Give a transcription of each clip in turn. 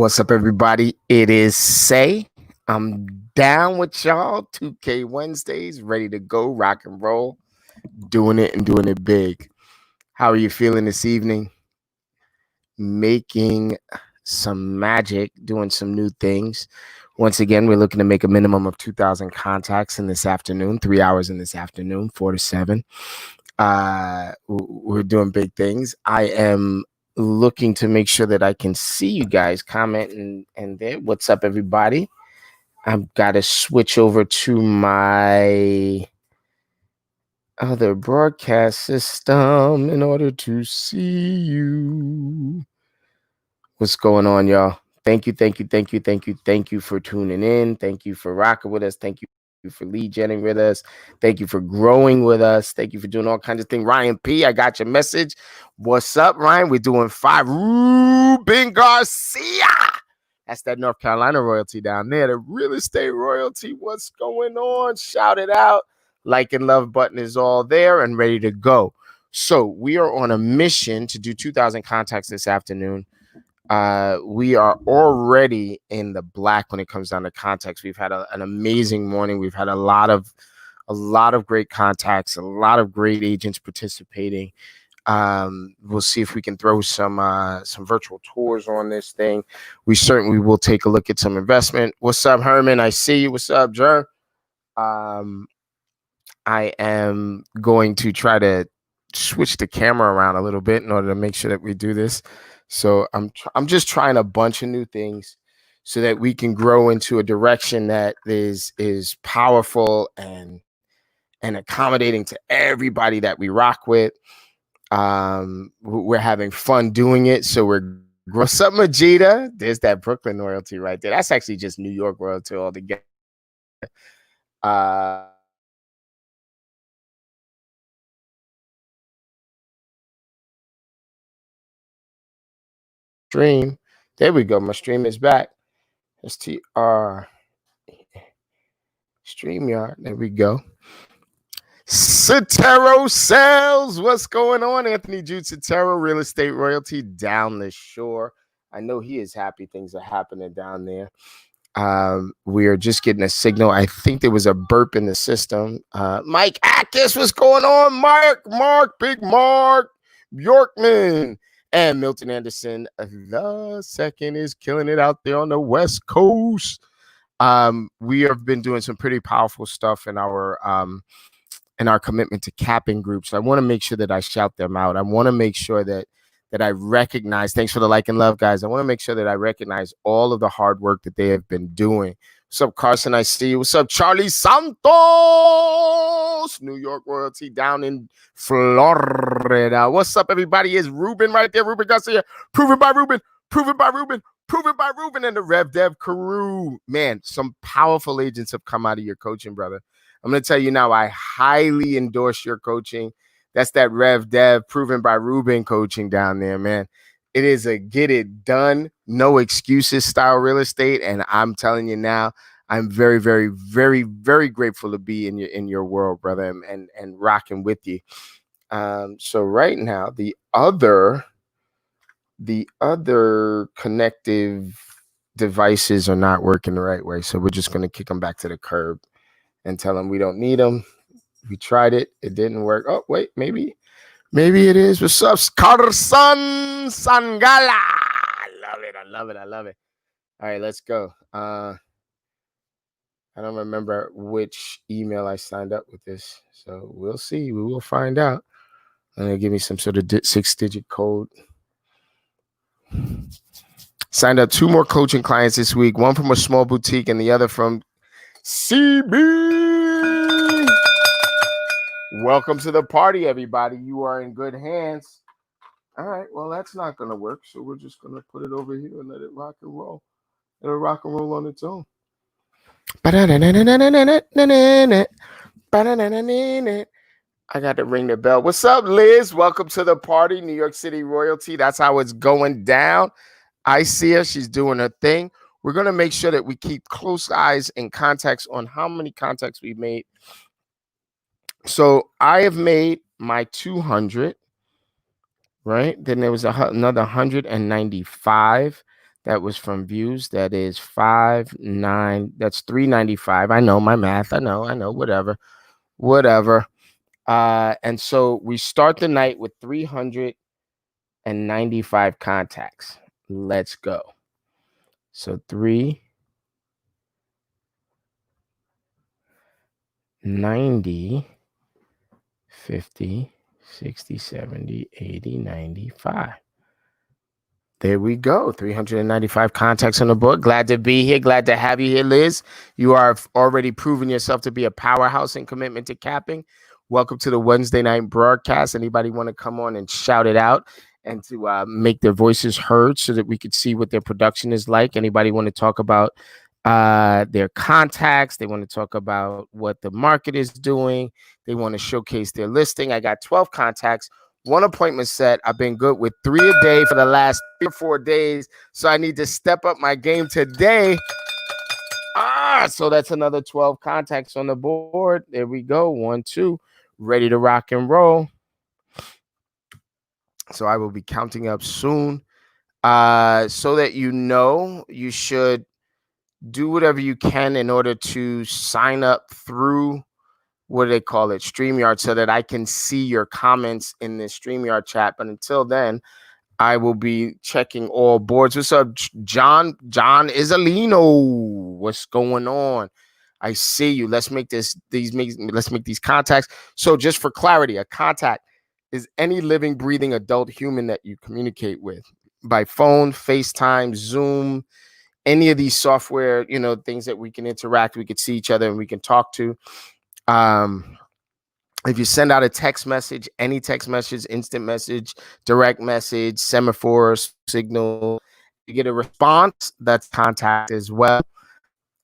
What's up, everybody? It is Say. I'm down with y'all. 2K Wednesdays, ready to go, rock and roll, doing it and doing it big. How are you feeling this evening? Making some magic, doing some new things. Once again, we're looking to make a minimum of 2,000 contacts in this afternoon, 3 hours in this afternoon, 4 to 7. We're doing big things. I am looking to make sure that I can see you guys comment and there. What's up, everybody? I've got to switch over to my other broadcast system in order to see you. What's going on, y'all? Thank you for tuning in. Thank you for rocking with us. Thank you for lead genning with us. Thank you for growing with us. Thank you for doing all kinds of things. Ryan P, I got your message. What's up, Ryan? We're doing 5. Ruben Garcia. That's that North Carolina royalty down there. The real estate royalty. What's going on? Shout it out. Like and love button is all there and ready to go. So we are on a mission to do 2,000 contacts this afternoon. We are already in the black when it comes down to contacts. We've had an amazing morning. We've had a lot of great contacts, a lot of great agents participating. We'll see if we can throw some virtual tours on this thing. We certainly will take a look at some investment. What's up, Herman? I see you. What's up, Jer? I am going to try to switch the camera around a little bit in order to make sure that we do this. So I'm just trying a bunch of new things so that we can grow into a direction that is powerful and accommodating to everybody that we rock with. We're having fun doing it, so we're what's up, Majida? There's that Brooklyn royalty right there. That's actually just New York royalty altogether. Stream. There we go. My stream is back. STR StreamYard. There we go. Sotero Sales. What's going on? Anthony Jude Sotero, real estate royalty down the shore. I know he is happy things are happening down there. We are just getting a signal. I think there was a burp in the system. Mike Atkins, what's going on? Mark, Big Mark, Bjorkman, and Milton Anderson. The second is killing it out there on the West Coast. We have been doing some pretty powerful stuff in our commitment to capping groups. I want to make sure that I shout them out. I want to make sure that I recognize, thanks for the like and love, guys. I want to make sure that I recognize all of the hard work that they have been doing. What's up, Carson? I see you. What's up, Charlie Santos? New York royalty down in Florida. What's up, everybody? Is Ruben right there? Ruben Garcia. Proven by Ruben. Proven by Ruben. Proven by Ruben and the Rev Dev crew. Man, some powerful agents have come out of your coaching, brother. I'm going to tell you now, I highly endorse your coaching. That's that Rev Dev Proven by Ruben coaching down there, man. It is a get it done, no excuses style real estate. And I'm telling you now, I'm very, very, very, very grateful to be in your world, brother, and rocking with you. So right now, the other connective devices are not working the right way. So we're just going to kick them back to the curb and tell them we don't need them. We tried it. It didn't work. Oh, wait, maybe it is. What's up, Carson Sangala? I love it. All right, let's go. I don't remember which email I signed up with this. So we'll see. We will find out. And they give me some sort of 6-digit code. Signed up 2 more coaching clients this week. One from a small boutique and the other from CB. Welcome to the party, everybody. You are in good hands. All right, well, that's not going to work, so we're just going to put it over here and let it rock and roll. It'll rock and roll on its own. I got to ring the bell. What's up, Liz? Welcome to the party, New York City royalty. That's how it's going down. I see her. She's doing her thing. We're going to make sure that we keep close eyes and contacts on how many contacts we've made. So I have made my 200, right? Then there was another 195 That was from views. That is 5.9. That's 395. I know my math. I know. Whatever. And so we start the night with 395 contacts. Let's go. So 390, 50, 60, 70, 80, 95. There we go. 395 contacts on the book. Glad to be here. Glad to have you here, Liz. You are already proven yourself to be a powerhouse in commitment to capping. Welcome to the Wednesday night broadcast. Anybody want to come on and shout it out and to make their voices heard so that we could see what their production is like? Anybody want to talk about their contacts? They want to talk about what the market is doing. They want to showcase their listing. I got 12 contacts. 1 appointment set. I've been good with 3 a day for the last 3 or 4 days. So I need to step up my game today. So that's another 12 contacts on the board. There we go. 1, 2, ready to rock and roll. So I will be counting up soon. So that you should do whatever you can in order to sign up through, what do they call it, StreamYard, so that I can see your comments in the StreamYard chat. But until then, I will be checking all boards. What's up, John Isolino? What's going on? I see you. Let's make these contacts. So just for clarity, a contact is any living, breathing adult human that you communicate with by phone, FaceTime, Zoom, any of these software, things that we can interact, we could see each other and we can talk to. If you send out a text message, any text message, instant message, direct message, semaphore, signal, you get a response, that's contact as well.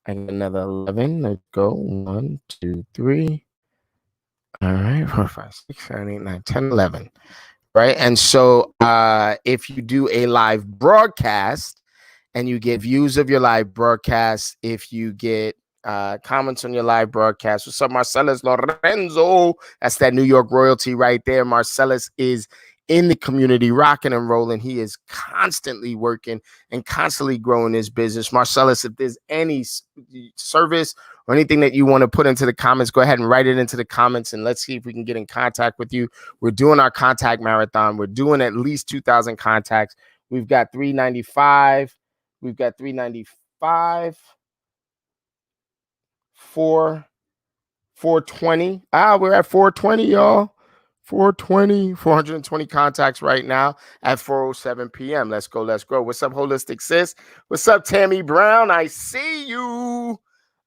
And another 11. Let's go. 1, 2, 3. All right. 4, 5, 6, 7, 8, 9, 10, 11. Right. And so if you do a live broadcast and you get views of your live broadcast, if you get comments on your live broadcast. What's up, Marcellus Lorenzo? That's that New York royalty right there. Marcellus is in the community, rocking and rolling. He is constantly working and constantly growing his business. Marcellus, if there's any service or anything that you want to put into the comments, go ahead and write it into the comments and let's see if we can get in contact with you. We're doing our contact marathon. We're doing at least 2,000 contacts. We've got 395. We've got 395. 420. We're at 420, y'all. 420 contacts right now at 4:07 p.m. Let's go. What's up, Holistic Sis? What's up, Tammy Brown? I see you.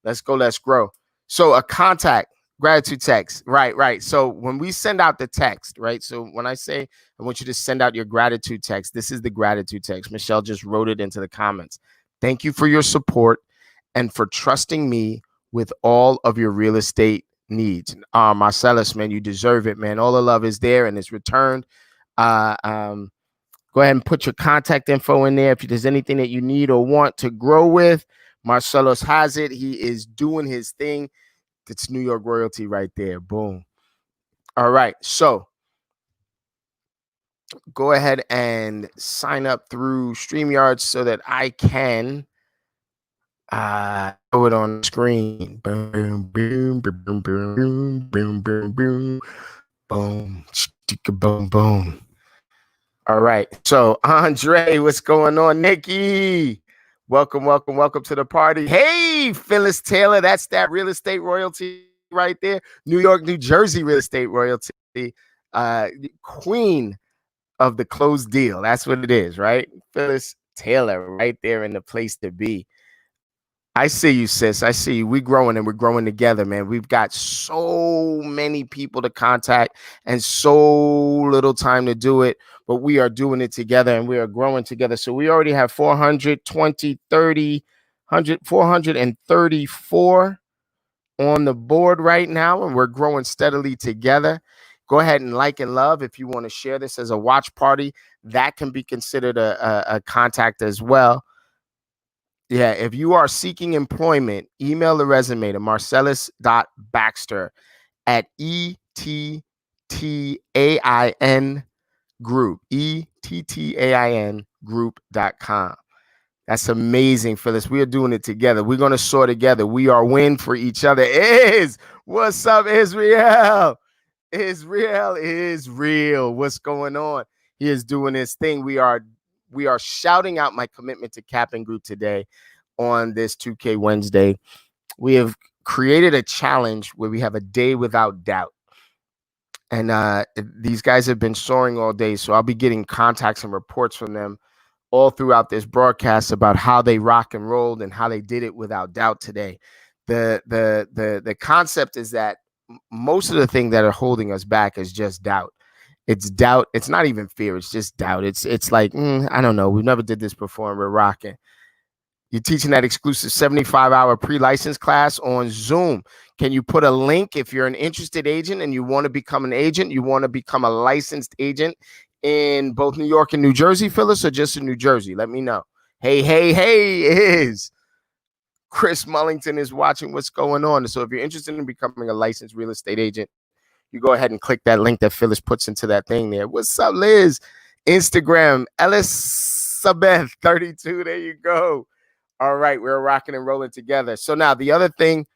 Let's go. Let's grow. So a contact, gratitude text. Right. So when we send out the text, right? So when I say I want you to send out your gratitude text, this is the gratitude text. Michelle just wrote it into the comments. Thank you for your support and for trusting me with all of your real estate needs. Marcellus, man, you deserve it, man. All the love is there and it's returned. Go ahead and put your contact info in there. If there's anything that you need or want to grow with, Marcellus has it. He is doing his thing. It's New York royalty right there. Boom. All right. So go ahead and sign up through StreamYard so that I can throw it on the screen. Boom, boom, boom, boom, boom, boom, boom, boom, boom, boom, boom. All right. So Andre, what's going on? Nikki, welcome to the party. Hey, Phyllis Taylor, that's that real estate royalty right there. New York, New Jersey real estate royalty. Queen of the closed deal. That's what it is, right? Phyllis Taylor right there in the place to be. I see you, sis. I see you. We're growing and we're growing together, man. We've got so many people to contact and so little time to do it, but we are doing it together and we are growing together. So we already have 434 on the board right now, and we're growing steadily together. Go ahead and like and love if you want to share this as a watch party. That can be considered a contact as well. Yeah, if you are seeking employment, email the resume to marcellus.baxter@ETTAIN group, ETTAIN group.com. That's amazing, Phyllis. We are doing it together. We're going to soar together. We are win for each other. What's up, Israel? Israel is real. What's going on? He is doing his thing. We are shouting out my commitment to Cap and Group today on this 2K Wednesday. We have created a challenge where we have a day without doubt. And these guys have been soaring all day. So I'll be getting contacts and reports from them all throughout this broadcast about how they rock and rolled and how they did it without doubt today. The concept is that most of the thing that are holding us back is just doubt. It's doubt. It's not even fear. It's just doubt. It's like, I don't know. We never did this before and we're rocking. You're teaching that exclusive 75-hour pre-license class on Zoom. Can you put a link if you're an interested agent and you want to become an agent, you want to become a licensed agent in both New York and New Jersey, Phyllis, or just in New Jersey? Let me know. Hey, is Chris Mullington is watching what's going on. So if you're interested in becoming a licensed real estate agent, you go ahead and click that link that Phyllis puts into that thing there. What's up, Liz? Instagram, Elizabeth32. There you go. All right, we're rocking and rolling together. So now the other thing.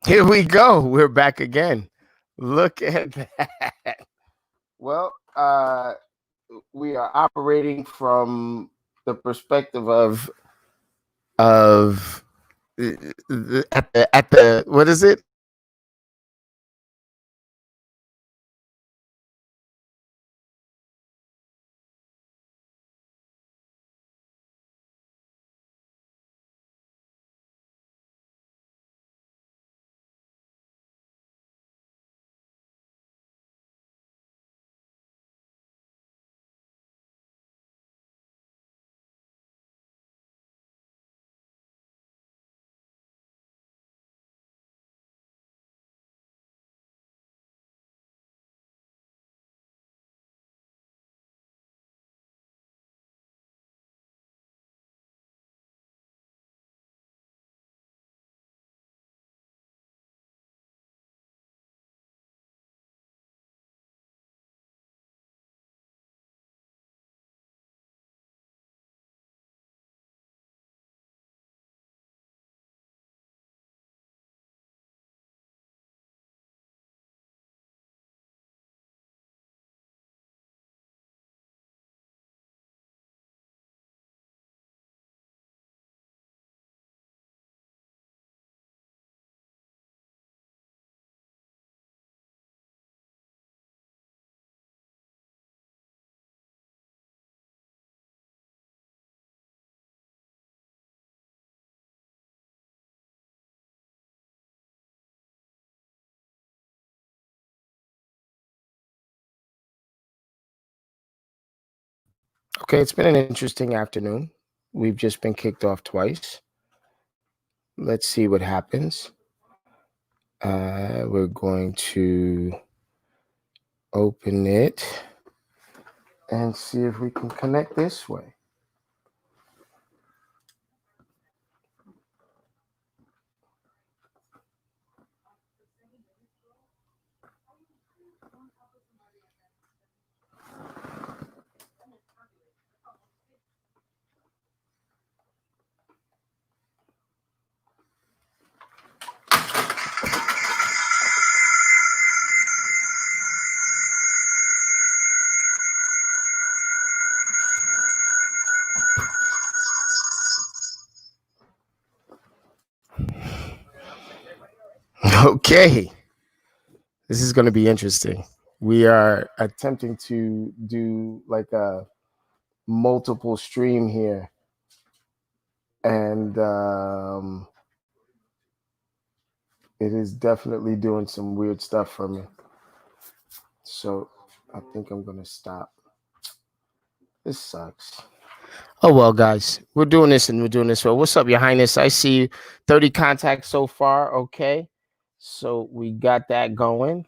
Here we go. We're back again. Look at that. Well, we are operating from the perspective of at the what is it? Okay, it's been an interesting afternoon. We've just been kicked off twice. Let's see what happens. We're going to open it and see if we can connect this way. Okay, this is going to be interesting. We are attempting to do like a multiple stream here, and it is definitely doing some weird stuff for me. So I think I'm going to stop. This sucks. Oh, well, guys, we're doing this and we're doing this well. What's up, Your Highness? I see you. 30 contacts so far. Okay. So we got that going.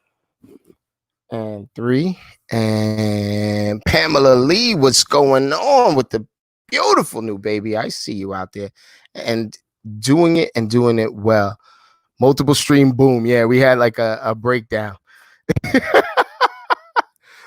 And 3. And Pamela Lee, what's going on with the beautiful new baby? I see you out there and doing it well. Multiple stream boom. Yeah, we had like a breakdown.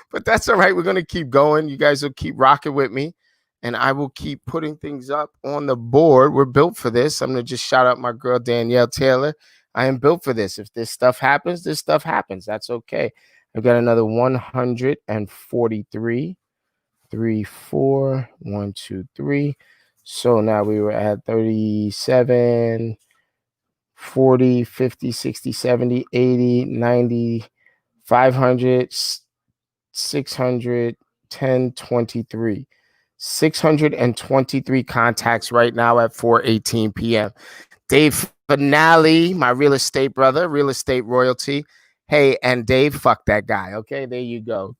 But that's all right. We're going to keep going. You guys will keep rocking with me. And I will keep putting things up on the board. We're built for this. I'm going to just shout out my girl, Danielle Taylor. I am built for this. If this stuff happens, this stuff happens. That's okay. I've got another 143. 3, 4, 1, 2, 3. So now we were at 37, 40, 50, 60, 70, 80, 90, 500, 600, 10, 23. 623 contacts right now at 4:18 p.m. Dave Finale, my real estate brother, real estate royalty. Hey, and Dave, fuck that guy. Okay, there you go.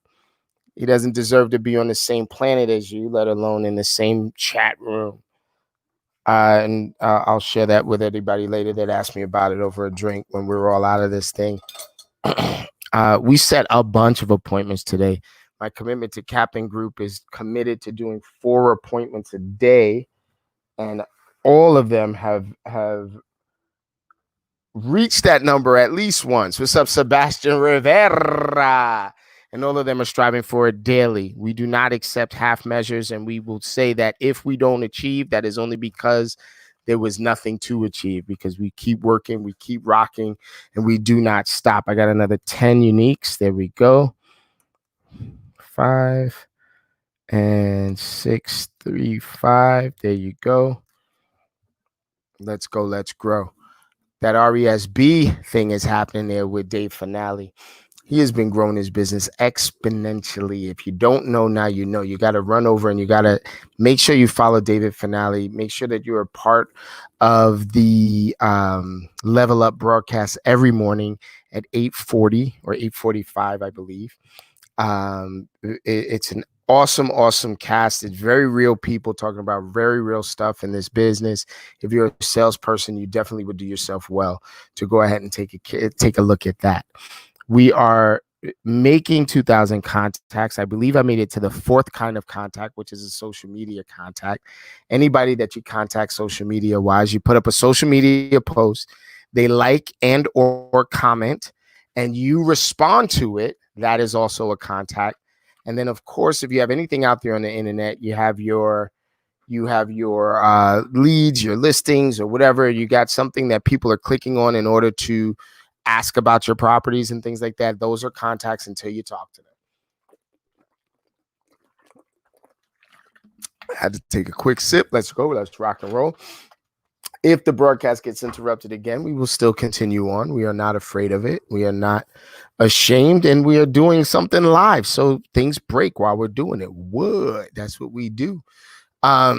He doesn't deserve to be on the same planet as you, let alone in the same chat room. And I'll share that with anybody later that asked me about it over a drink when we're all out of this thing. We set a bunch of appointments today. My commitment to Captain Group is committed to doing 4 appointments a day, and all of them have reached that number at least once. What's up, Sebastian Rivera? And all of them are striving for it daily. We do not accept half measures, and we will say that if we don't achieve, that is only because there was nothing to achieve, because we keep working, we keep rocking, and we do not stop. I got another 10 uniques. There we go. 5 and 6, 3, 5. There you go. Let's go. Let's grow. That RESB thing is happening there with Dave Finale. He has been growing his business exponentially. If you don't know now, you know. You got to run over and you got to make sure you follow David Finale. Make sure that you're a part of the Level Up broadcast every morning at 8:40 or 8:45, I believe. It's an awesome cast. It's very real people talking about very real stuff in this business. If you're a salesperson, you definitely would do yourself well to go ahead and take a look at that. We are making 2,000 contacts. I believe I made it to the 4th kind of contact, which is a social media contact. Anybody that you contact social media wise, you put up a social media post, they like and or comment, and you respond to it. That is also a contact. And then, of course, if you have anything out there on the internet, you have your leads, your listings, or whatever. You got something that people are clicking on in order to ask about your properties and things like that. Those are contacts until you talk to them. I had to take a quick sip. Let's go. Let's rock and roll. If the broadcast gets interrupted again, we will still continue on. We are not afraid of it. We are not ashamed, and we are doing something live. So things break while we're doing it. What? That's what we do. I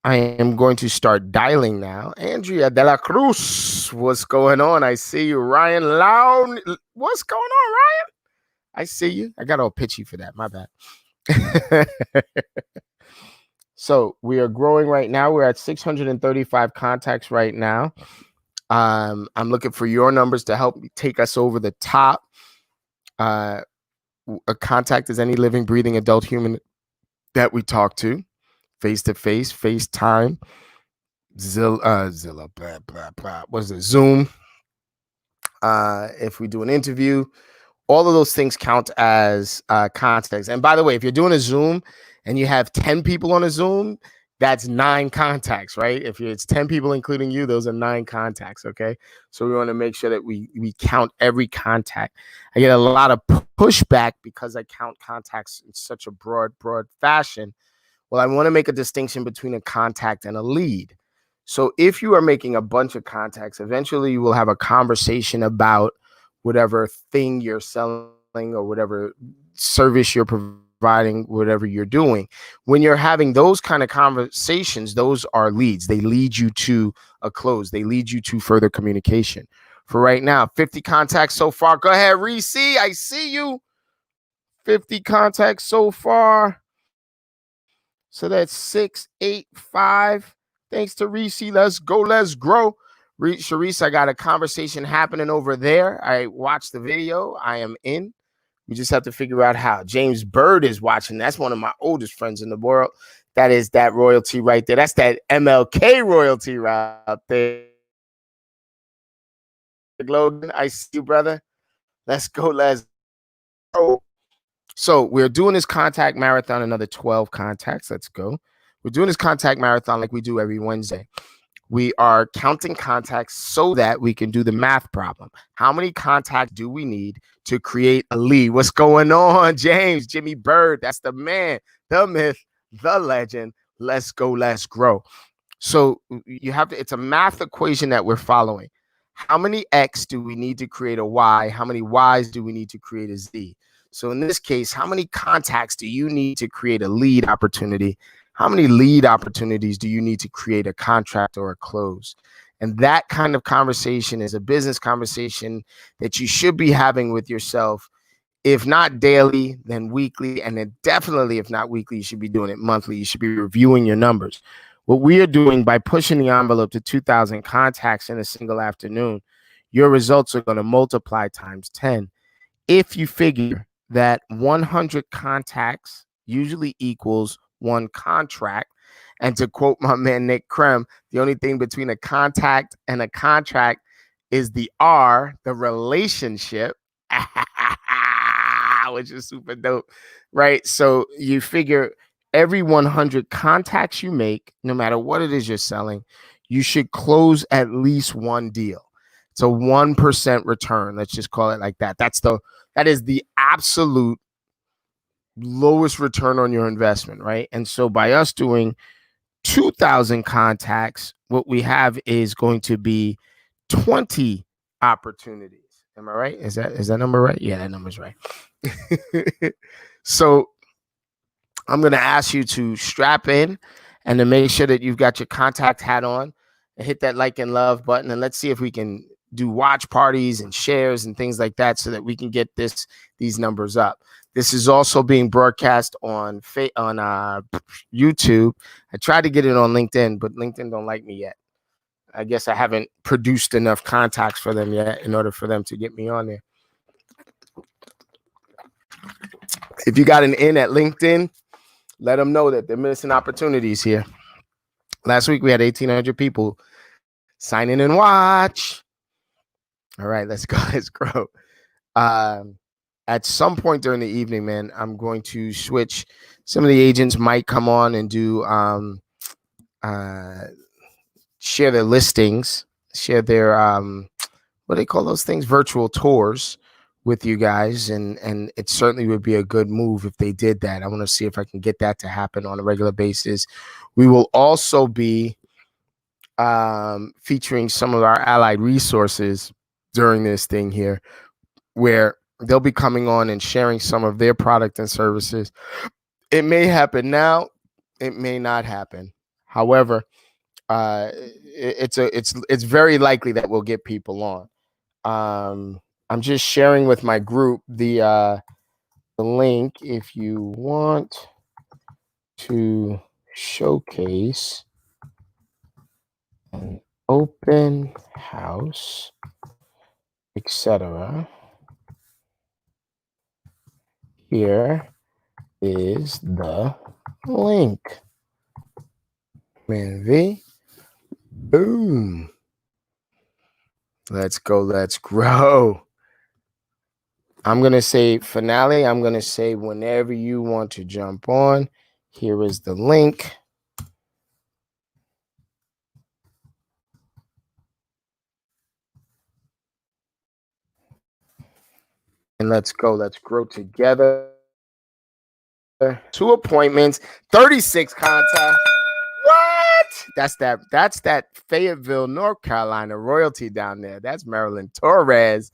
am going to start dialing now. Andrea De La Cruz, what's going on? I see you. Ryan Loud, what's going on, Ryan? I see you. I got all pitchy for that. My bad. So we are growing right now. We're at 635 contacts right now. I'm looking for your numbers to help take us over the top. A contact is any living, breathing adult human that we talk to, face to face, FaceTime, Zillow, blah, blah, blah. What is it? Zoom. If we do an interview, all of those things count as contacts. And by the way, if you're doing a Zoom and you have 10 people on a Zoom, that's 9 contacts, right? If it's 10 people, including you, those are 9 contacts, okay? So we want to make sure that we count every contact. I get a lot of pushback because I count contacts in such a broad fashion. Well, I want to make a distinction between a contact and a lead. So if you are making a bunch of contacts, eventually you will have a conversation about whatever thing you're selling or whatever service you're providing, whatever you're doing. When you're having those kind of conversations, those are leads. They lead you to a close. They lead you to further communication. For right now, 50 contacts so far. Go ahead, Reese. I see you. 50 contacts so far. So that's 685. Thanks to Reese. Let's go. Let's grow. Sharice, I got a conversation happening over there. I watched the video. I am in. We just have to figure out how. James Bird is watching. That's one of my oldest friends in the world. That is that royalty right there. That's that MLK royalty right there. Logan, I see you, brother. Let's go. Let's go. So we're doing this contact marathon, another 12 contacts. Let's go. We're doing this contact marathon like we do every Wednesday. We are counting contacts so that we can do the math problem. How many contacts do we need to create a lead? What's going on, James? Jimmy Bird, that's the man, the myth, the legend. Let's go, let's grow. So you have to, it's a math equation that we're following. How many X do we need to create a Y? How many Ys do we need to create a Z? So in this case, how many contacts do you need to create a lead opportunity? How many lead opportunities do you need to create a contract or a close? And that kind of conversation is a business conversation that you should be having with yourself. If not daily, then weekly. And then definitely, if not weekly, you should be doing it monthly. You should be reviewing your numbers. What we are doing by pushing the envelope to 2,000 contacts in a single afternoon, your results are going to multiply times 10. If you figure that 100 contacts usually equals 1 contract. And to quote my man Nick Krem, the only thing between a contact and a contract is the R, the relationship, which is super dope, right? So you figure every 100 contacts you make, no matter what it is you're selling, you should close at least 1 deal. It's a 1% return. Let's just call it like that. That is the absolute lowest return on your investment, right? And so by us doing 2,000 contacts, what we have is going to be 20 opportunities. Am I right? Is that number right? Yeah, that number's right. So I'm going to ask you to strap in and to make sure that you've got your contact hat on and hit that like and love button. And let's see if we can do watch parties and shares and things like that so that we can get these numbers up. This is also being broadcast on YouTube. I tried to get it on LinkedIn, but LinkedIn don't like me yet. I guess I haven't produced enough contacts for them yet in order for them to get me on there. If you got an in at LinkedIn, let them know that they're missing opportunities here. Last week we had 1,800 people sign in and watch. All right, let's go. Let's grow. At some point during the evening, man, I'm going to switch. Some of the agents might come on and do share their listings, share their what do they call those things? Virtual tours with you guys. And it certainly would be a good move if they did that. I want to see if I can get that to happen on a regular basis. We will also be featuring some of our allied resources during this thing here, where they'll be coming on and sharing some of their product and services. It may happen now, it may not happen. However, it's very likely that we'll get people on. I'm just sharing with my group the the link if you want to showcase an open house, etc. Here is the link. Man, V. Boom. Let's go. Let's grow. I'm going to say finale. I'm going to say whenever you want to jump on, here is the link. And let's go. Let's grow together. 2 appointments, 36 contacts. What? That's that Fayetteville, North Carolina royalty down there. That's Marilyn Torres.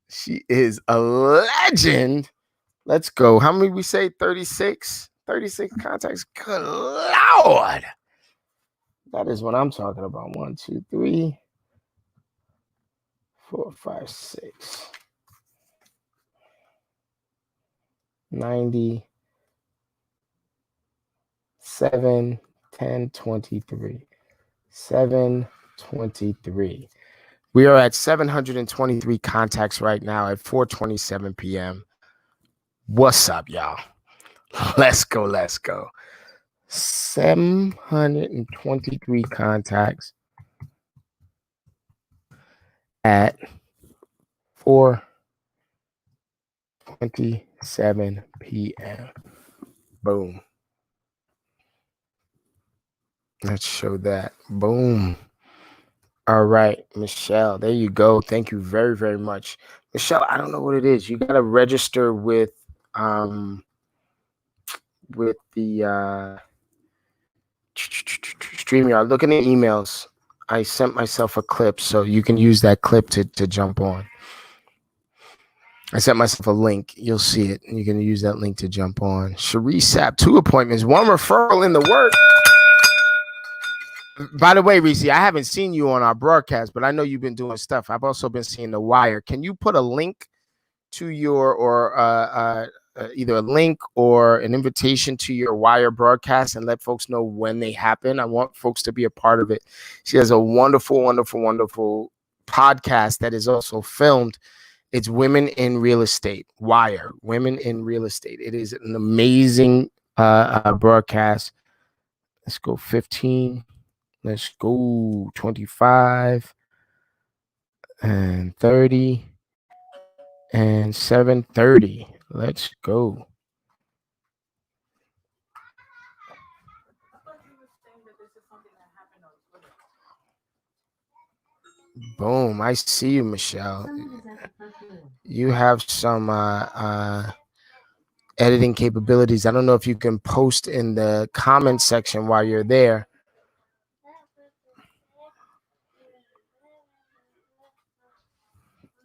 She is a legend. Let's go. How many we say? 36? 36 contacts. Good Lord. That is what I'm talking about. 1, 2, 3, 4, 5, 6. 90. 7, 10, 23. 723. We are at 723 contacts right now at 4:27 p.m. What's up, y'all? Let's go. Let's go. 723 contacts at 4:27 p.m. Boom. Let's show that. Boom. All right, Michelle. There you go. Thank you very, very much. Michelle, I don't know what it is. You got to register with the StreamYard. Look in the emails. I sent myself a clip, so you can use that clip to jump on. I sent myself a link. You'll see it. You can use that link to jump on. Cherie Sapp, 2 appointments, 1 referral in the works. By the way, Reese, I haven't seen you on our broadcast, but I know you've been doing stuff. I've also been seeing The Wire. Can you put a link to your, or either a link or an invitation to your Wire broadcast and let folks know when they happen? I want folks to be a part of it. She has a wonderful, wonderful, wonderful podcast that is also filmed. It's Women in Real Estate, Wire, Women in Real Estate. It is an amazing broadcast. Let's go 15. Let's go 25 and 30 and 7:30. Let's go. Boom. I see you, Michelle. You have some editing capabilities. I don't know if you can post in the comment section while you're there.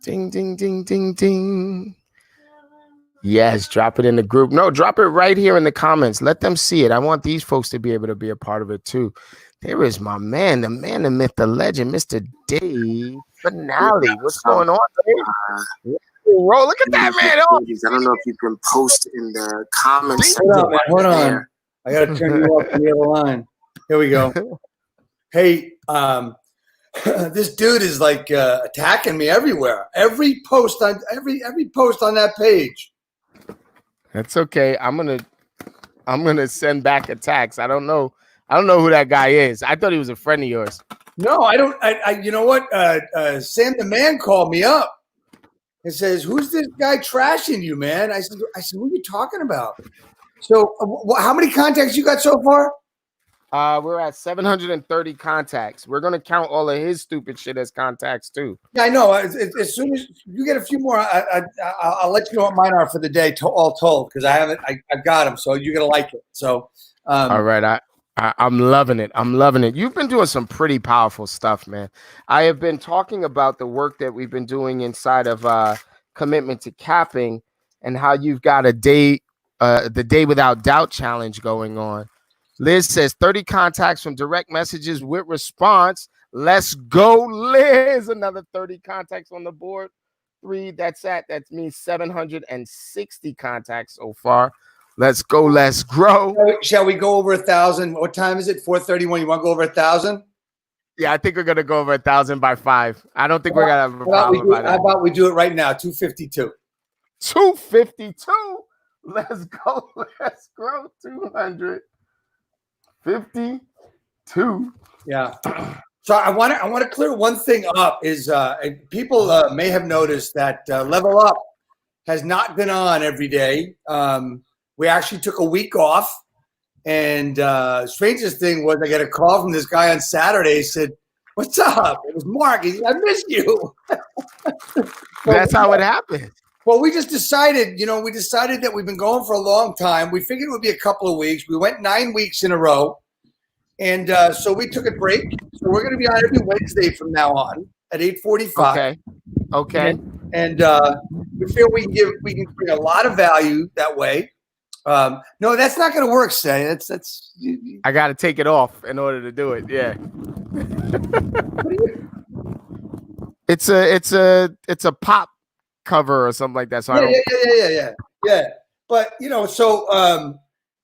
Ding, ding, ding, ding, ding. Yes, drop it in the group. No, drop it right here in the comments. Let them see it. I want these folks to be able to be a part of it too. There is my man, the myth, the legend, Mr. Dave Finale. What's going on, Dave? Roll, look at that, man. Oh, I don't know if you can post in the comments. Hold on. I got to turn you off the other line. Here we go. Hey, this dude is like attacking me everywhere. Every post on that page. That's okay. I'm gonna send back attacks. I don't know who that guy is. I thought he was a friend of yours. No, I don't. You know what? Sam the Man called me up and says, "Who's this guy trashing you, man?" I said, "What are you talking about?" So, how many contacts you got so far? We're at 730 contacts. We're gonna count all of his stupid shit as contacts too. Yeah, I know. As soon as you get a few more, I'll let you know what mine are for the day, all told, because I've got them. So you're gonna like it. So, all right, I'm loving it. I'm loving it. You've been doing some pretty powerful stuff, man. I have been talking about the work that we've been doing inside of Commitment to Capping and how you've got the Day Without Doubt challenge going on. Liz says 30 contacts from direct messages with response. Let's go, Liz. Another 30 contacts on the board. 3. That's at. That means 760 contacts so far. Let's go. Let's grow. Shall we go over 1,000? What time is it? 4:31. You want to go over 1,000? Yeah, I think we're gonna go over 1,000 by 5. I don't think we're gonna have a problem by that. How about we do it right now? 252. 252. Let's go. Let's grow. 252. Yeah. So I want to clear one thing up. Is people may have noticed that Level Up has not been on every day. We actually took a week off, and strangest thing was I got a call from this guy on Saturday. He said, "What's up?" It was Mark. He said, "I missed you." That's how it happened. Well, we just decided, that we've been going for a long time. We figured it would be a couple of weeks. We went 9 weeks in a row. And so we took a break. So we're going to be on every Wednesday from now on at 8:45. Okay. And we feel we can bring a lot of value that way. No, that's not going to work, Say. That's. I got to take it off in order to do it. Yeah. It's a pop cover or something like that. So Yeah. But so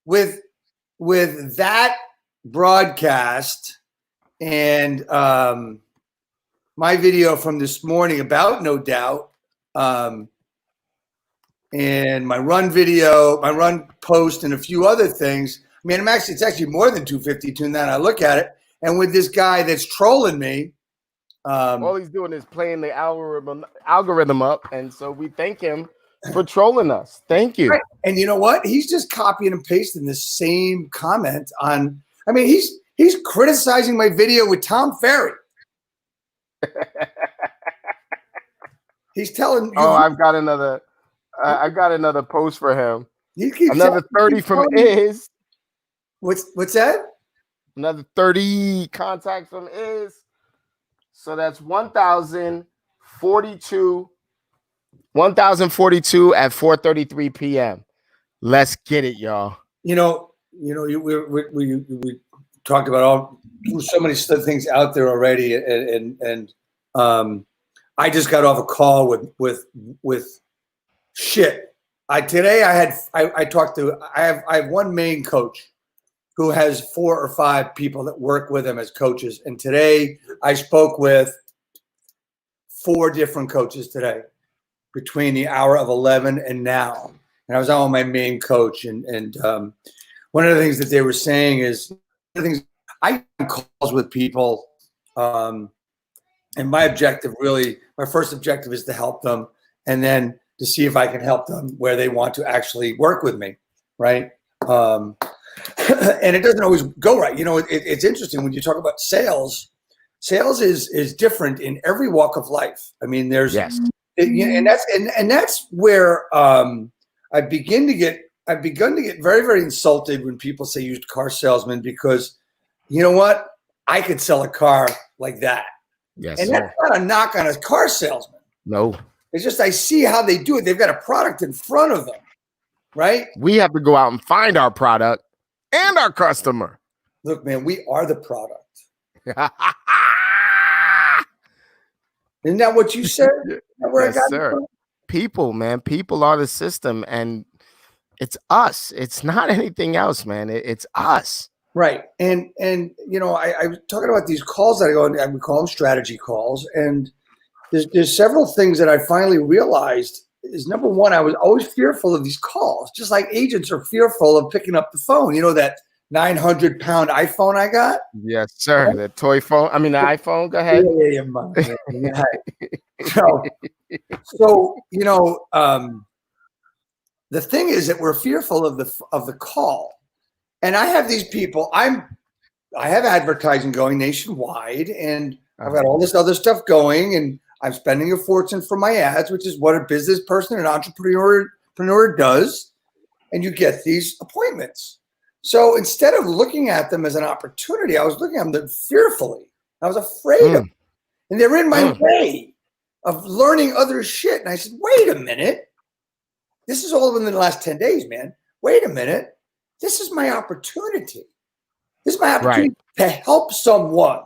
with that broadcast and my video from this morning about No Doubt, and my run video, my run post, and a few other things. I mean, it's actually more than 252 now. I look at it, and with this guy that's trolling me. All he's doing is playing the algorithm up, and so we thank him for trolling us. Thank you. Right. And you know what? He's just copying and pasting the same comment on. I mean, he's criticizing my video with Tom Ferry. He's telling. Oh, I've got another post for him. Another 30 from Iz. What's that? Another 30 contacts from Iz. So that's 1,042 at 4:33 p.m. Let's get it, y'all. We talked about so many things out there already, and I just got off a call with shit. I have one main coach who has 4 or 5 people that work with him as coaches. And today I spoke with 4 different coaches today between the hour of 11 and now. And I was on with my main coach. And one of the things that they were saying is, I have calls with people. And my first objective is to help them. And then to see if I can help them where they want to actually work with me. Right. And it doesn't always go right. It's interesting when you talk about sales. Sales is different in every walk of life. I mean, there's yes, and that's where I've begun to get very, very insulted when people say used car salesman, because you know what? I could sell a car like that. Yes, and that's not a knock on a car salesman. No, it's just I see how they do it. They've got a product in front of them, right? We have to go out and find our product and our customer. Look, man, we are the product. Isn't that what you said? Yes, sir. People, man. People are the system, and it's us. It's not anything else, man. It's us. Right. And I was talking about these calls that I go and we call them strategy calls. And there's several things that I finally realized is, number one, I was always fearful of these calls, just like agents are fearful of picking up the phone. You know, that 900-pound iPhone I got? Yes, sir. The toy phone. I mean, the iPhone. Go ahead. Yeah. So the thing is that we're fearful of the call. And I have these people. I have advertising going nationwide, and I've got all this other stuff going, and I'm spending a fortune for my ads, which is what a business person, an entrepreneur does. And you get these appointments. So instead of looking at them as an opportunity, I was looking at them fearfully. I was afraid of them. And they're in my way of learning other shit. And I said, wait a minute. This is all within the last 10 days, man. Wait a minute. This is my opportunity. This is my opportunity to help someone.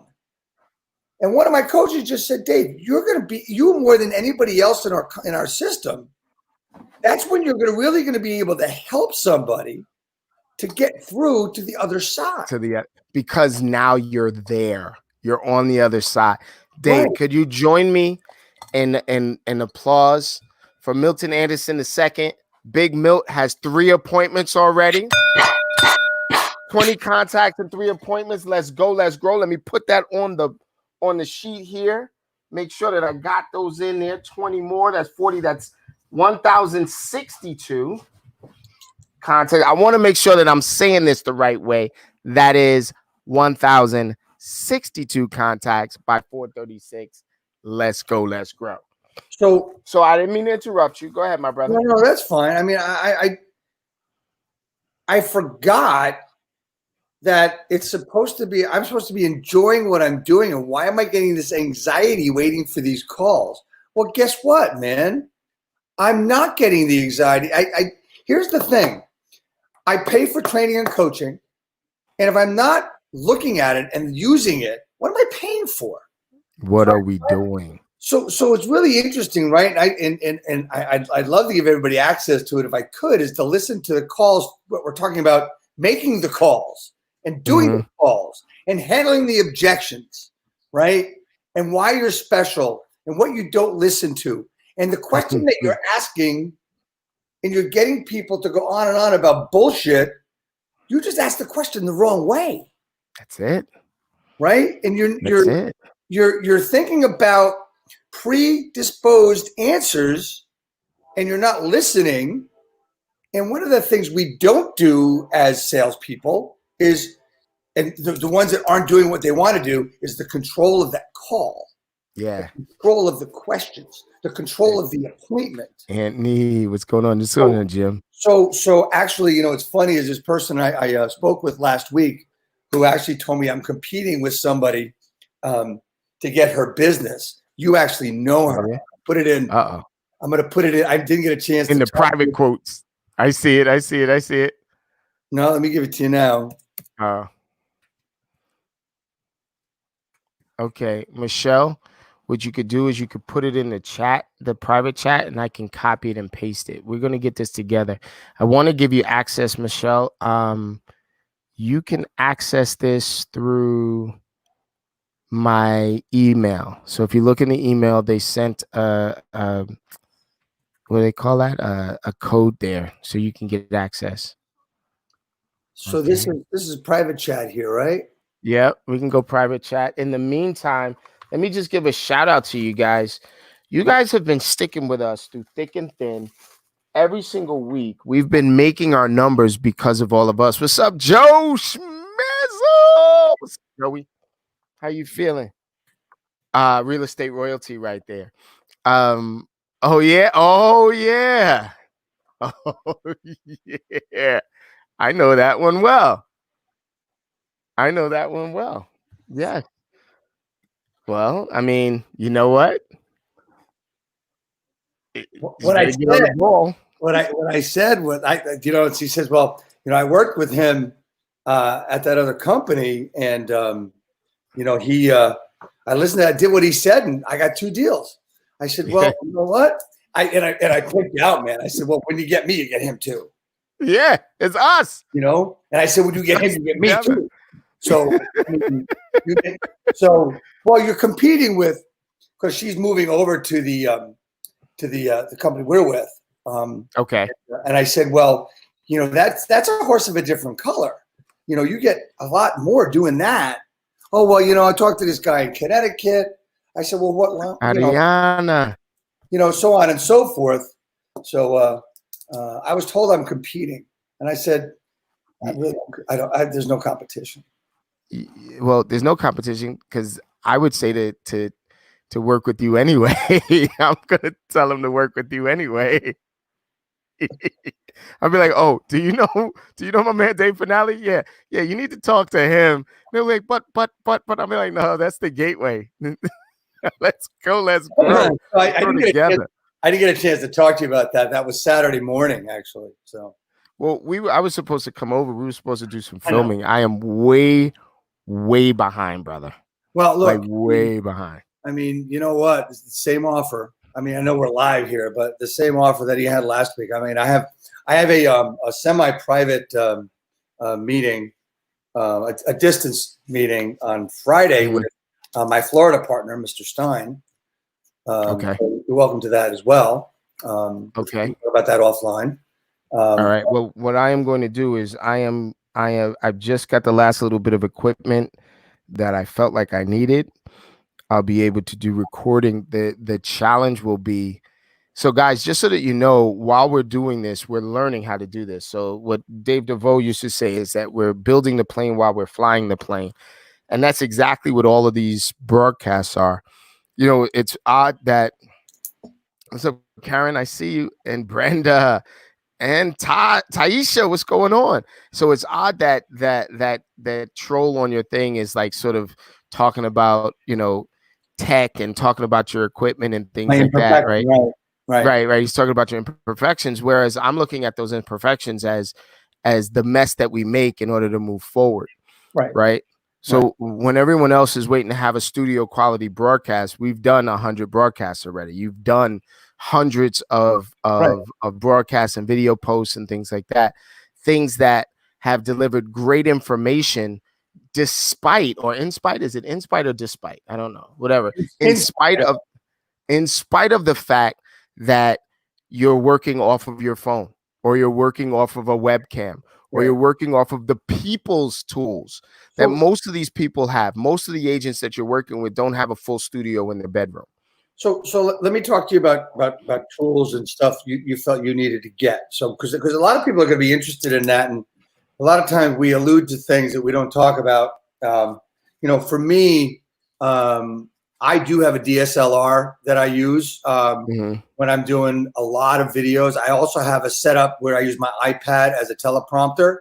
And one of my coaches just said, Dave, you're going to be, you more than anybody else in our system. That's when you're really going to be able to help somebody to get through to the other side. Because now you're there. You're on the other side. Dave, right. Could you join me in applause for Milton Anderson II? Big Milt has 3 appointments already. 20 contacts and 3 appointments. Let's go. Let's grow. Let me put that on the sheet here. Make sure that I got those in there. 20 more. That's 40. That's 1,062 contacts. I want to make sure that I'm saying this the right way. That is 1,062 contacts by 436. Let's go. Let's grow. So I didn't mean to interrupt you. Go ahead, my brother. No, that's fine. I mean, I forgot that it's supposed to be, I'm supposed to be enjoying what I'm doing. And why am I getting this anxiety waiting for these calls? Well, guess what, man? I'm not getting the anxiety. Here's the thing. I pay for training and coaching. And if I'm not looking at it and using it, what am I paying for? What are we doing? So it's really interesting, right? I'd love to give everybody access to it if I could, is to listen to the calls, what we're talking about, making the calls and doing the calls and handling the objections, right? And why you're special and what you don't listen to. And the question that you're asking and you're getting people to go on and on about bullshit, you just asked the question the wrong way. That's it. Right? And you're thinking about predisposed answers and you're not listening. And one of the things we don't do as salespeople is, and the ones that aren't doing what they want to do, is the control of that call. Yeah. The control of the questions, the control of the appointment. Anthony, what's going on? Just going on, Jim. So actually, you know, it's funny is this person I spoke with last week who actually told me I'm competing with somebody to get her business. You actually know her. Oh, yeah. Put it in. Uh-oh. I'm going to put it in. I didn't get a chance in the private quotes. I see it. No, let me give it to you now. Okay, Michelle, what you could do is you could put it in the chat, the private chat, and I can copy it and paste it. We're going to get this together. I want to give you access, Michelle. You can access this through my email. So if you look in the email, they sent what do they call that? A code there, so you can get access. So okay. This is private chat here, right? Yeah, we can go private chat. In the meantime, let me just give a shout out to you guys. You guys have been sticking with us through thick and thin. Every single week, we've been making our numbers because of all of us. What's up, Joe Schmizzle? What's up, Joey? How you feeling? Real estate royalty right there. Oh yeah. Oh yeah. I know that one well. Yes. Well, I mean, you know what? What I said, she says, well, you know, I worked with him at that other company, and you know, I listened to that, did what he said, and I got 2 deals. I said, well, you know what? I pointed out, man. I said, well, when you get me, you get him too. Yeah, it's us. You know, and I said, when you get him, you get me too. So, well, you're competing with, because she's moving over to the company we're with. Okay. And I said, well, you know, that's a horse of a different color. You know, you get a lot more doing that. Oh, well, you know, I talked to this guy in Connecticut. I said, well, what? Well, Ariana. You know, so on and so forth. So I was told I'm competing, and I said, there's no competition. Well, there's no competition because I would say to work with you anyway. I'm gonna tell him to work with you anyway. I'll be like, oh, do you know my man Dave Finale? Yeah, you need to talk to him. They're like, but I'll be like, no, that's the gateway. Let's go. Let's grow. I didn't get a chance to talk to you about that. That was Saturday morning, actually. So, well, I was supposed to come over. We were supposed to do some filming. I am way behind, brother. Well, like look, way behind. I mean, you know what? It's the same offer. I mean, I know we're live here, but the same offer that he had last week. I mean, I have a semi-private meeting, a distance meeting on Friday with my Florida partner, Mr. Stein. Okay. So you're welcome to that as well. Okay. We'll talk about that offline. All right. Well, what I am going to do is I've just got the last little bit of equipment that I felt like I needed. I'll be able to do recording. The challenge will be, so guys, just so that you know, while we're doing this, we're learning how to do this. So what Dave DeVoe used to say is that we're building the plane while we're flying the plane. And that's exactly what all of these broadcasts are. You know, it's odd that, what's up, Karen? I see you. And Brenda and Taisha, what's going on? So it's odd that troll on your thing is like sort of talking about, you know, tech and talking about your equipment and things like that, right? Right. He's talking about your imperfections, whereas I'm looking at those imperfections as the mess that we make in order to move forward. Right. So when everyone else is waiting to have a studio quality broadcast, we've done 100 broadcasts already. You've done hundreds of broadcasts and video posts and things like that, things that have delivered great information despite or in spite. Is it in spite or despite? I don't know. Whatever. In spite of the fact that you're working off of your phone, or you're working off of a webcam, or you're working off of the people's tools that most of these people have. Most of the agents that you're working with don't have a full studio in their bedroom. So let me talk to you about tools and stuff you felt you needed to get. So because a lot of people are going to be interested in that, and a lot of times we allude to things that we don't talk about. You know, for me, I do have a DSLR that I use when I'm doing a lot of videos. I also have a setup where I use my iPad as a teleprompter,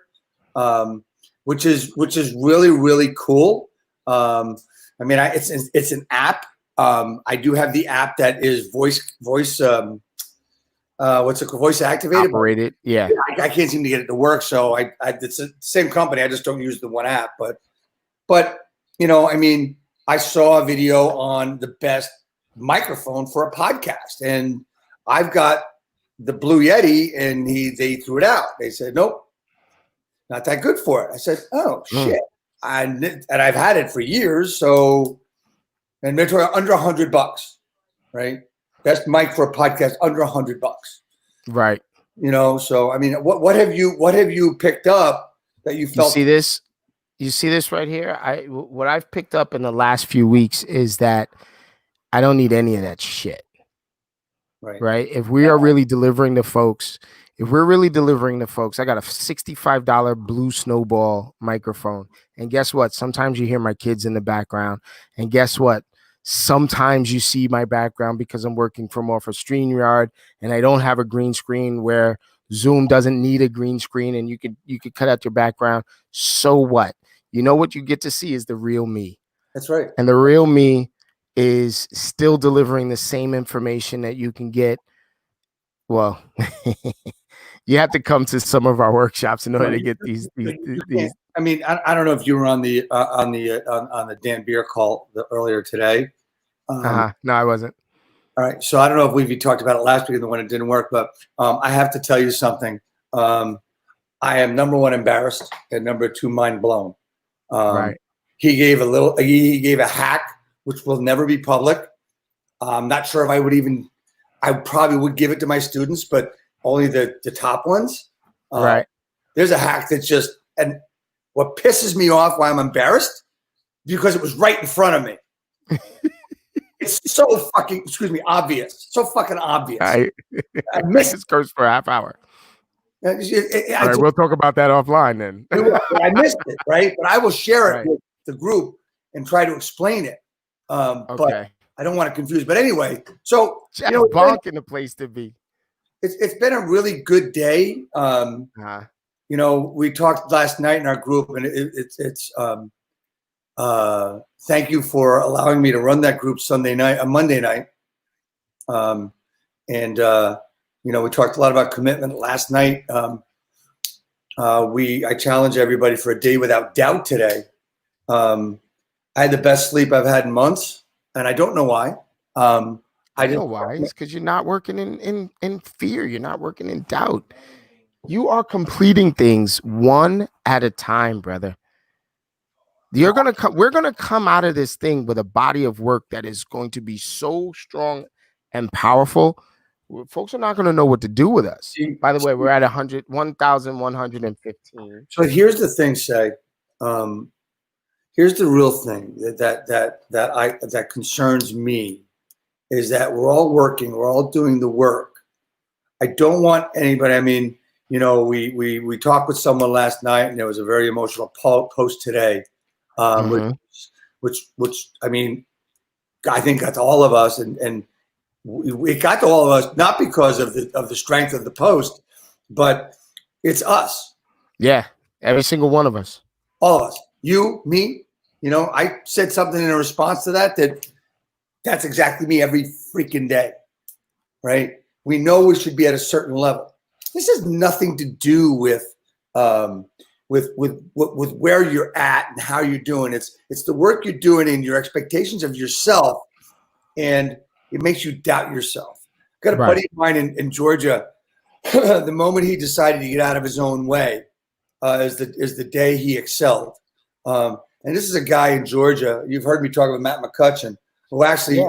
which is really, really cool. I mean, it's an app. I do have the app that is voice activated? Operated, yeah. I can't seem to get it to work, so it's the same company. I just don't use the one app. But you know, I mean, I saw a video on the best microphone for a podcast, and I've got the Blue Yeti, and they threw it out. They said, nope, not that good for it. I said, oh shit, and I've had it for years. So, and they're talking under $100, right? Best mic for a podcast, under $100, right? You know, so I mean, what have you picked up that you felt? You see this right here? What I've picked up in the last few weeks is that I don't need any of that shit. Right? If we are really delivering to folks, I got a $65 Blue Snowball microphone. And guess what? Sometimes you hear my kids in the background. And guess what? Sometimes you see my background because I'm working from off of StreamYard, and I don't have a green screen where Zoom doesn't need a green screen, and you could cut out your background. So what? You know what you get to see is the real me. That's right. And the real me is still delivering the same information that you can get. Well, you have to come to some of our workshops in order to get these. I mean, I don't know if you were on the Dan Beer call earlier today. No, I wasn't. All right, so I don't know if we talked about it last week and the one it didn't work, but I have to tell you something. I am number one embarrassed and number two mind blown. Right. He gave a hack which will never be public. I'm not sure if I probably would give it to my students, but only the top ones. Right. There's a hack that's just, and what pisses me off, why I'm embarrassed, because it was right in front of me. It's so fucking, obvious. So fucking obvious. I missed this curse for a half hour. All right, we'll talk about that offline then. I missed it, right? But I will share it with the group and try to explain it. But I don't want to confuse. But anyway, so Jeff Bonk in the place to be. It's been a really good day. You know, we talked last night in our group, and it's thank you for allowing me to run that group Monday night. You know, we talked a lot about commitment last night. I challenge everybody for a day without doubt today. I had the best sleep I've had in months, and I don't know why. I know why. It's because you're not working in fear. You're not working in doubt. You are completing things one at a time, brother. We're gonna come out of this thing with a body of work that is going to be so strong and powerful. Folks are not going to know what to do with us. By the way, we're at 1,115. So here's the thing, Say. Here's the real thing that concerns me is that we're all working, we're all doing the work. I don't want anybody. I mean, you know, we talked with someone last night, and there was a very emotional post today, which I mean, I think got to all of us, and it got to all of us not because of the strength of the post, but it's us. Yeah, every single one of us. All of us. You, me. You know, I said something in a response to that's exactly me every freaking day, right? We know we should be at a certain level. This has nothing to do with where you're at and how you're doing. It's the work you're doing and your expectations of yourself, and it makes you doubt yourself. Got a buddy of mine in Georgia. The moment he decided to get out of his own way is the day he excelled. And this is a guy in Georgia. You've heard me talk with Matt McCutcheon, who actually,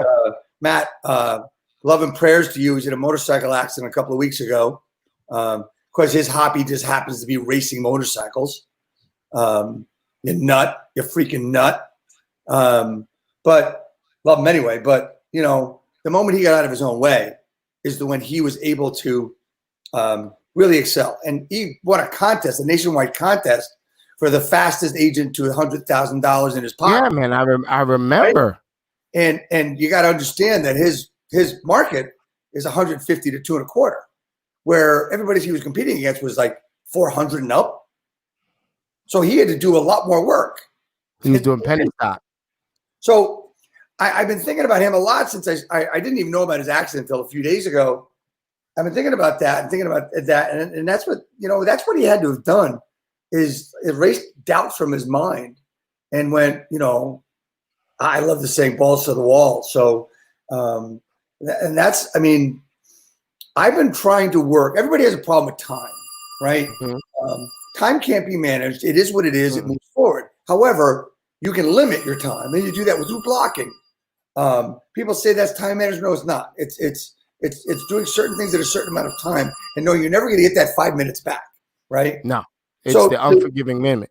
Matt, love and prayers to you. He was in a motorcycle accident a couple of weeks ago. Because his hobby just happens to be racing motorcycles. You're nut. You're freaking nut. But love him anyway. But, you know, the moment he got out of his own way is when he was able to really excel. And he won a contest, a nationwide contest, for the fastest agent to $100,000 in his pocket. Yeah, man, I remember. Right? And you got to understand that his market is 150 to 2.25, where everybody he was competing against was like 400 and up. So he had to do a lot more work. He was doing penny stock. So I've been thinking about him a lot since I didn't even know about his accident until a few days ago. I've been thinking about that and thinking about that, and that's what that's what he had to have done. Is erased doubt from his mind and went, I love the saying balls to the wall. So, and that's, I mean, I've been trying to work. Everybody has a problem with time, right? Mm-hmm. Time can't be managed. It is what it is. Mm-hmm. It moves forward. However, you can limit your time, and you do that through blocking. People say that's time management. No, it's not. It's doing certain things at a certain amount of time, and no, you're never going to get that 5 minutes back, right? No. It's the unforgiving minute.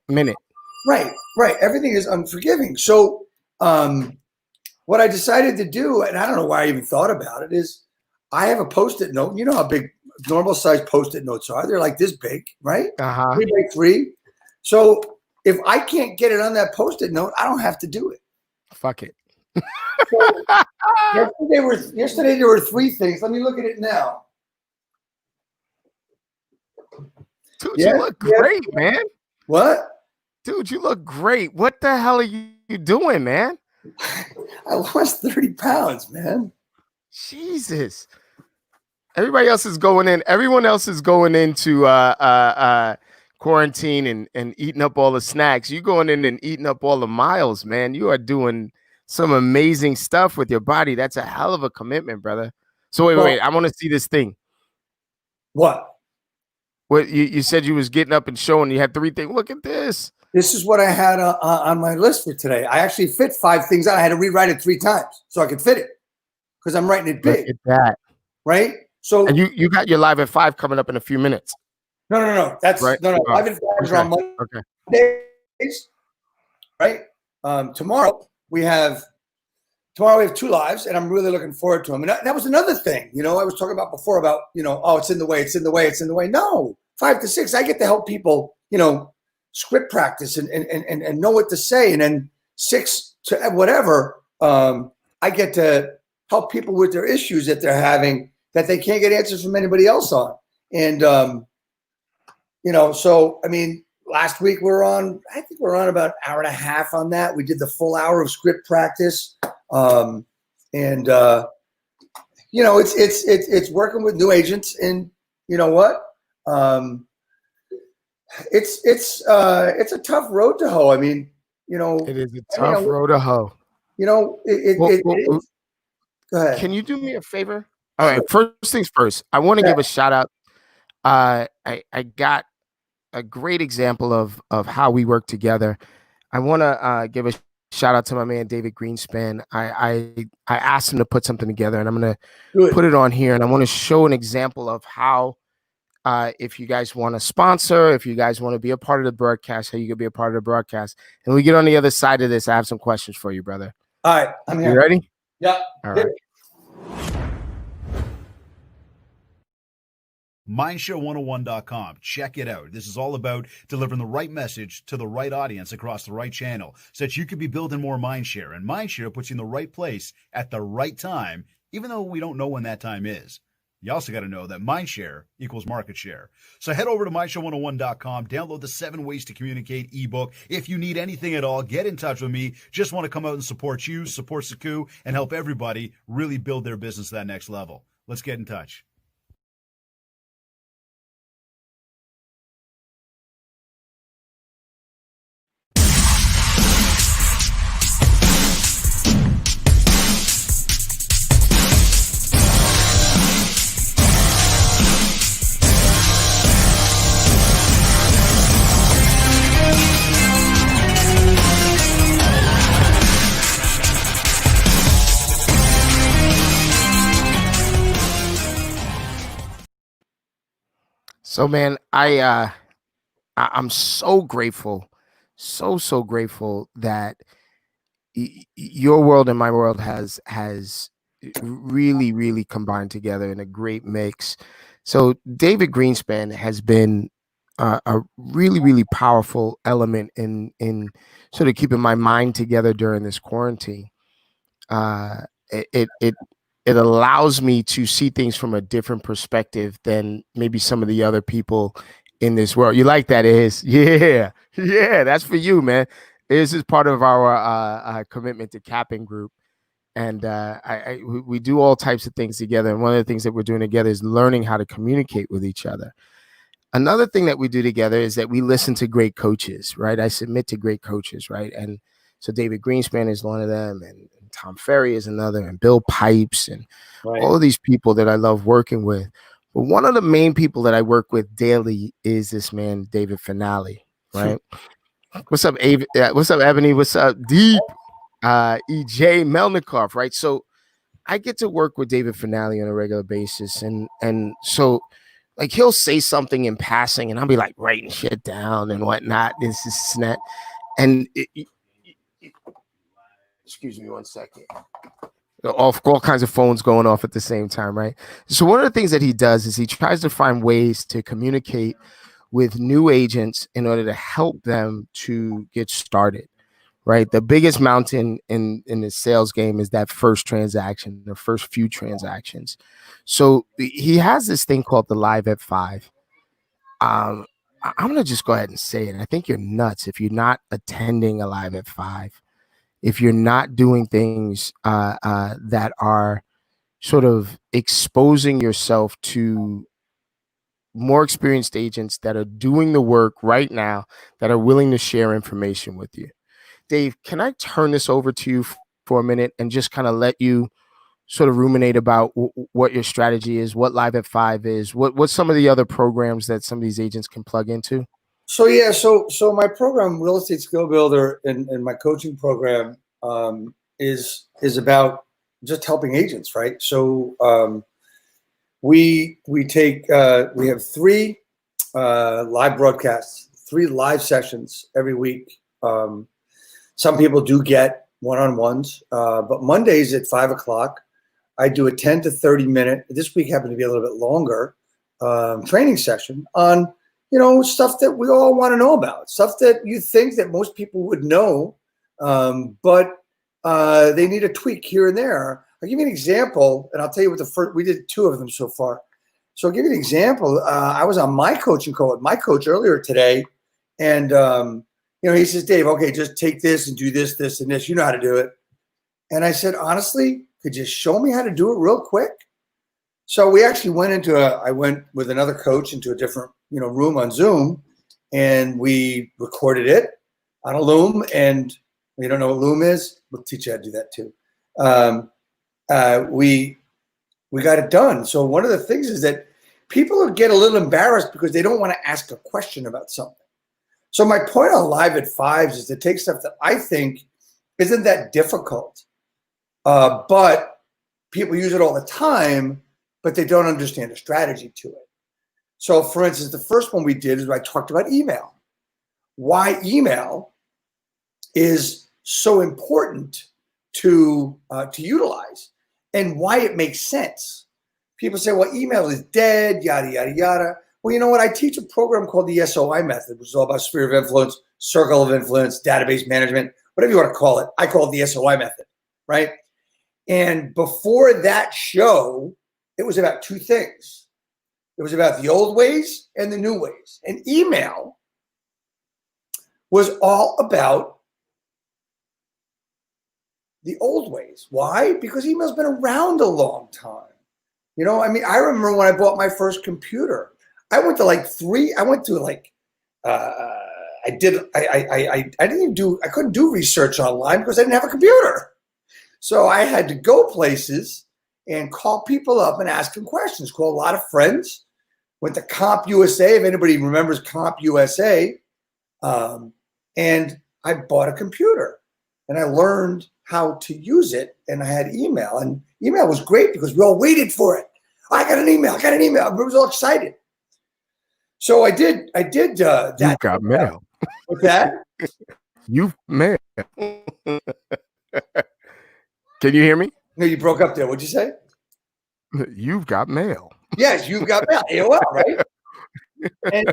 Right. Everything is unforgiving. So what I decided to do, and I don't know why I even thought about it, is I have a Post-it note. You know how big normal size Post-it notes are. They're like this big, right? 3x3. So if I can't get it on that Post-it note, I don't have to do it. Fuck it. So yesterday there were 3 things. Let me look at it now. Dude, you look great, man. What? Dude, you look great. What the hell are you doing, man? I lost 30 pounds, man. Jesus. Everybody else is going in. Everyone else is going into quarantine and eating up all the snacks. You going in and eating up all the miles, man. You are doing some amazing stuff with your body. That's a hell of a commitment, brother. So wait. I want to see this thing. What? What you said you was getting up and showing. You had 3 things. Look at this. This is what I had on my list for today. I actually fit 5 things out. I had to rewrite it 3 times so I could fit it because I'm writing it big. Look at that. Right? So and you got your live at 5 coming up in a few minutes. No. That's right. No. Live at 5 is on Mondays. Right? Tomorrow we have 2 lives, and I'm really looking forward to them. And that was another thing, I was talking about before about, it's in the way. No, 5 to 6, I get to help people, script practice and know what to say. And then 6 to whatever, I get to help people with their issues that they're having that they can't get answers from anybody else on. And, so, I mean, last week I think we're on about an hour and a half on that. We did the full hour of script practice. It's working with new agents, and you know what? It's a tough road to hoe. I mean, you know, It is a I mean, tough road to hoe. you know, Well, it is. Go ahead. can you do me a favor? All Sure. right, first things first. I want to Yeah. give a shout out. I got a great example of how we work together. I want to give a shout out to my man David Greenspan. I asked him to put something together, and I'm going to Good. put it on here, and I want to show an example of how, if you guys want to sponsor, if you guys want to be a part of the broadcast, how you can be a part of the broadcast. And we get on the other side of this. I have some questions for you, brother. All right, I'm here. You ready? Yeah. All right. Mindshare101.com. Check it out. This is all about delivering the right message to the right audience across the right channel so that you can be building more mindshare. And mindshare puts you in the right place at the right time, even though we don't know when that time is. You also got to know that mindshare equals market share. So head over to mindshare101.com, download the 7 Ways to Communicate ebook. If you need anything at all, get in touch with me. Just want to come out and support you, support Saku, and help everybody really build their business to that next level. Let's get in touch. So, man, I'm so grateful, so grateful that your world and my world has really combined together in a great mix. So David Greenspan has been a really powerful element in sort of keeping my mind together during this quarantine. It allows me to see things from a different perspective than maybe some of the other people in this world. You like that, Is? Yeah, that's for you, man. This is part of our commitment to Capping Group, and we do all types of things together. And one of the things that we're doing together is learning how to communicate with each other. Another thing that we do together is that we listen to great coaches, right? I submit to great coaches, right? And so David Greenspan is one of them, and Tom Ferry is another, and Bill Pipes, and all of these people that I love working with. But one of the main people that I work with daily is this man, David Finale, right? What's up, what's up, Ebony? What's up, Deep? EJ Melnikov, right? So I get to work with David Finale on a regular basis, and so like he'll say something in passing, and I'll be like writing shit down and whatnot. This is that, and excuse me one second. All kinds of phones going off at the same time, right? So one of the things that he does is he tries to find ways to communicate with new agents in order to help them to get started, right? The biggest mountain in the sales game is that first transaction, the first few transactions. So he has this thing called the Live at 5. I'm going to just go ahead and say it. I think you're nuts if you're not attending a Live at 5. If you're not doing things that are sort of exposing yourself to more experienced agents that are doing the work right now, that are willing to share information with you. Dave, can I turn this over to you for a minute and just kind of let you sort of ruminate about what your strategy is, what Live at 5 is, what's some of the other programs that some of these agents can plug into? So yeah, so my program, Real Estate Skill Builder, and my coaching program is about just helping agents, right? So we have 3 live broadcasts, 3 live sessions every week. Some people do get one-on-ones, but Mondays at 5:00, I do a 10 to 30 minute. This week happened to be a little bit longer training session on stuff that we all want to know about, stuff that you think that most people would know, but they need a tweak here and there. I'll give you an example, and I'll tell you what the first. We did 2 of them so far. So I'll give you an example. I was on my coaching call with my coach earlier today, and he says, Dave, okay, just take this and do this, this, and this. You know how to do it. And I said, honestly, could you show me how to do it real quick? So we actually I went with another coach into a different room on Zoom, and we recorded it. on a Loom, and you don't know what Loom is, we'll teach you how to do that too. We got it done. So one of the things is that people get a little embarrassed because they don't want to ask a question about something. So my point on Live at Fives is to take stuff that I think isn't that difficult, but people use it all the time, but they don't understand the strategy to it. So for instance, the first one we did is I talked about email. Why email is so important to utilize and why it makes sense. People say, well, email is dead, yada, yada, yada. Well, you know what? I teach a program called the SOI method, which is all about sphere of influence, circle of influence, database management, whatever you want to call it. I call it the SOI method, right? And before that show, it was about two things. It was about the old ways and the new ways. And email was all about the old ways. Why? Because email's been around a long time. You know, I mean, I remember when I bought my first computer, I couldn't do research online because I didn't have a computer. So I had to go places and call people up and ask them questions, call a lot of friends, went to CompUSA, if anybody remembers CompUSA, and I bought a computer and I learned how to use it, and I had email, and email was great because we all waited for it. I got an email. Everybody was all excited. So I did that. You got mail. What's that? You've mail. Can you hear me? No, you broke up there. What'd you say? You've got mail. Yes, you've got mail. AOL, right? And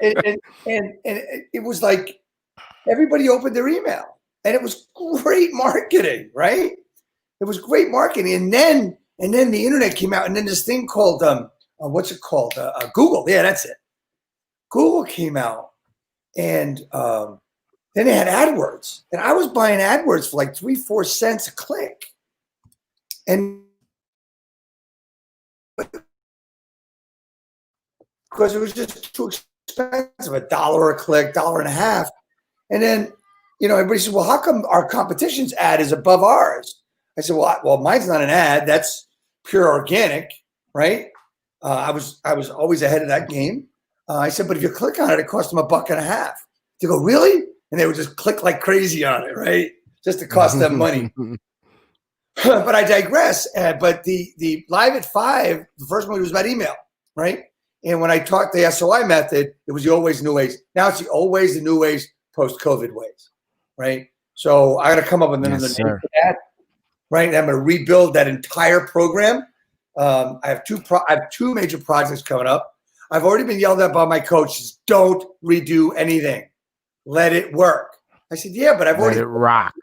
it was like everybody opened their email. And it was great marketing, right? It was great marketing. And then the internet came out, and then this thing called what's it called? Google. Yeah, that's it. Google came out, and then they had AdWords, and I was buying AdWords for like 3-4 cents a click, and because it was just too expensive, $1 a click, $1.50, and then. You know, everybody says, well, how come our competition's ad is above ours? I said, well, mine's not an ad. That's pure organic, right? I was always ahead of that game. I said, but if you click on it, it costs them $1.50. They go, really? And they would just click like crazy on it, right? Just to cost them money. But I digress. But the Live at 5, the first one was about email, right? And when I taught the SOI method, it was the old ways, new ways. Now it's the old ways, the new ways, post-COVID ways. Right. So I got to come up with another name for that. Right. I'm going to rebuild that entire program. I have two major projects coming up. I've already been yelled at by my coaches. Don't redo anything. Let it work. I said, yeah, but I've already. Let it rock.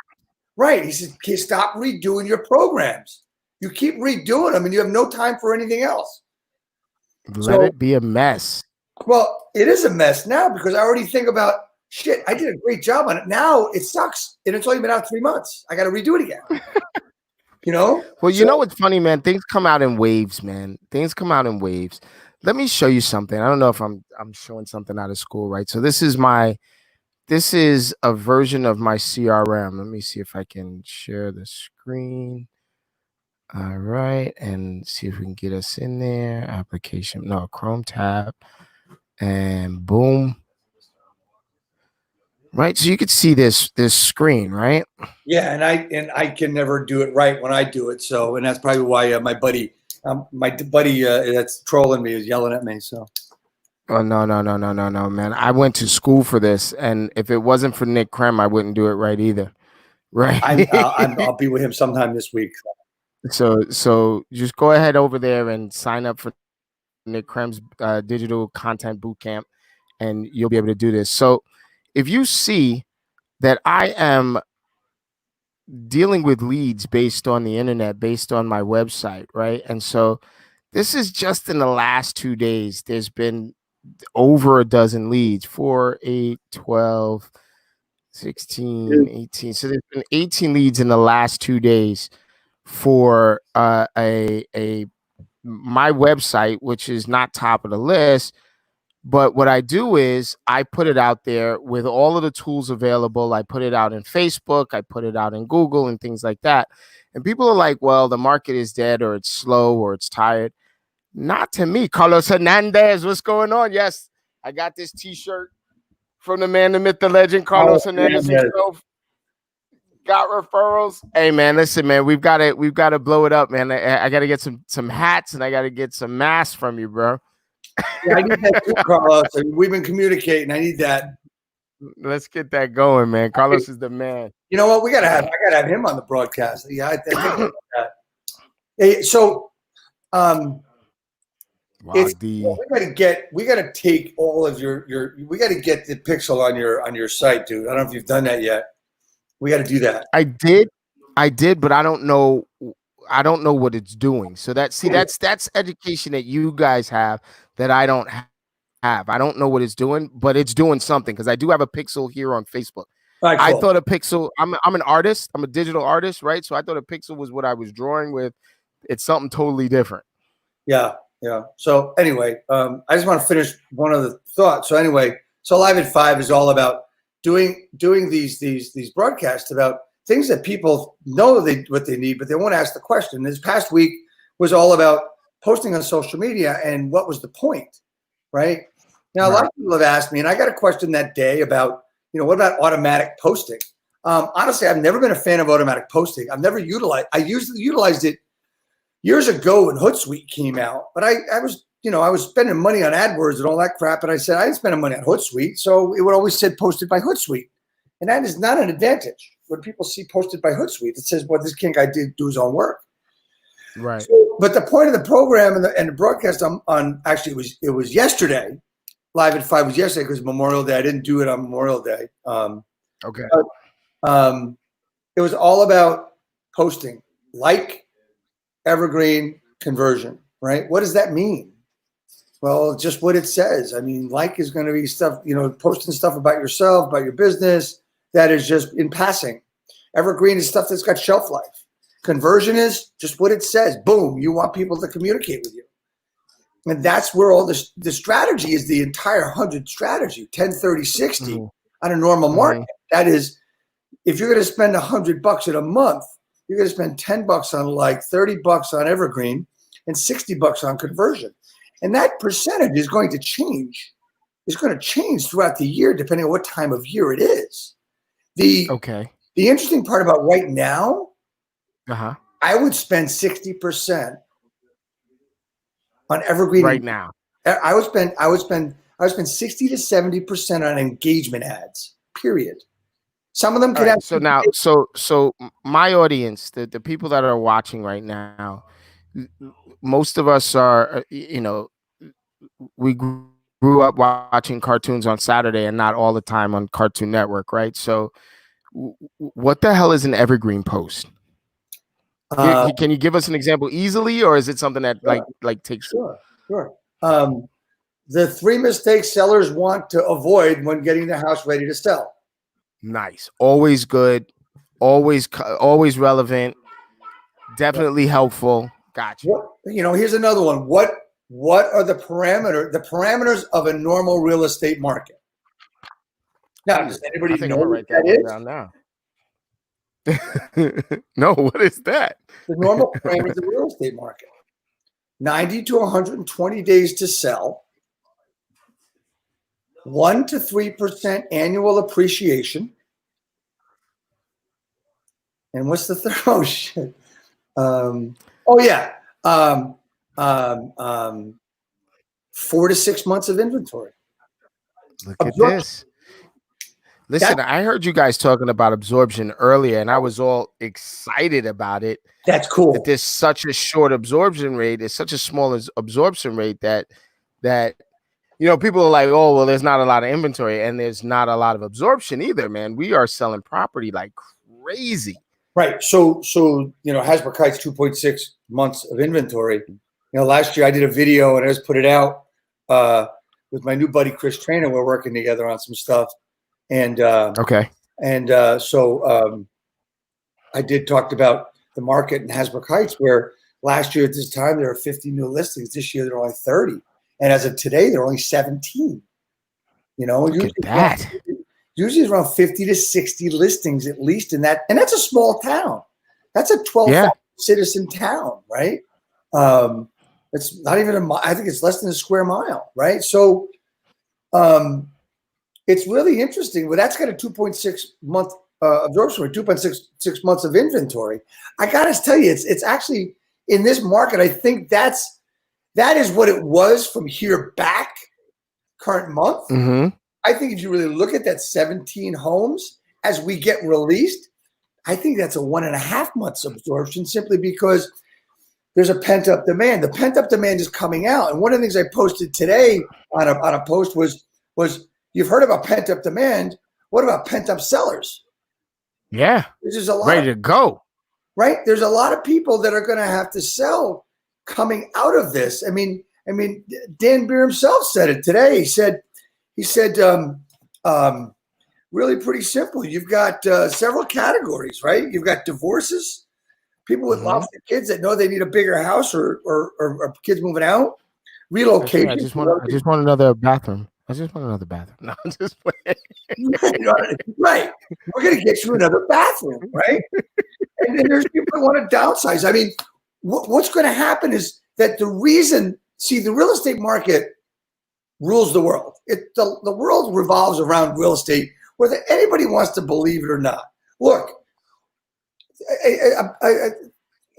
Right. He said, okay, stop redoing your programs. You keep redoing them and you have no time for anything else. Let it be a mess. Well, it is a mess now because I already think about, shit, I did a great job on it. Now it sucks. And it's only been out 3 months. I got to redo it again. You know? Well, you know what's funny, man? Things come out in waves, man. Things come out in waves. Let me show you something. I don't know if I'm showing something out of school, right? So this is a version of my CRM. Let me see if I can share the screen. All right. And see if we can get us in there. Application. No, Chrome tab. And boom. Right, so you could see this screen, right? Yeah, and I can never do it right when I do it. So, and that's probably why my buddy that's trolling me is yelling at me. So, oh no, man! I went to school for this, and if it wasn't for Nick Krem, I wouldn't do it right either. Right? I'll be with him sometime this week. So just go ahead over there and sign up for Nick Krem's digital content bootcamp, and you'll be able to do this. So. If you see that I am dealing with leads based on the internet, based on my website, right? And so this is just in the last 2 days. There's been over a dozen leads, 4, 8, 12, 16, 18. So there's been 18 leads in the last 2 days for my website, which is not top of the list, But what I do is I put it out there with all of the tools available. I put it out in Facebook, I put it out in Google and things like that. And people are like, well, the market is dead or it's slow or it's tired. Not to me. Carlos Hernandez, what's going on? Yes, I got this t-shirt from the man, the myth, the legend, Carlos Hernandez himself. Got referrals. Hey man, listen, man, we've got to blow it up, man. I got to get some hats and I got to get some masks from you, bro. Yeah, I need that too, Carlos. We've been communicating. I need that. Let's get that going, man. Carlos is the man. You know what? I gotta have him on the broadcast. Yeah, I think about that. Hey, so we gotta take all of we gotta get the pixel on your site, dude. I don't know if you've done that yet. We got to do that. I did, but I don't know what it's doing. So that's education that you guys have that I don't have. I don't know what it's doing, but it's doing something because I do have a pixel here on Facebook. Right, cool. I thought a pixel. I'm an artist. I'm a digital artist, right? So I thought a pixel was what I was drawing with. It's something totally different. Yeah. So anyway, I just want to finish one other thought. So anyway, so Live at 5 is all about doing these broadcasts about things that people know what they need, but they won't ask the question. This past week was all about posting on social media and what was the point, right? Now, a lot of people have asked me, and I got a question that day about, what about automatic posting? Honestly, I've never been a fan of automatic posting. I've never I utilized it years ago when Hootsuite came out, but I was spending money on AdWords and all that crap, and I said I ain't spending money on Hootsuite, so it would always say posted by Hootsuite, and that is not an advantage. When people see posted by Hootsuite, it says, "Well, this guy did do his own work." Right. So, but the point of the program and the broadcast on actually it was yesterday. Live at 5 was yesterday because Memorial Day. I didn't do it on Memorial Day. Okay. It was all about posting, evergreen, conversion. Right? What does that mean? Well, just what it says. I mean, is going to be stuff, posting stuff about yourself, about your business, that is just in passing. Evergreen is stuff that's got shelf life. Conversion is just what it says. Boom, you want people to communicate with you. And that's where all the strategy is, the entire 100 strategy, 10, 30, 60 on a normal market. That is, if you're going to spend $100 in a month, you're going to spend $10 on $30 on evergreen and $60 on conversion. And that percentage is going to change. It's going to change throughout the year, depending on what time of year it is. The interesting part about right now, I would spend 60% on evergreen right now. I would spend 60 to 70% on engagement ads. Period. Some of them could have. So now, so my audience, the people that are watching right now, most of us are, we grew up watching cartoons on Saturday and not all the time on Cartoon Network, right? So what the hell is an evergreen post? Can you give us an example easily, or is it something that takes? Sure. The 3 mistakes sellers want to avoid when getting their house ready to sell. Nice. Always good. Always relevant. Definitely helpful. Gotcha. Here's another one. What are the parameters of a normal real estate market? Now, does anybody know what that is? Down now. No, what is that? The normal parameters of the real estate market. 90 to 120 days to sell. 1 to 3% annual appreciation. And what's the third? Oh shit. 4 to 6 months of inventory. Look at this. Listen, I heard you guys talking about absorption earlier, and I was all excited about it. That's cool. That there's such a short absorption rate. It's such a small absorption rate that people are like, oh, well, there's not a lot of inventory, and there's not a lot of absorption either, man. We are selling property like crazy. Right. So Hasbrook Heights 2.6 months of inventory. Last year I did a video and I just put it out with my new buddy Chris Trainer. We're working together on some stuff. And I did talk about the market in Hasbrook Heights, where last year at this time there were 50 new listings. This year there are only 30. And as of today, they're only 17. You know, Look at that. Usually it's around 50 to 60 listings at least in that. And that's a small town. That's a 12,000 citizen town, right? It's not even I think it's less than a square mile, right? So it's really interesting. Well, that's got a 2.6 month absorption rate, 2.6 months of inventory. I got to tell you, it's actually in this market. I think that is what it was from here back current month. Mm-hmm. I think if you really look at that 17 homes as we get released, I think that's a 1.5 months absorption simply because there's a pent-up demand. The pent-up demand is coming out. And one of the things I posted today on a post was you've heard about pent-up demand. What about pent-up sellers? Yeah. There's a lot ready to go. Right? There's a lot of people that are going to have to sell coming out of this. I mean, Dan Beer himself said it today. He said, really pretty simple. You've got several categories, right? You've got divorces, people with lots of kids that know they need a bigger house or kids moving out, relocation. I just want another bathroom. No, I'm just playing. Right. We're going to get you another bathroom, right? And then there's people that want to downsize. I mean, what's going to happen is that the real estate market rules the world. The world revolves around real estate, whether anybody wants to believe it or not. Look,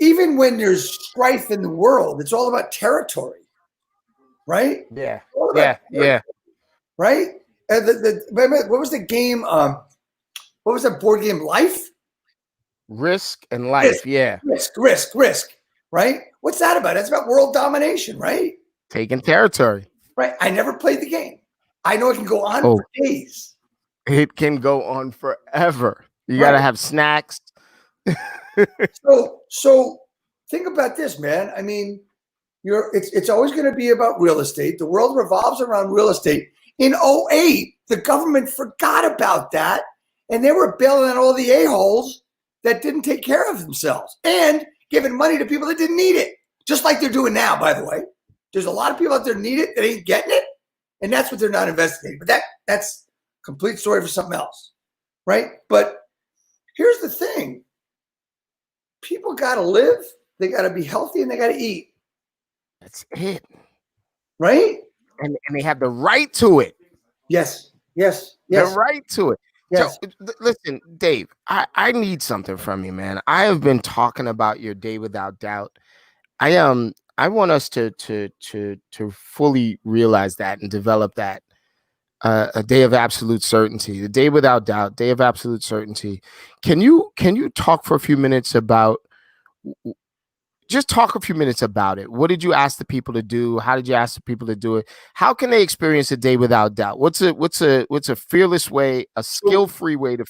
even when there's strife in the world, it's all about territory, right? Yeah. Yeah. Right? What was the game? What was that board game? Life? Risk and life. Risk. Right? What's that about? That's about world domination, right? Taking territory. Right. I never played the game. I know it can go on for days. It can go on forever. You got to have snacks. So think about this, man. I mean, it's always going to be about real estate. The world revolves around real estate. In 2008, the government forgot about that, and they were bailing out all the a-holes that didn't take care of themselves and giving money to people that didn't need it, just like they're doing now, by the way. There's a lot of people out there that need it that ain't getting it, and that's what they're not investigating. But that's a complete story for something else, right? But here's the thing. People got to live, they got to be healthy, and they got to eat. That's it. Right? And they have the right to it. Yes. The right to it. Yes. So listen, Dave, I need something from you, man. I have been talking about your Day Without Doubt. I want us to fully realize that and develop that. A day of absolute certainty, the Day Without Doubt, day of absolute certainty. Can you talk for a few minutes about? Just talk a few minutes about it. What did you ask the people to do? How did you ask the people to do it? How can they experience a Day Without Doubt? What's a fearless way, a skill-free way to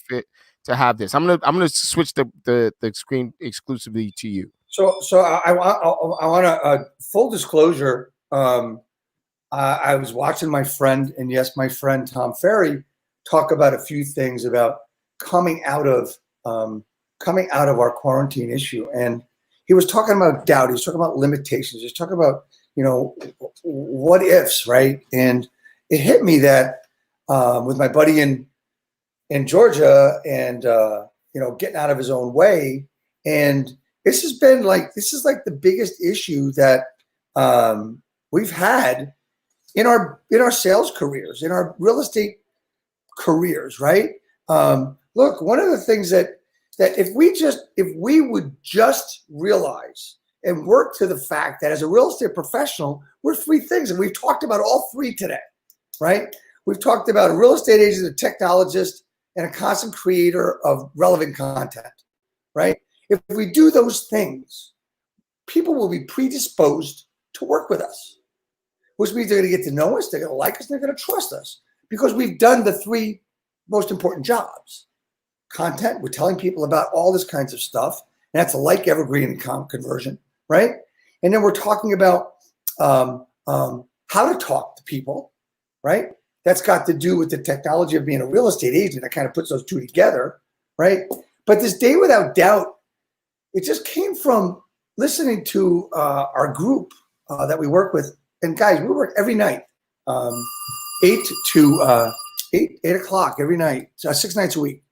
have this? I'm gonna switch the screen exclusively to you. So I want to full disclosure. I was watching my friend Tom Ferry talk about a few things about coming out of our quarantine issue, and he was talking about doubt. He was talking about limitations. He was talking about what ifs, right? And it hit me that with my buddy in Georgia, and getting out of his own way, and this is like the biggest issue that we've had in our sales careers, in our real estate careers, right? Look, one of the things that if we would just realize and work to the fact that as a real estate professional, we're three things, and we've talked about all three today, right? We've talked about a real estate agent, a technologist, and a constant creator of relevant content, right? If we do those things, people will be predisposed to work with us, which means they're going to get to know us, they're going to like us, and they're going to trust us because we've done the three most important jobs. Content, we're telling people about all this kinds of stuff, and that's a like evergreen conversion, right? And then we're talking about how to talk to people, right? That's got to do with the technology of being a real estate agent. That kind of puts those two together, right? But this Day Without Doubt, it just came from listening to our group that we work with and guys, we work every night, 8 to 8 o'clock every night, 6 nights a week.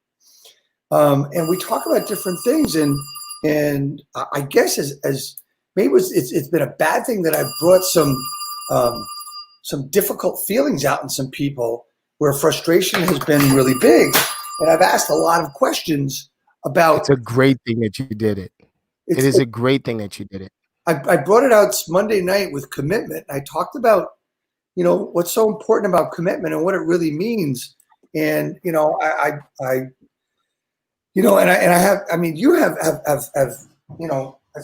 And we talk about different things, and I guess as maybe it's been a bad thing that I've brought some difficult feelings out in some people where frustration has been really big, and I've asked a lot of questions about. It's a great thing that you did it. It is a great thing that you did it. I brought it out Monday night with commitment. I talked about, what's so important about commitment and what it really means. And, I you have, as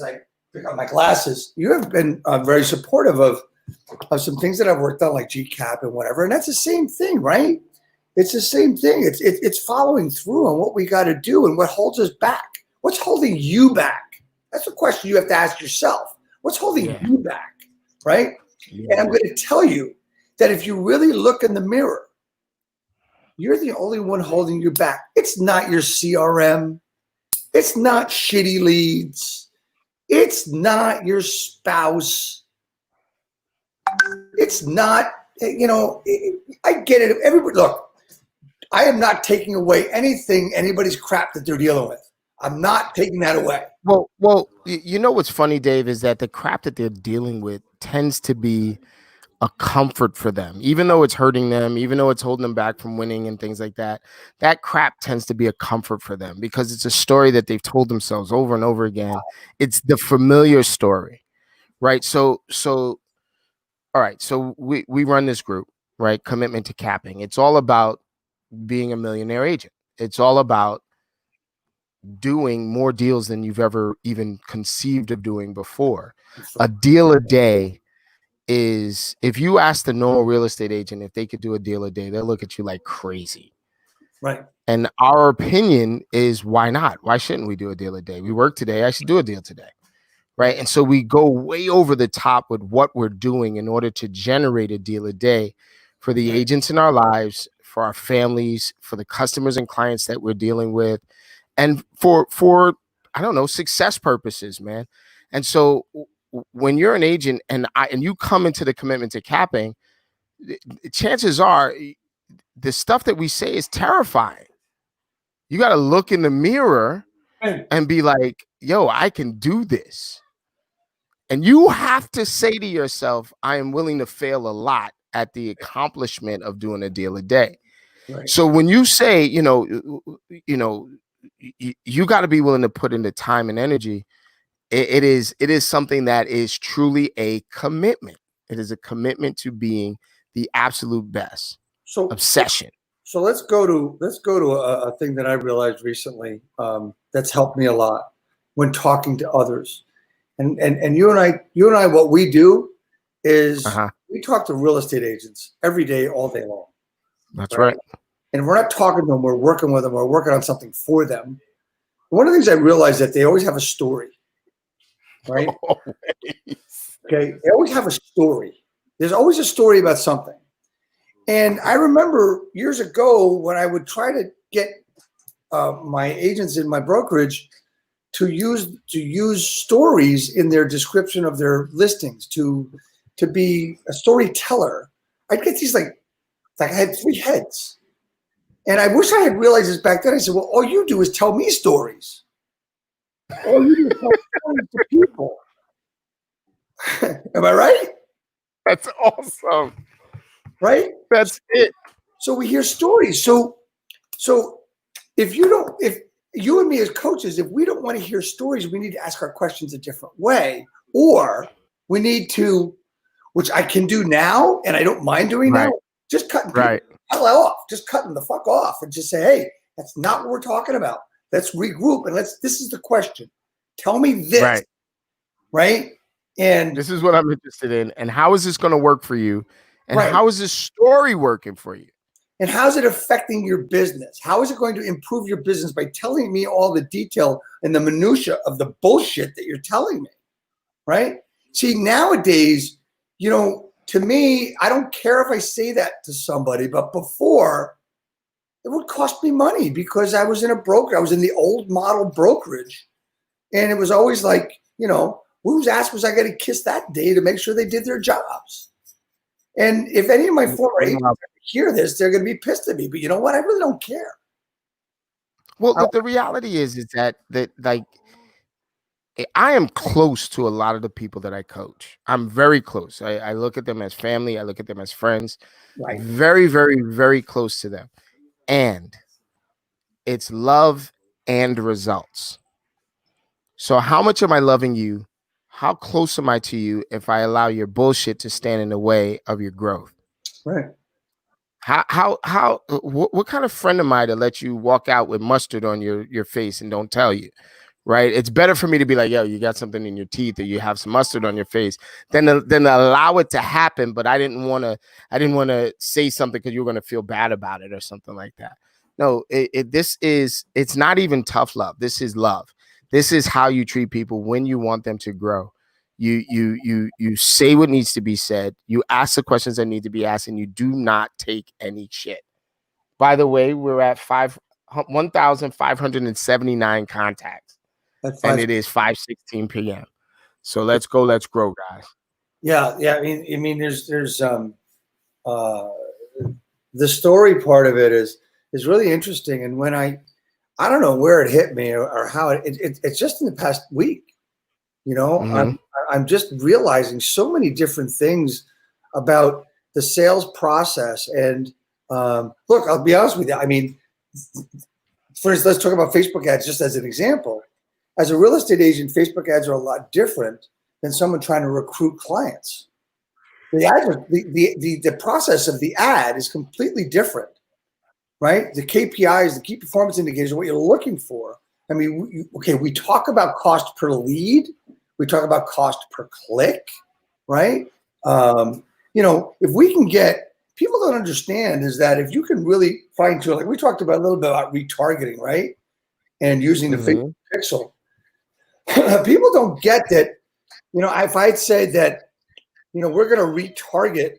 I pick up my glasses, you have been very supportive of some things that I've worked on, like GCAP and whatever. And that's the same thing, right? It's the same thing. It's following through on what we got to do and what holds us back. What's holding you back? That's a question you have to ask yourself. What's holding you back, right? Yeah. And I'm going to tell you that if you really look in the mirror, you're the only one holding you back. It's not your CRM. It's not shitty leads. It's not your spouse. It's not, I get it. Everybody, look, I am not taking away anybody's crap that they're dealing with. I'm not taking that away. Well, what's funny, Dave, is that the crap that they're dealing with tends to be a comfort for them, even though it's hurting them, even though it's holding them back from winning and things like that. That crap tends to be a comfort for them because it's a story that they've told themselves over and over again. It's the familiar story, right? So all right. So we run this group, right? Commitment to Capping. It's all about being a millionaire agent. It's all about doing more deals than you've ever even conceived of doing before. A deal a day is, if you ask the normal real estate agent if they could do a deal a day, they'll look at you like crazy. Right. And our opinion is, why not? Why shouldn't we do a deal a day? We work today. I should do a deal today. Right. And so we go way over the top with what we're doing in order to generate a deal a day for the agents in our lives, for our families, for the customers and clients that we're dealing with, and for I don't know, success purposes, man. And so when you're an agent and you come into the Commitment to Capping, chances are the stuff that we say is terrifying. You got to look in the mirror and be like, yo, I can do this. And you have to say to yourself, I am willing to fail a lot at the accomplishment of doing a deal a day. Right. So when you say, you got to be willing to put in the time and energy. It is something that is truly a commitment. It is a commitment to being the absolute best. So obsession. So let's go to a thing that I realized recently that's helped me a lot when talking to others. And you and I, what we do is we talk to real estate agents every day, all day long. That's right. And we're not talking to them, we're working with them, we're working on something for them. One of the things I realized that they always have a story, right? Okay, they always have a story. There's always a story about something. And I remember years ago when I would try to get my agents in my brokerage to use stories in their description of their listings, to be a storyteller. I'd get these like I had 3 heads. And I wish I had realized this back then. I said, well, all you do is tell me stories. All you do is tell stories to people. Am I right? That's awesome. Right? That's it. So we hear stories. So if you and me as coaches, if we don't want to hear stories, we need to ask our questions a different way. Or we need to, which I can do now, and I don't mind doing now, just cut the hell off. Just cut them the fuck off and just say, hey, that's not what we're talking about. Let's regroup and this is the question. Tell me this. Right? And this is what I'm interested in. And how is this going to work for you? And how is this story working for you? And how's it affecting your business? How is it going to improve your business by telling me all the detail and the minutia of the bullshit that you're telling me? Right? See, nowadays, to me, I don't care if I say that to somebody, but before it would cost me money because I was in a broker. I was in the old model brokerage. And it was always like, whose ass was I going to kiss that day to make sure they did their jobs? And if any of my former Yeah. agents hear this, they're going to be pissed at me. But you know what? I really don't care. Well, the reality is that like I am close to a lot of the people that I coach. I'm very close. I look at them as family. I look at them as friends. Right. Very, very, very close to them. And it's love and results. So how much am I loving you? How close am I to you if I allow your bullshit to stand in the way of your growth? Right. What kind of friend am I to let you walk out with mustard on your face and don't tell you? Right? It's better for me to be like, yo, you got something in your teeth or you have some mustard on your face than allow it to happen. But I didn't want to say something because you were going to feel bad about it or something like that. No, it's not even tough love. This is love. This is how you treat people when you want them to grow. You say what needs to be said. You ask the questions that need to be asked, and you do not take any shit. By the way, we're at 1,579 contacts, and it is 5:16 p.m. So let's go, let's grow, guys. Yeah. I mean, there's the story part of it is really interesting. And when I don't know where it hit me or how it's just in the past week. You know, Mhm. I'm just realizing so many different things about the sales process. And look, I'll be honest with you. I mean, for instance, let's talk about Facebook ads just as an example. As a real estate agent, Facebook ads are a lot different than someone trying to recruit clients. The ads, the process of the ad is completely different, right? The KPIs, the key performance indicators, are what you're looking for. I mean, we talk about cost per lead. We talk about cost per click, right? You know, if we can get, people don't understand is that if you can really fine tune, like we talked about a little bit about retargeting, right? And using the Facebook pixel. People don't get that, you know, if I'd say that, you know, we're going to retarget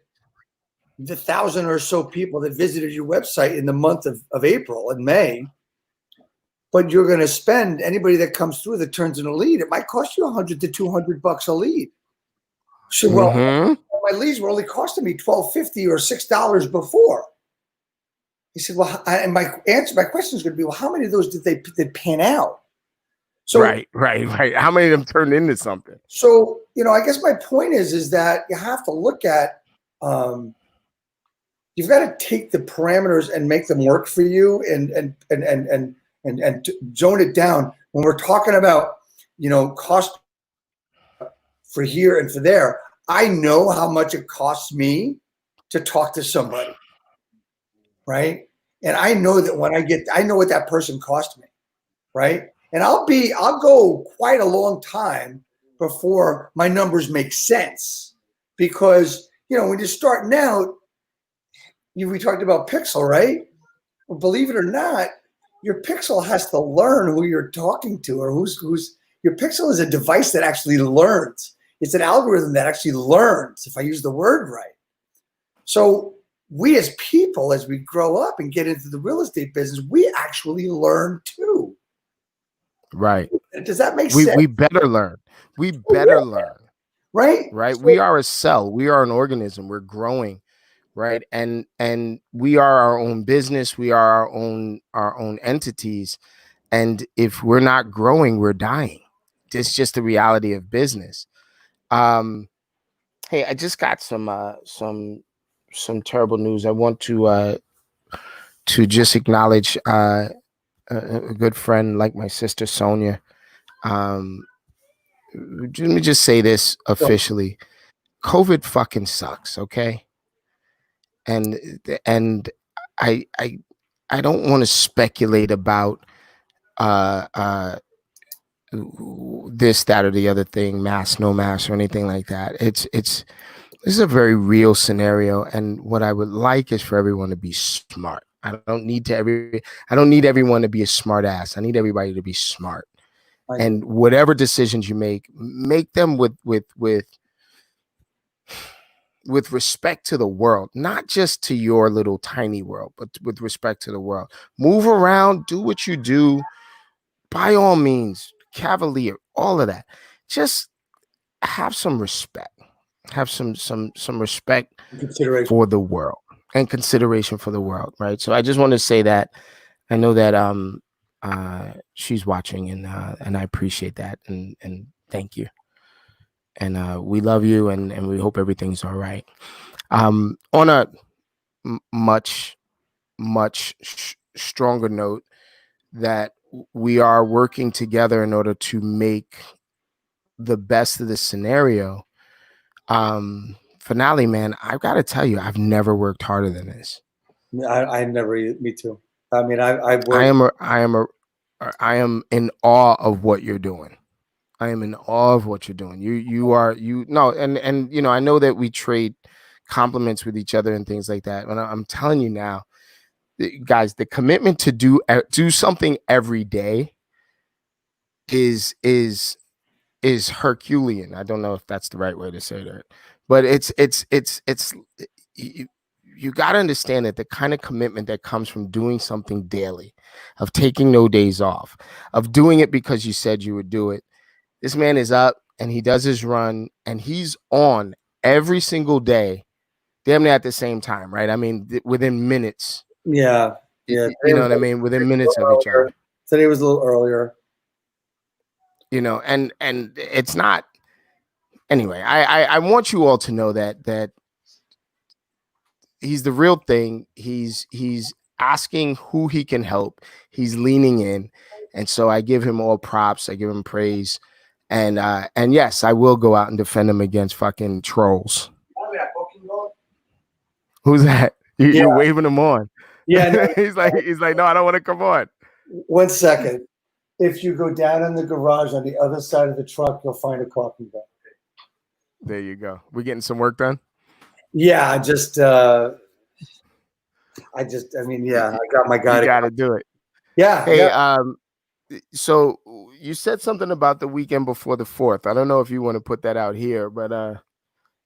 the 1,000 or so people that visited your website in the month of April and May, but you're going to spend anybody that comes through that turns in a lead, it might cost you $100 to $200 a lead. So, well, my leads were only costing me $12.50 or $6 before. He said, well, and my question is going to be, well, how many of those did pan out? So, right. How many of them turned into something? So, you know, I guess my point is that you have to look at, you've got to take the parameters and make them work for you and zone it down. When we're talking about, you know, cost for here and for there, I know how much it costs me to talk to somebody, right? And I know that when I know what that person cost me, right? And I'll go quite a long time before my numbers make sense, because, you know, when you're starting out, we talked about pixel, right? Well, believe it or not, your pixel has to learn who you're talking to, or who's your pixel is a device that actually learns. It's an algorithm that actually learns, if I use the word right. So we as people, as we grow up and get into the real estate business, we actually learn too. Right. Does that make sense? We better learn. We better learn. Right. Right. So, we are a cell. We are an organism. We're growing. Right. And we are our own business. We are our own entities. And if we're not growing, we're dying. It's just the reality of business. Hey, I just got some terrible news. I want to just acknowledge a good friend like my sister Sonia. Let me just say this officially: COVID fucking sucks. Okay, and I don't want to speculate about this, that, or the other thing, mask, no mask, or anything like that. This is a very real scenario, and what I would like is for everyone to be smart. I don't need everyone to be a smart ass. I need everybody to be smart. And whatever decisions you make them with respect to the world, not just to your little tiny world, but with respect to the world. Move around, do what you do, by all means, cavalier, all of that. Just have some respect. have some respect Consideration. for the world and consideration for the world, right? So I just want to say that I know that she's watching, and I appreciate that, and thank you, and we love you, and we hope everything's all right. On a much stronger note, that we are working together in order to make the best of this scenario. Finale, man, I've got to tell you, I've never worked harder than this. I never. Me too. I mean, I am in awe of what you're doing. I am in awe of what you're doing. And you know, I know that we trade compliments with each other and things like that. And I'm telling you now, guys, the commitment to do something every day is Herculean. I don't know if that's the right way to say that, but it's you got to understand that the kind of commitment that comes from doing something daily, of taking no days off, of doing it because you said you would do it. This man is up and he does his run, and he's on every single day, damn near at the same time, right? I mean, within minutes. Yeah. You know what I mean? Within minutes of each other. Today was a little earlier. You know, and it's not. Anyway, I want you all to know that he's the real thing. He's asking who he can help. He's leaning in, and so I give him all props. I give him praise, and yes, I will go out and defend him against fucking trolls. Who's that? You're waving him on. Yeah, no. he's like, no, I don't want to come on. 1 second. If you go down in the garage on the other side of the truck, you'll find a coffee bag. There you go. We're getting some work done. Yeah, I mean, I got my guy. You got to do it. Yeah. Hey, so you said something about the weekend before the 4th. I don't know if you want to put that out here, but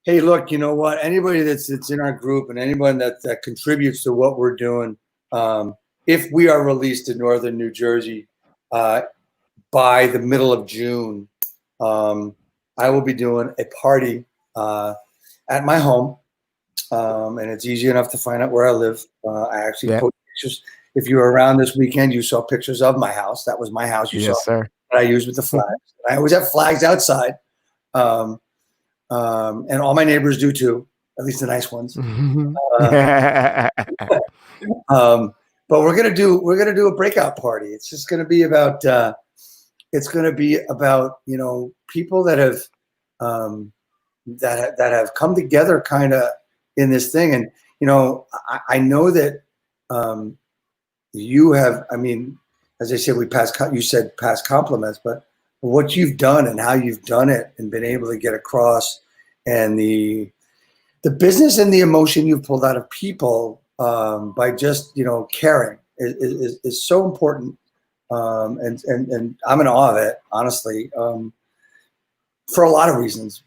hey, look, you know what? Anybody that's in our group and anyone that contributes to what we're doing, if we are released in northern New Jersey by the middle of June, I will be doing a party at my home, and it's easy enough to find out where I live. I actually put pictures. If you were around this weekend, you saw pictures of my house. That was my house. You saw sir. That I used with the flags. I always have flags outside, and all my neighbors do too, at least the nice ones. But we're gonna do a breakout party. It's just gonna be about. It's gonna be about, you know, people that have that have come together kind of in this thing, and you know, I know that you have. I mean, as I said, you said past compliments, but what you've done and how you've done it and been able to get across, and the business and the emotion you've pulled out of people by just, you know, caring is so important. And I'm in awe of it, honestly, for a lot of reasons,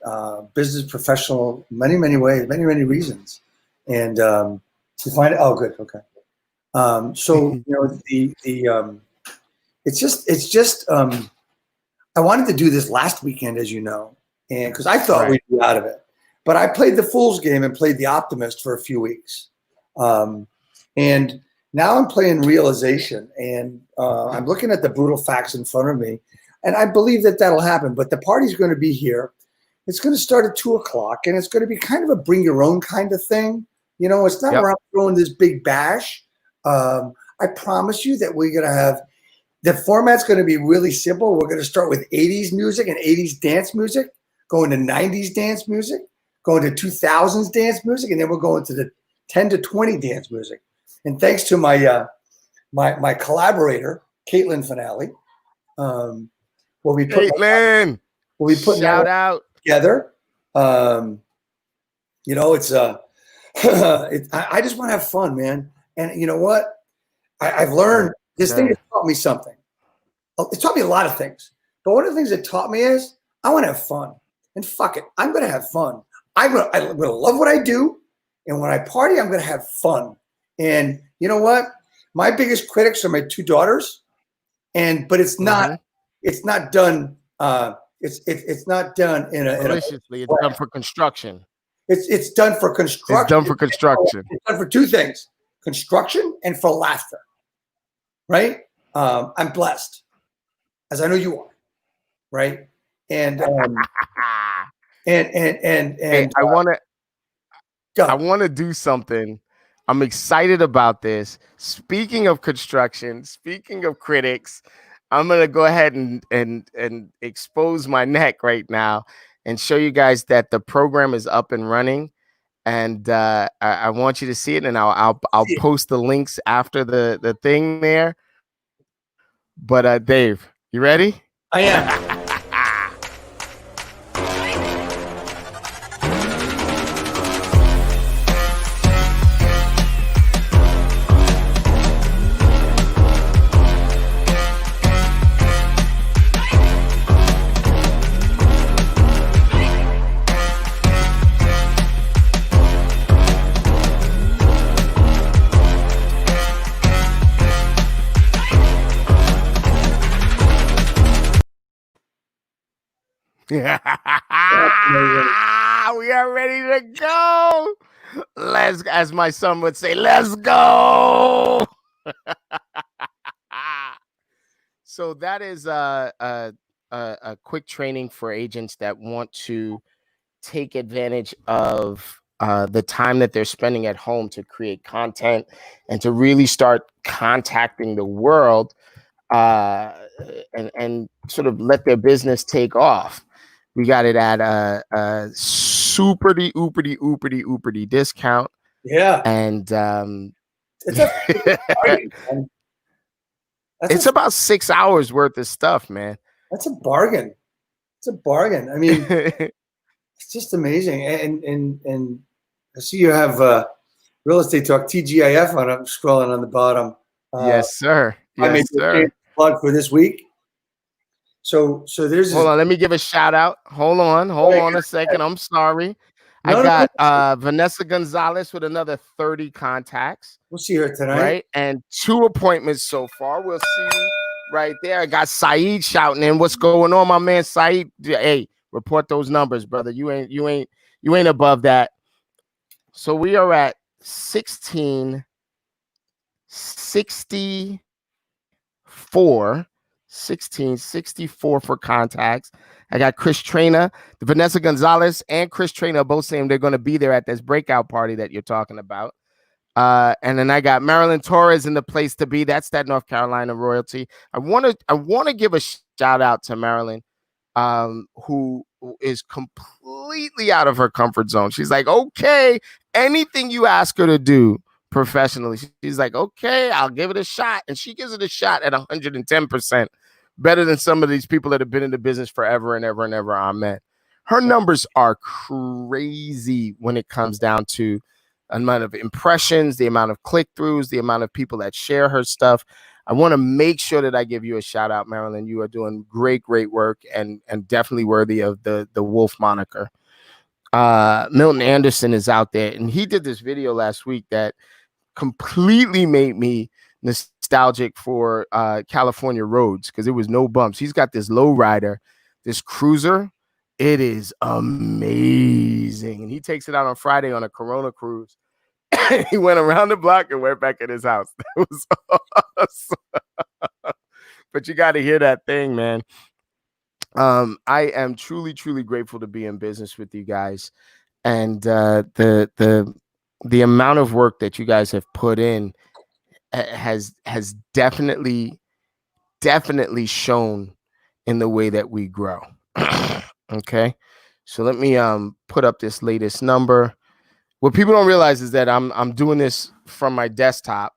business, professional, many ways, many reasons. And to find it, oh, good. Okay. So, you know, it's just I wanted to do this last weekend, as you know, and because I thought we'd be out of it, but I played the fool's game and played the optimist for a few weeks. And now I'm playing realization, and I'm looking at the brutal facts in front of me, and I believe that that'll happen. But the party's going to be here. It's going to start at 2:00, and it's going to be kind of a bring your own kind of thing. You know, it's not where I'm throwing this big bash. I promise you that we're going to have the format's going to be really simple. We're going to start with 80s music and 80s dance music, going to 90s dance music, going to 2000s dance music, and then we're going to the 10 to 20 dance music. And thanks to my my collaborator, Caitlin Finale, we'll be putting shout out together. You know, it's I just want to have fun, man. And you know what? I've learned this thing has taught me something. It taught me a lot of things, but one of the things it taught me is I want to have fun. And fuck it, I'm going to have fun. I'm going to love what I do, and when I party, I'm going to have fun. And you know what? My biggest critics are my two daughters, but it's not done It's not done in a maliciously. It's done for construction. It's done for construction. It's done for construction. It's done for two things: construction and for laughter. Right? I'm blessed, as I know you are. Right? And and I want to do something. I'm excited about this. Speaking of construction, speaking of critics, I'm gonna go ahead and expose my neck right now and show you guys that the program is up and running. And I want you to see it, and I'll post the links after the thing there. But Dave, you ready? I am. We are ready to go. As my son would say, let's go. So that is a quick training for agents that want to take advantage of the time that they're spending at home to create content and to really start contacting the world and sort of let their business take off. We got it at a super oopity discount. Yeah. And it's it's about 6 hours worth of stuff, man. That's a bargain. It's a bargain. I mean, it's just amazing. And I see you have Real Estate Talk TGIF on. I'm scrolling on the bottom. Yes, sir. Yes, sir. Plug for this week. So there's. Hold on, let me give a shout out. Hold on a second. I'm sorry. I got Vanessa Gonzalez with another 30 contacts. We'll see her tonight. Right, and 2 appointments so far. We'll see right there. I got Saeed shouting in. What's going on, my man? Saeed, hey, report those numbers, brother. You ain't above that. So we are at 1664 for contacts. I got Chris Trainer, Vanessa Gonzalez, and Chris Trainer both saying they're going to be there at this breakout party that you're talking about. And then I got Marilyn Torres in the place to be. That's that North Carolina royalty. I want to give a shout out to Marilyn, who is completely out of her comfort zone. She's like, okay, anything you ask her to do professionally, she's like, okay, I'll give it a shot. And she gives it a shot at 110%, better than some of these people that have been in the business forever and ever and ever. Amen. Her numbers are crazy when it comes down to amount of impressions, the amount of click-throughs, the amount of people that share her stuff. I want to make sure that I give you a shout out, Marilyn. You are doing great work and definitely worthy of the Wolf moniker. Milton Anderson is out there, and he did this video last week that completely made me nostalgic for California roads because there was no bumps. He's got this lowrider, this cruiser. It is amazing. And he takes it out on Friday on a Corona cruise. He went around the block and went back at his house. That was awesome. But you got to hear that thing, man. I am truly grateful to be in business with you guys. And the amount of work that you guys have put in has definitely shown in the way that we grow. Okay, so let me put up this latest number. What people don't realize is that I'm doing this from my desktop.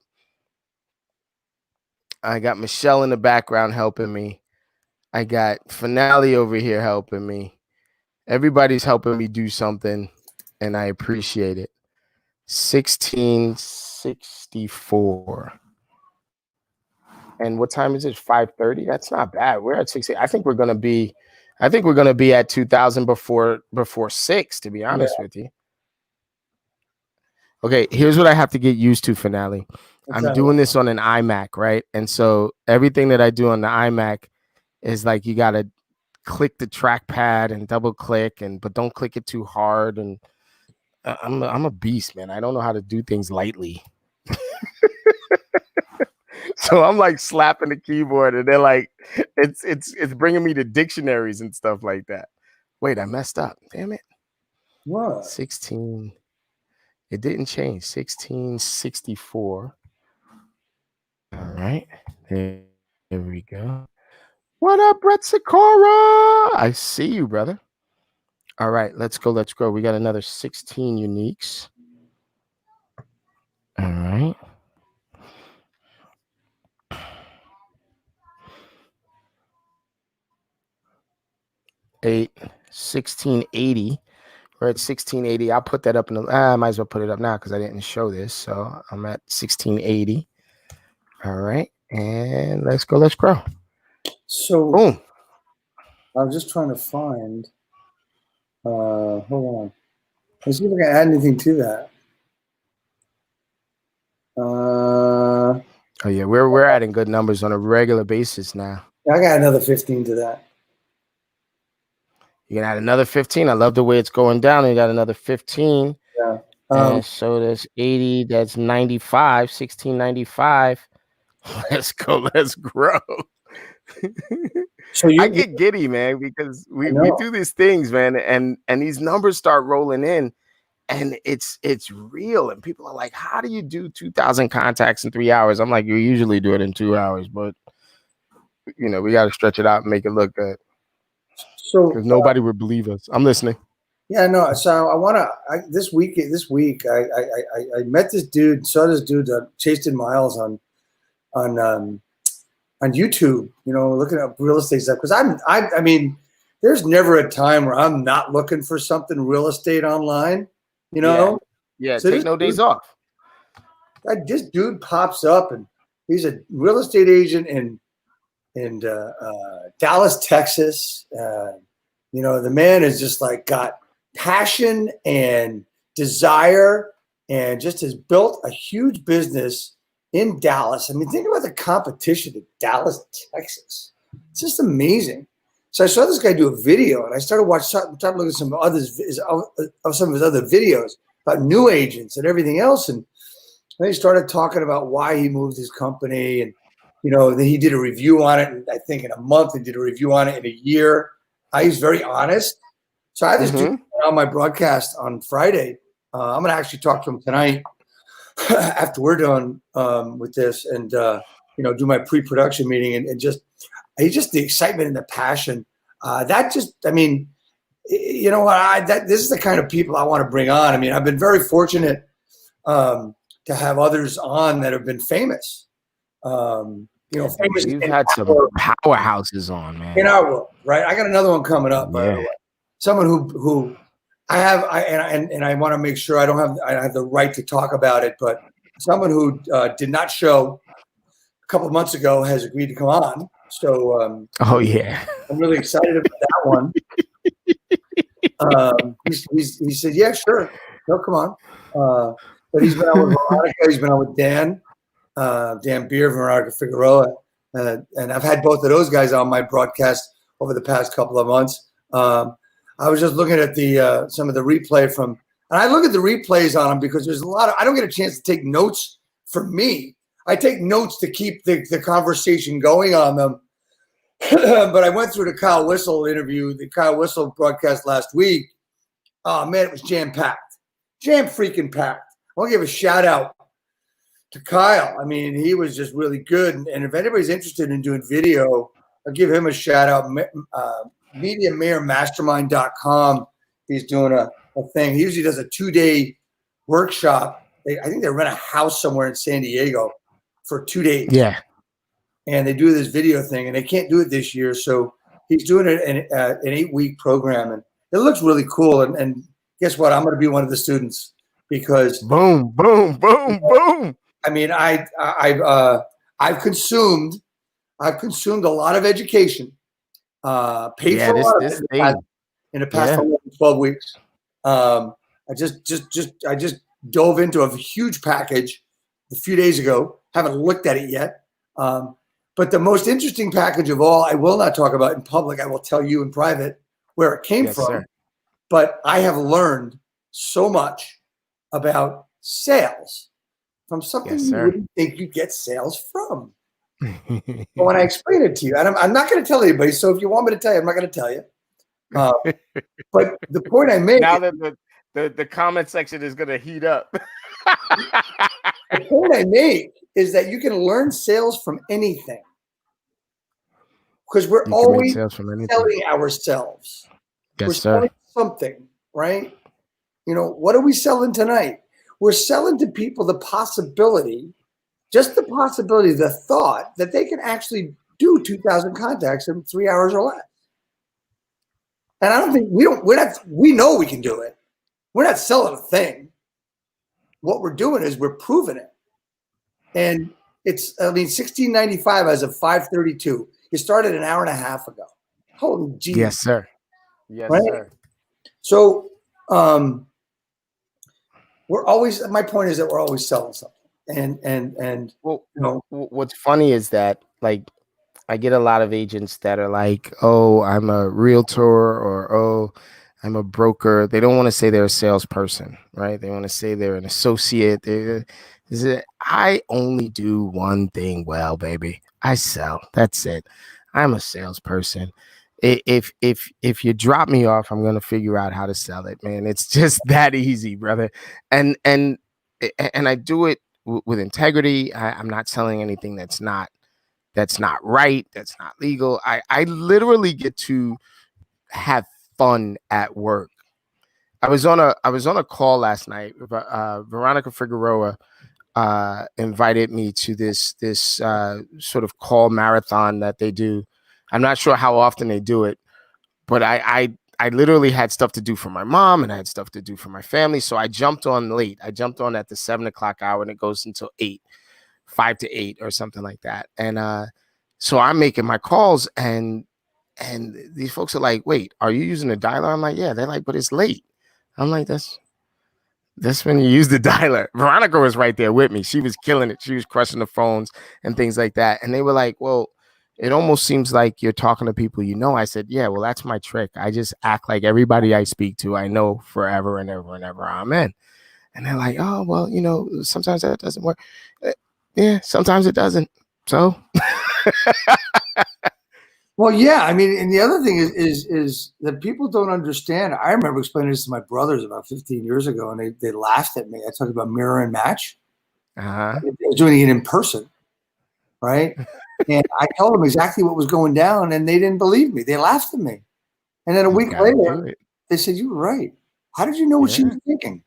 I got Michelle in the background helping me. I got Finale over here helping me. Everybody's helping me do something, and I appreciate it. 1664. And what time is it? 5:30. That's not bad. We're at 60. I think we're gonna be at 2,000 before 6. To be honest with you. Okay, here's what I have to get used to, Finale. I'm doing this on an iMac, right? And so everything that I do on the iMac is like you gotta click the trackpad and double click, but don't click it too hard. And I'm a beast, man. I don't know how to do things lightly. So I'm like slapping the keyboard, and they're like, it's bringing me to dictionaries and stuff like that. Wait, I messed up. Damn it. What? 16. It didn't change. 1664. All right. There we go. What up, Brett Sikora? I see you, brother. All right, let's go. Let's go. We got another 16 uniques. All right. Eight, 1680. We're at 1680. I'll put that up in the. I might as well put it up now because I didn't show this. So I'm at 1680. All right, and let's go. Let's grow. So Boom. I was just trying to find. Hold on. Let's see if I can add anything to that. Oh yeah, we're adding good numbers on a regular basis now. I got another 15 to that. You can add another 15. I love the way it's going down. You got another 15. Yeah. And so that's 80. That's 95. 1695. Let's go. Let's grow. So I get giddy, man, because we do these things, man, and these numbers start rolling in, and it's real. And people are like, "How do you do 2,000 contacts in 3 hours?" I'm like, "You usually do it in 2 hours, but we got to stretch it out and make it look good." So because nobody would believe us. I'm listening. Yeah, no. So I want to. This week, I met this dude. Saw this dude, Chased Miles on YouTube. Looking at real estate stuff because I mean, there's never a time where I'm not looking for something real estate online. Yeah. So take no days off. This dude pops up and he's a real estate agent in Dallas, Texas. The man is just like got passion and desire and just has built a huge business in Dallas. I mean, think about the competition in Dallas, Texas. It's just amazing. So I saw this guy do a video and I started looking at some of his other videos about new agents and everything else. And then he started talking about why he moved his company and then he did a review on it, I think in a month. He did a review on it in a year. He's very honest. So I just do on my broadcast on Friday. I'm going to actually talk to him tonight after we're done with this and, do my pre-production meeting and just the excitement and the passion. This is the kind of people I want to bring on. I mean, I've been very fortunate to have others on that have been famous. You've had some powerhouses on, man. In our world, right? I got another one coming up. By the way. Someone who I want to make sure I have the right to talk about it, but someone who did not show a couple of months ago has agreed to come on. So I'm really excited about that one. He said, "Yeah, sure, he'll come on." But he's been on with Veronica. He's been on with Dan Beer, Veronica Figueroa, and I've had both of those guys on my broadcast over the past couple of months. I was just looking at the some of the replay and I look at the replays on them because there's a lot of. I don't get a chance to take notes for me. I take notes to keep the conversation going on them. But I went through the Kyle Whissel interview, the Kyle Whissel broadcast last week. Oh man, it was jam-packed, jam-freaking-packed. I want to give a shout out to Kyle. I mean, he was just really good. And if anybody's interested in doing video, I'll give him a shout out. MediaMayorMastermind.com. He's doing a thing. He usually does a 2-day workshop. I think they rent a house somewhere in San Diego for 2 days. Yeah. And they do this video thing, and they can't do it this year. So he's doing it in an 8-week program. And it looks really cool. And guess what? I'm going to be one of the students because boom, boom, boom, boom. I mean, I've consumed a lot of education, paid for a lot of it in the past 11, 12 weeks. I just dove into a huge package a few days ago. Haven't looked at it yet. But the most interesting package of all, I will not talk about in public. I will tell you in private where it came from. Sir. But I have learned so much about sales from something you wouldn't think you'd get sales from. But when I explain it to you, and I'm not going to tell anybody, so if you want me to tell you, I'm not going to tell you. But the point I made now that the comment section is going to heat up. The point I make is that you can learn sales from anything because we're always selling ourselves. We're selling something, right? You know, what are we selling tonight? We're selling to people the possibility, just the possibility, the thought that they can actually do 2,000 contacts in 3 hours or less. And I don't think we know we can do it. We're not selling a thing. What we're doing is we're proving it. And it's, I mean, 1695 as of 5:32. You started an hour and a half ago. Holy Jesus. Yes, sir. Yes, right? sir. So we're always, my point is that we're always selling something. And well, you know, what's funny is that, like, I get a lot of agents that are like, oh, I'm a realtor, or, oh, I'm a broker. They don't want to say they're a salesperson, right? They want to say they're an associate. I only do one thing well, baby. I sell. That's it. I'm a salesperson. If you drop me off, I'm going to figure out how to sell it, man. It's just that easy, brother. And I do it with integrity. I'm not selling anything that's not right, that's not legal. I literally get to have fun at work. I was on a call last night. Veronica Figueroa invited me to this sort of call marathon that they do. I'm not sure how often they do it, but I literally had stuff to do for my mom and I had stuff to do for my family. So I jumped on late. I jumped on at the 7 o'clock hour and it goes until 5 to 8 or something like that. And so I'm making my calls and these folks are like, wait, are you using a dialer? I'm like, yeah. They're like, but it's late. I'm like, that's when you use the dialer. Veronica was right there with me. She was killing it. She was crushing the phones and things like that. And they were like, well, it almost seems like you're talking to people you know. I said, yeah, well, that's my trick. I just act like everybody I speak to, I know forever and ever and ever. Amen. And they're like, oh, well, you know, sometimes that doesn't work. Yeah, sometimes it doesn't. So. Well, yeah. I mean, and the other thing is that people don't understand. I remember explaining this to my brothers about 15 years ago, and they laughed at me. I talked about mirror and match. I was doing it in person, right? And I told them exactly what was going down, and they didn't believe me. They laughed at me. And then a week later, they said, you were right. How did you know what she was thinking?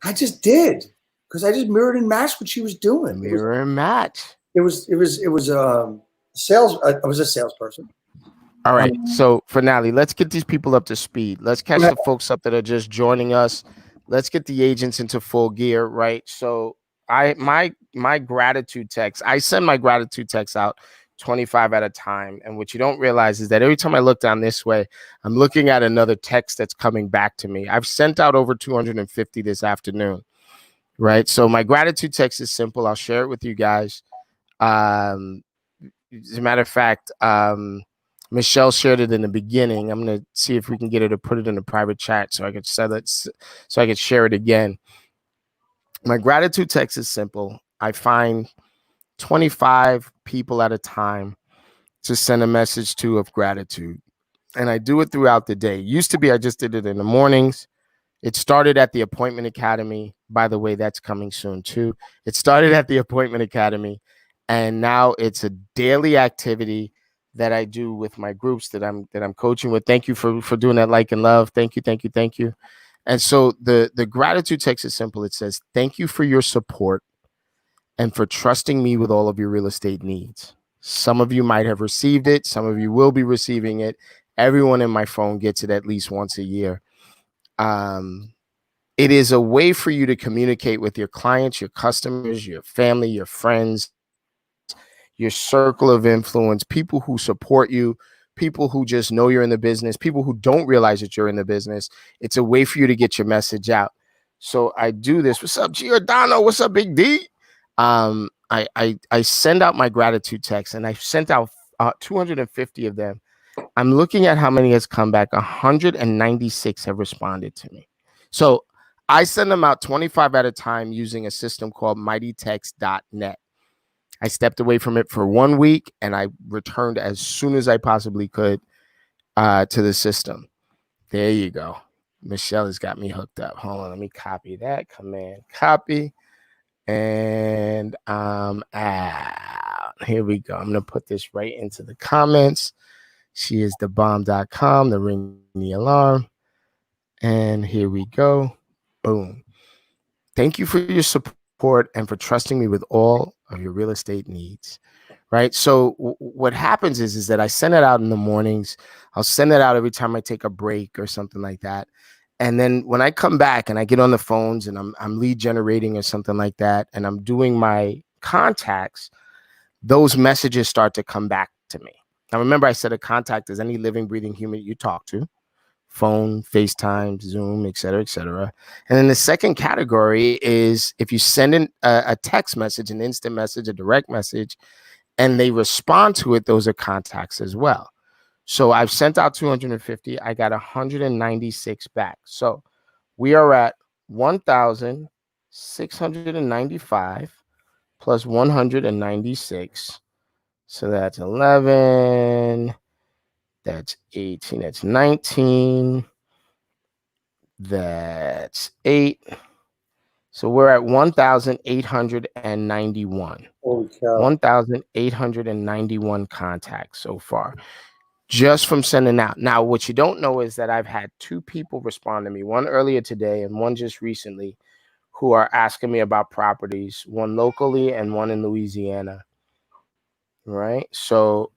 I just did, because I just mirrored and matched what she was doing. Mirror and match. It was sales. I was a salesperson. All right. So Finale, let's get these people up to speed. Let's catch the folks up that are just joining us. Let's get the agents into full gear, right? So my gratitude text, I send my gratitude text out 25 at a time. And what you don't realize is that every time I look down this way, I'm looking at another text that's coming back to me. I've sent out over 250 this afternoon, right? So my gratitude text is simple. I'll share it with you guys. As a matter of fact, Michelle shared it in the beginning. I'm going to see if we can get her to put it in a private chat so I could say that, so I could share it again. My gratitude text is simple. I find 25 people at a time to send a message to of gratitude. And I do it throughout the day. Used to be I just did it in the mornings. It started at the Appointment Academy. By the way, that's coming soon too. It started at the Appointment Academy. And now it's a daily activity that I do with my groups that I'm coaching with. Thank you for doing that, like and love. Thank you. And so the gratitude text is simple. It says, thank you for your support and for trusting me with all of your real estate needs. Some of you might have received it. Some of you will be receiving it. Everyone in my phone gets it at least once a year. It is a way for you to communicate with your clients, your customers, your family, your friends, your circle of influence, people who support you, people who just know you're in the business, people who don't realize that you're in the business. It's a way for you to get your message out. So I do this. What's up, Giordano? What's up, Big D? I'm I send out my gratitude text, and I sent out 250 of them. I'm looking at how many has come back. 196 have responded to me. So I send them out 25 at a time using a system called mightytext.net. I stepped away from it for 1 week, and I returned as soon as I possibly could to the system. There you go. Michelle has got me hooked up. Hold on, let me copy that. Command copy. And I'm out. Here we go. I'm going to put this right into the comments. She is thebomb.com, the ring the alarm. And here we go. Boom. Thank you for your support and for trusting me with all of your real estate needs. Right. So what happens is that I send it out in the mornings. I'll send it out every time I take a break or something like that. And then when I come back and I get on the phones and I'm lead generating or something like that, and I'm doing my contacts, those messages start to come back to me. Now, remember, I said a contact is any living, breathing human you talk to, phone, FaceTime, Zoom, et cetera, et cetera. And then the second category is if you send in a text message, an instant message, a direct message, and they respond to it, those are contacts as well. So I've sent out 250. I got 196 back. So we are at 1,695 plus 196. So that's 11. That's 18. That's 19. That's 8. So we're at 1,891. Holy cow. 1,891 contacts so far, just from sending out. Now, what you don't know is that I've had 2 people respond to me, one earlier today and one just recently, who are asking me about properties, one locally and one in Louisiana. Right? So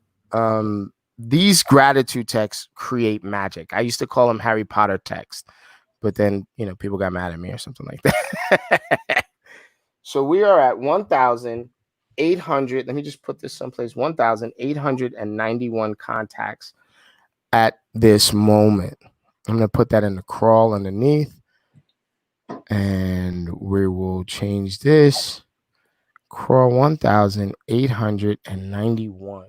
these gratitude texts create magic. I used to call them Harry Potter texts, but then, people got mad at me or something like that. So we are at 1,800. Let me just put this someplace. 1,891 contacts at this moment. I'm going to put that in the crawl underneath, and we will change this. Crawl 1,891.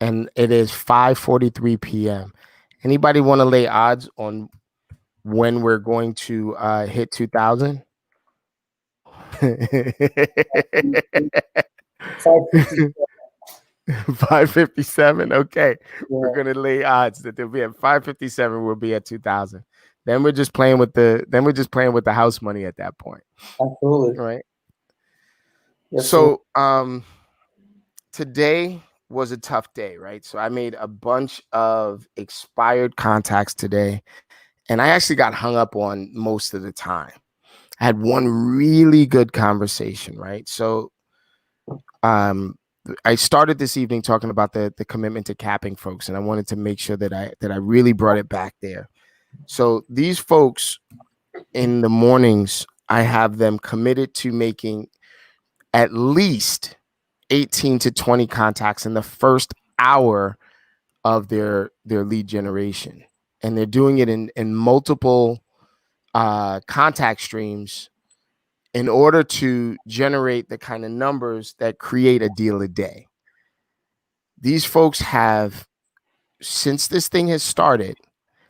And it is 5:43 p.m. Anybody want to lay odds on when we're going to hit 2,000? 557. Okay. Yeah. We're going to lay odds that they'll be at 557. We'll be at 2,000. Then we're just playing with the house money at that point. Absolutely. Right. Yes, so today was a tough day, right? So I made a bunch of expired contacts today, and I actually got hung up on most of the time. I had one really good conversation, right? So I started this evening talking about the commitment to capping folks, and I wanted to make sure that I really brought it back there. So these folks in the mornings, I have them committed to making at least 18 to 20 contacts in the first hour of their lead generation. And they're doing it in multiple contact streams in order to generate the kind of numbers that create a deal a day. These folks have, since this thing has started,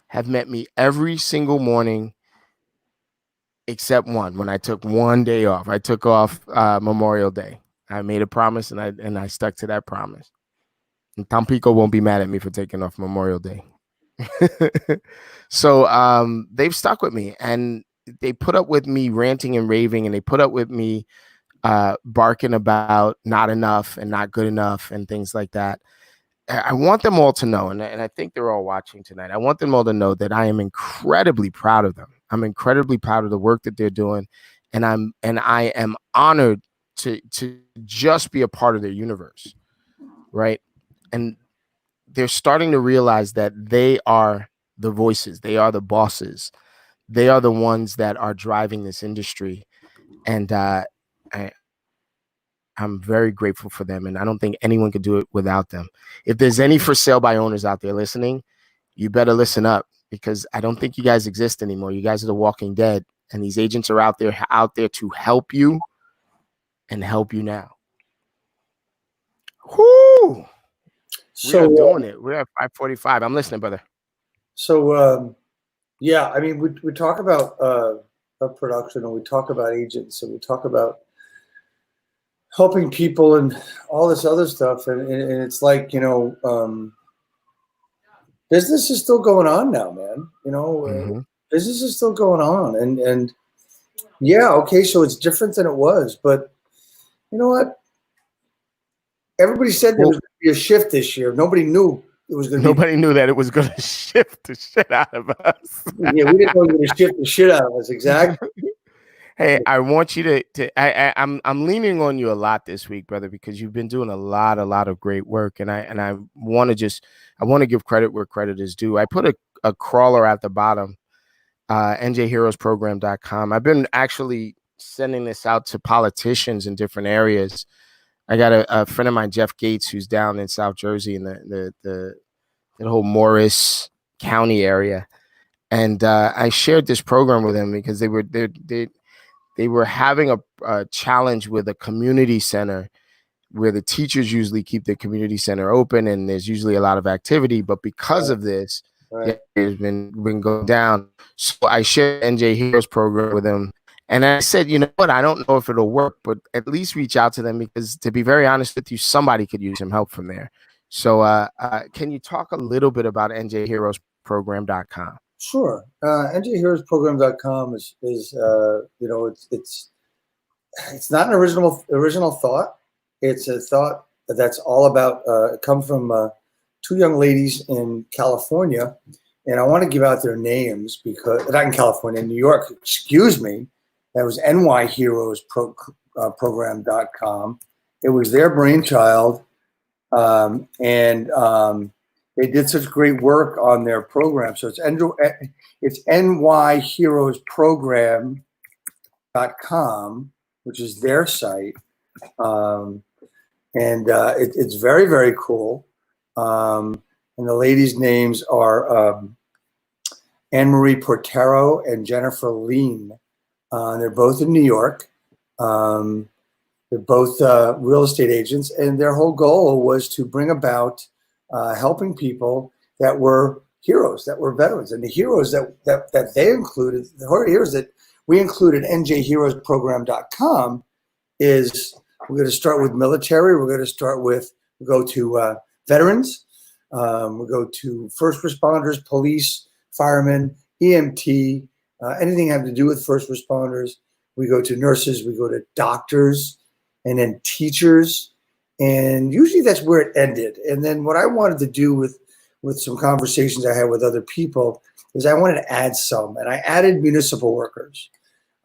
have met me every single morning except one, when I took one day off. I took off Memorial Day. I made a promise, and I stuck to that promise. And Tampico won't be mad at me for taking off Memorial Day. So they've stuck with me, and they put up with me ranting and raving, and they put up with me barking about not enough and not good enough and things like that. I want them all to know, and I think they're all watching tonight. I want them all to know that I am incredibly proud of them. I'm incredibly proud of the work that they're doing, and I am honored to just be a part of their universe, right? And they're starting to realize that they are the voices, they are the bosses, they are the ones that are driving this industry, and I'm very grateful for them, and I don't think anyone could do it without them. If there's any for sale by owners out there listening, you better listen up, because I don't think you guys exist anymore. You guys are the walking dead, And these agents are out there to help you and help you now. Whoo! We are doing it. We're at 5:45. I'm listening, brother. So, yeah, I mean, we talk about production, and we talk about agents, and we talk about helping people and all this other stuff. And it's like, business is still going on now, man. Business is still going on. And yeah, okay, so it's different than it was. But you know what? Everybody said there was going to be a shift this year. Nobody knew it was going to be. Nobody knew that it was going to shift the shit out of us. Yeah, we didn't know it was going to shift the shit out of us. Exactly. Hey, I want you I'm leaning on you a lot this week, brother, because you've been doing a lot of great work. And I want to give credit where credit is due. I put a crawler at the bottom, njheroesprogram.com. I've been actually sending this out to politicians in different areas. I got a friend of mine, Jeff Gates, who's down in South Jersey in the whole Morris County area. And I shared this program with him because they were having a challenge with a community center where the teachers usually keep the community center open and there's usually a lot of activity. But because of this, it's been going down. So I shared NJ Heroes program with him. And I said, you know what? I don't know if it'll work, but at least reach out to them because, to be very honest with you, somebody could use some help from there. So can you talk a little bit about njheroesprogram.com? Sure. njheroesprogram.com is it's not an original thought. It's a thought that's all about come from two young ladies in California, and I want to give out their names because not in California, in New York. Excuse me. That was nyheroesprogram.com. It was their brainchild, and they did such great work on their program. So it's nyheroesprogram.com, which is their site, and it's very, very cool. And the ladies' names are Anne Marie Portero and Jennifer Lean. They're both in New York. They're both real estate agents, and their whole goal was to bring about helping people that were heroes, that were veterans. And the heroes that they included, the heroes that we included njheroesprogram.com is we're going to start with military. We're going to go to veterans. We'll go to first responders, police, firemen, EMT, anything having to do with first responders. We go to nurses, we go to doctors, and then teachers. And usually that's where it ended. And then what I wanted to do with some conversations I had with other people is I wanted to add some, and I added municipal workers.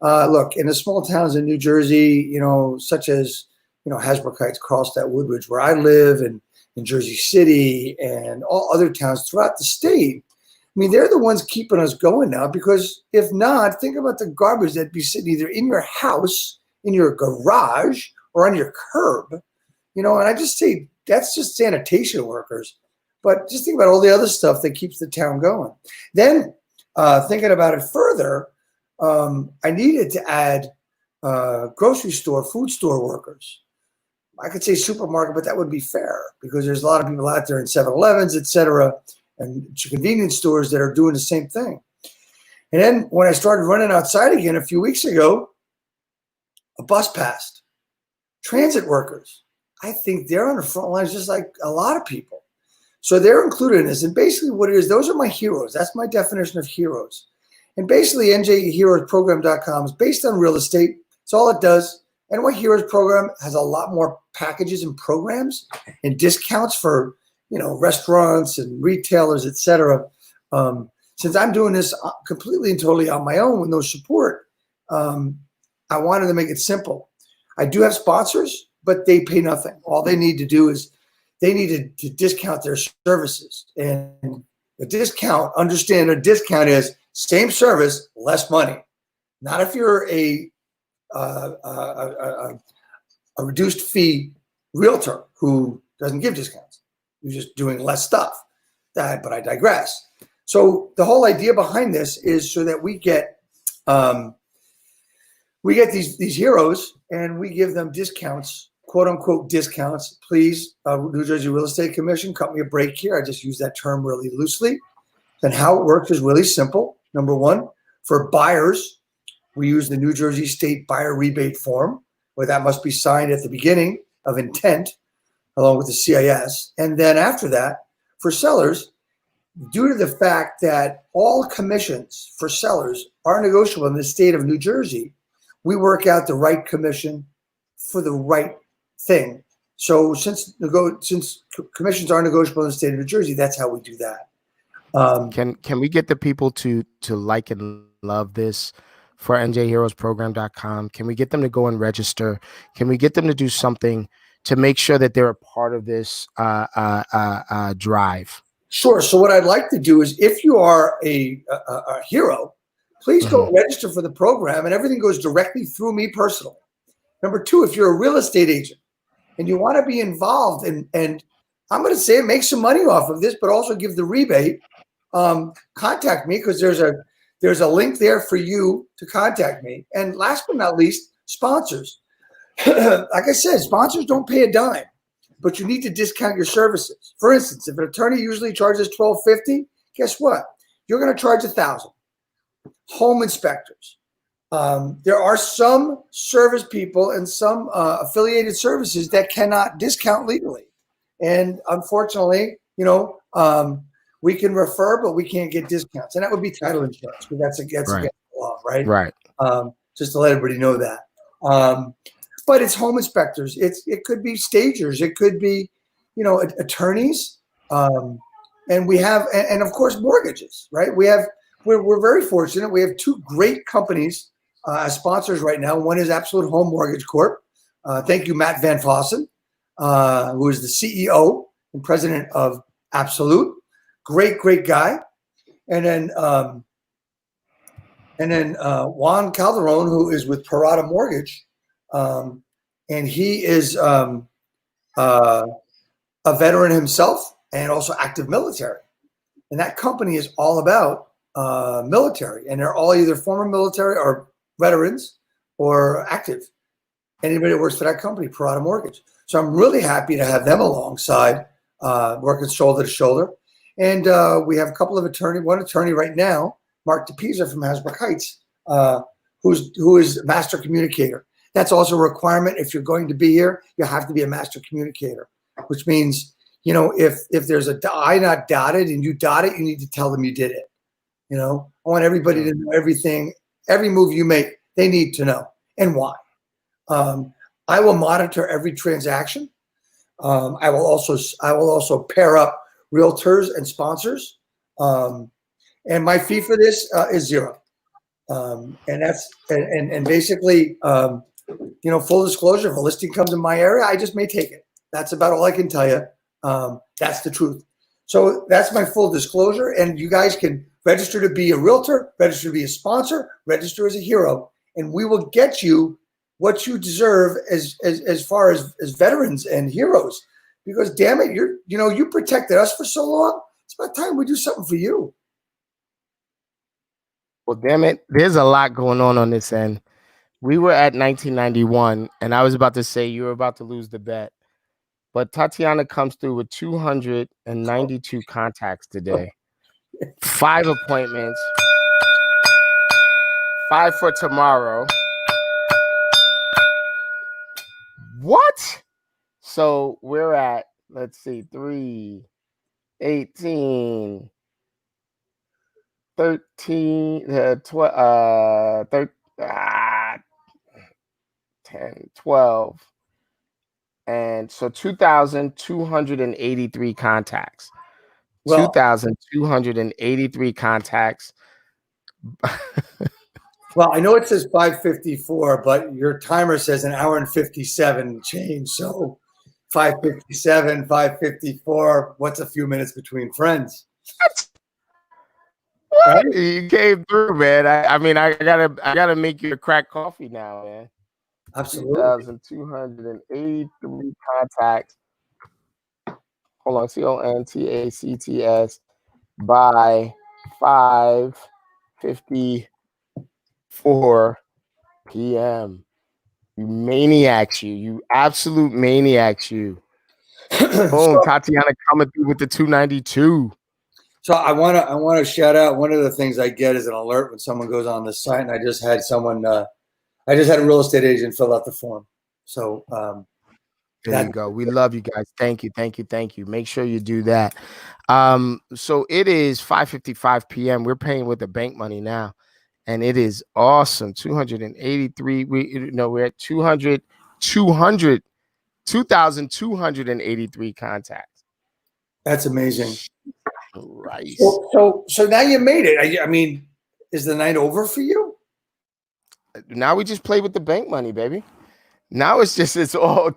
Look, in the small towns in New Jersey, such as, Hasbrook Heights, Carlstadt, Woodridge, where I live, and in Jersey City and all other towns throughout the state, I mean, they're the ones keeping us going now, because if not, think about the garbage that'd be sitting either in your house, in your garage, or on your curb, and I just say that's just sanitation workers. But just think about all the other stuff that keeps the town going. Then thinking about it further, I needed to add grocery store, food store workers. I could say supermarket, but that would be fair because there's a lot of people out there in 7-Elevens, et cetera, and convenience stores that are doing the same thing. And then when I started running outside again a few weeks ago, a bus passed. Transit workers, I think they're on the front lines just like a lot of people. So they're included in this. And basically what it is, those are my heroes. That's my definition of heroes. And basically njheroesprogram.com is based on real estate. It's all it does. NY Heroes Program has a lot more packages and programs and discounts for restaurants and retailers, et cetera. Since I'm doing this completely and totally on my own with no support, I wanted to make it simple. I do have sponsors, but they pay nothing. All they need to do is they need to discount their services. And a discount, understand a discount is same service, less money. Not if you're a reduced fee realtor who doesn't give discounts. You're just doing less stuff. But I digress. So the whole idea behind this is so that we get we get these heroes and we give them discounts, quote unquote discounts. Please, New Jersey Real Estate Commission, cut me a break here. I just use that term really loosely. And how it works is really simple. Number one, for buyers, we use the New Jersey State Buyer Rebate Form, where that must be signed at the beginning of intent, along with the CIS. And then after that, for sellers, due to the fact that all commissions for sellers are negotiable in the state of New Jersey, we work out the right commission for the right thing. So since commissions are negotiable in the state of New Jersey, that's how we do that. Can we get the people to like and love this for njheroesprogram.com? Can we get them to go and register? Can we get them to do something to make sure that they're a part of this drive? Sure. So what I'd like to do is, if you are a hero, please go register for the program, and everything goes directly through me personally. Number two, if you're a real estate agent and you want to be involved, and I'm going to say make some money off of this, but also give the rebate, contact me, because there's a link there for you to contact me. And last but not least, sponsors. Like I said, sponsors don't pay a dime, but you need to discount your services. For instance, if an attorney usually charges $1,250, guess what? You're going to charge $1,000. Home inspectors. There are some service people and some affiliated services that cannot discount legally. And unfortunately, we can refer, but we can't get discounts. And that would be title insurance, because that's against the law, right? Right. Just to let everybody know that. But it's home inspectors. It could be stagers. It could be, attorneys. And we have, and of course, mortgages, right? We're very fortunate. We have two great companies as sponsors right now. One is Absolute Home Mortgage Corp. Thank you, Matt Van Fossen, who is the CEO and president of Absolute. Great guy. And then Juan Calderon, who is with Parada Mortgage. And he is a veteran himself and also active military. And that company is all about military, and they're all either former military or veterans or active. Anybody that works for that company, Parada Mortgage. So I'm really happy to have them alongside, working shoulder to shoulder. And we have a couple of one attorney right now, Mark DePisa from Hasbrook Heights, who is master communicator. That's also a requirement. If you're going to be here, you have to be a master communicator, which means, if there's a I not dotted and you dot it, you need to tell them you did it. I want everybody to know everything, every move you make, they need to know, and why. I will monitor every transaction. I will also pair up realtors and sponsors. And my fee for this is $0. And that's, and basically, full disclosure, if a listing comes in my area, I just may take it. That's about all I can tell you. That's the truth. So that's my full disclosure. And you guys can register to be a realtor, register to be a sponsor, register as a hero, and we will get you what you deserve as far as veterans and heroes. Because damn it, you protected us for so long. It's about time we do something for you. Well, damn it, there's a lot going on this end. We were at 1991, and I was about to say you were about to lose the bet. But Tatiana comes through with 292 contacts today. 5 appointments. 5 for tomorrow. What? So we're at, let's see, 3, 18, 13, 12, 10, 12. And so 2,283 contacts. Well, 2,283 contacts. Well, I know it says 5:54, but your timer says an hour and 57 change. So 5:57, 5:54. What's a few minutes between friends? What? Right? You came through, man. I mean, I gotta make you a cracked coffee now, man. Absolutely. 2,283 contacts. Hold on, CONTACTS by 5:54 p.m. You maniacs, you absolute maniacs, you. Boom, So, Tatiana coming through with the 292. so I want to shout out. One of the things I get is an alert when someone goes on the site, and I just had a real estate agent fill out the form. So There you go. We love you guys. Thank you. Make sure you do that. So it is 5:55 p.m. We're paying with the bank money now, and it is awesome. 283. We're at 2,283 contacts. That's amazing. Right. So now you made it. I mean, is the night over for you? Now we just play with the bank money, baby. Now it's all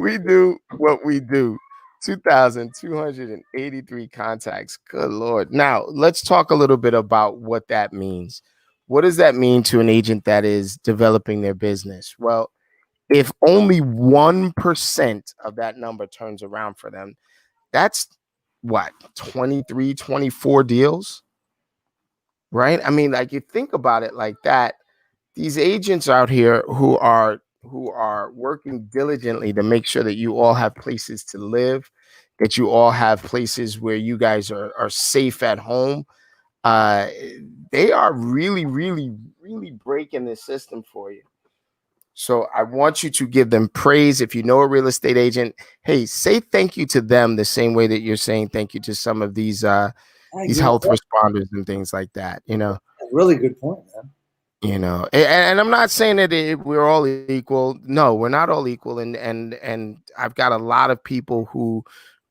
we do what we do. 2,283 contacts. Good Lord. Now, let's talk a little bit about what that means. What does that mean to an agent that is developing their business? Well, if only 1% of that number turns around for them, that's what, 23, 24 deals? Right? I mean, like, you think about it like that, these agents out here who are working diligently to make sure that you all have places to live, that you all have places where you guys are safe at home. They are really, really, really breaking the system for you. So I want you to give them praise. If you know a real estate agent, hey, say thank you to them the same way that you're saying thank you to some of these health responders and things like that. Really good point, man. And I'm not saying that we're all equal. No, we're not all equal. And I've got a lot of people who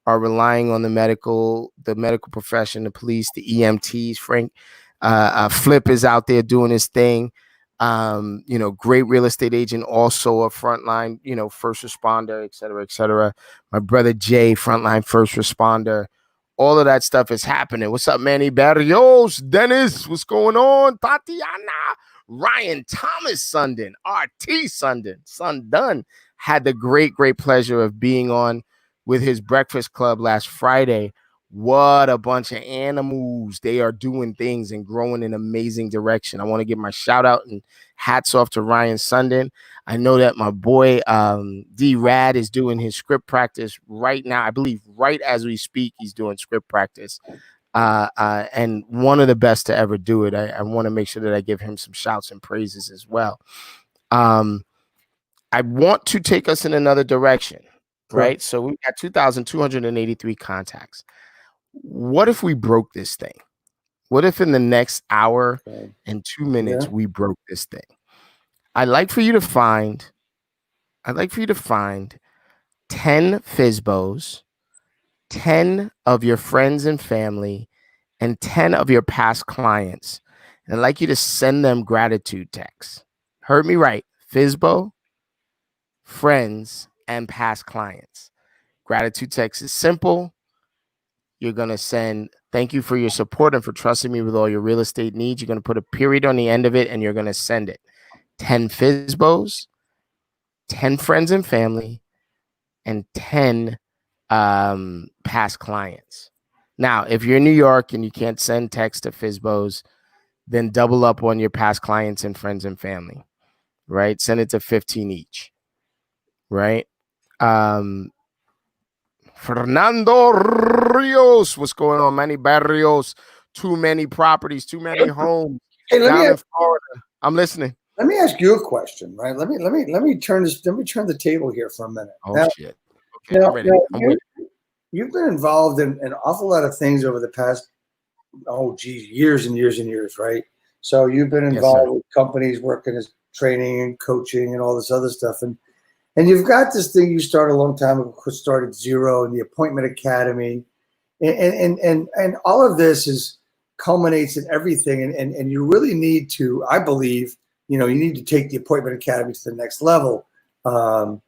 are relying on the medical profession, the police, the EMTs. Frank Flip is out there doing his thing. Great real estate agent, also a frontline, first responder, et cetera, et cetera. My brother Jay, frontline first responder. All of that stuff is happening. What's up, Manny Barrios? Dennis, what's going on? Tatiana, Ryan Thomas Sundin, RT Sundin had the great pleasure of being on with his Breakfast Club last Friday. What a bunch of animals. They are doing things and growing in amazing direction. I want to give my shout out and hats off to Ryan Sundin. I know that my boy D Rad is doing his script practice right now. I believe right as we speak, he's doing script practice. And one of the best to ever do it. I want to make sure that I give him some shouts and praises as well. I want to take us in another direction, right? So we've got 2,283 contacts. What if we broke this thing? What if in the next hour and 2 minutes we broke this thing? I'd like for you to find 10 FSBOs, 10 of your friends and family, and 10 of your past clients. And I'd like you to send them gratitude texts. Heard me right. FSBO, friends, and past clients. Gratitude text is simple. You're going to send thank you for your support and for trusting me with all your real estate needs. You're going to put a period on the end of it and you're going to send it. 10 FSBOs, 10 friends and family, and 10 past clients. Now, if you're in New York and you can't send text to FSBOs, then double up on your past clients and friends and family, right? Send it to 15 each, right? Fernando Rios, what's going on? Manny Barrios, too many properties, too many homes. Hey, down in Florida. I'm listening. Let me ask you a question, right? Let me turn the table here for a minute. Oh shit. Okay, I'm ready. You've been involved in an awful lot of things over the past, years and years and years, right? So you've been involved with companies working as training and coaching and all this other stuff. And you've got this thing you started a long time ago, started Zero and the Appointment Academy. And all of this culminates in everything. And you really need to, I believe, you need to take the Appointment Academy to the next level. And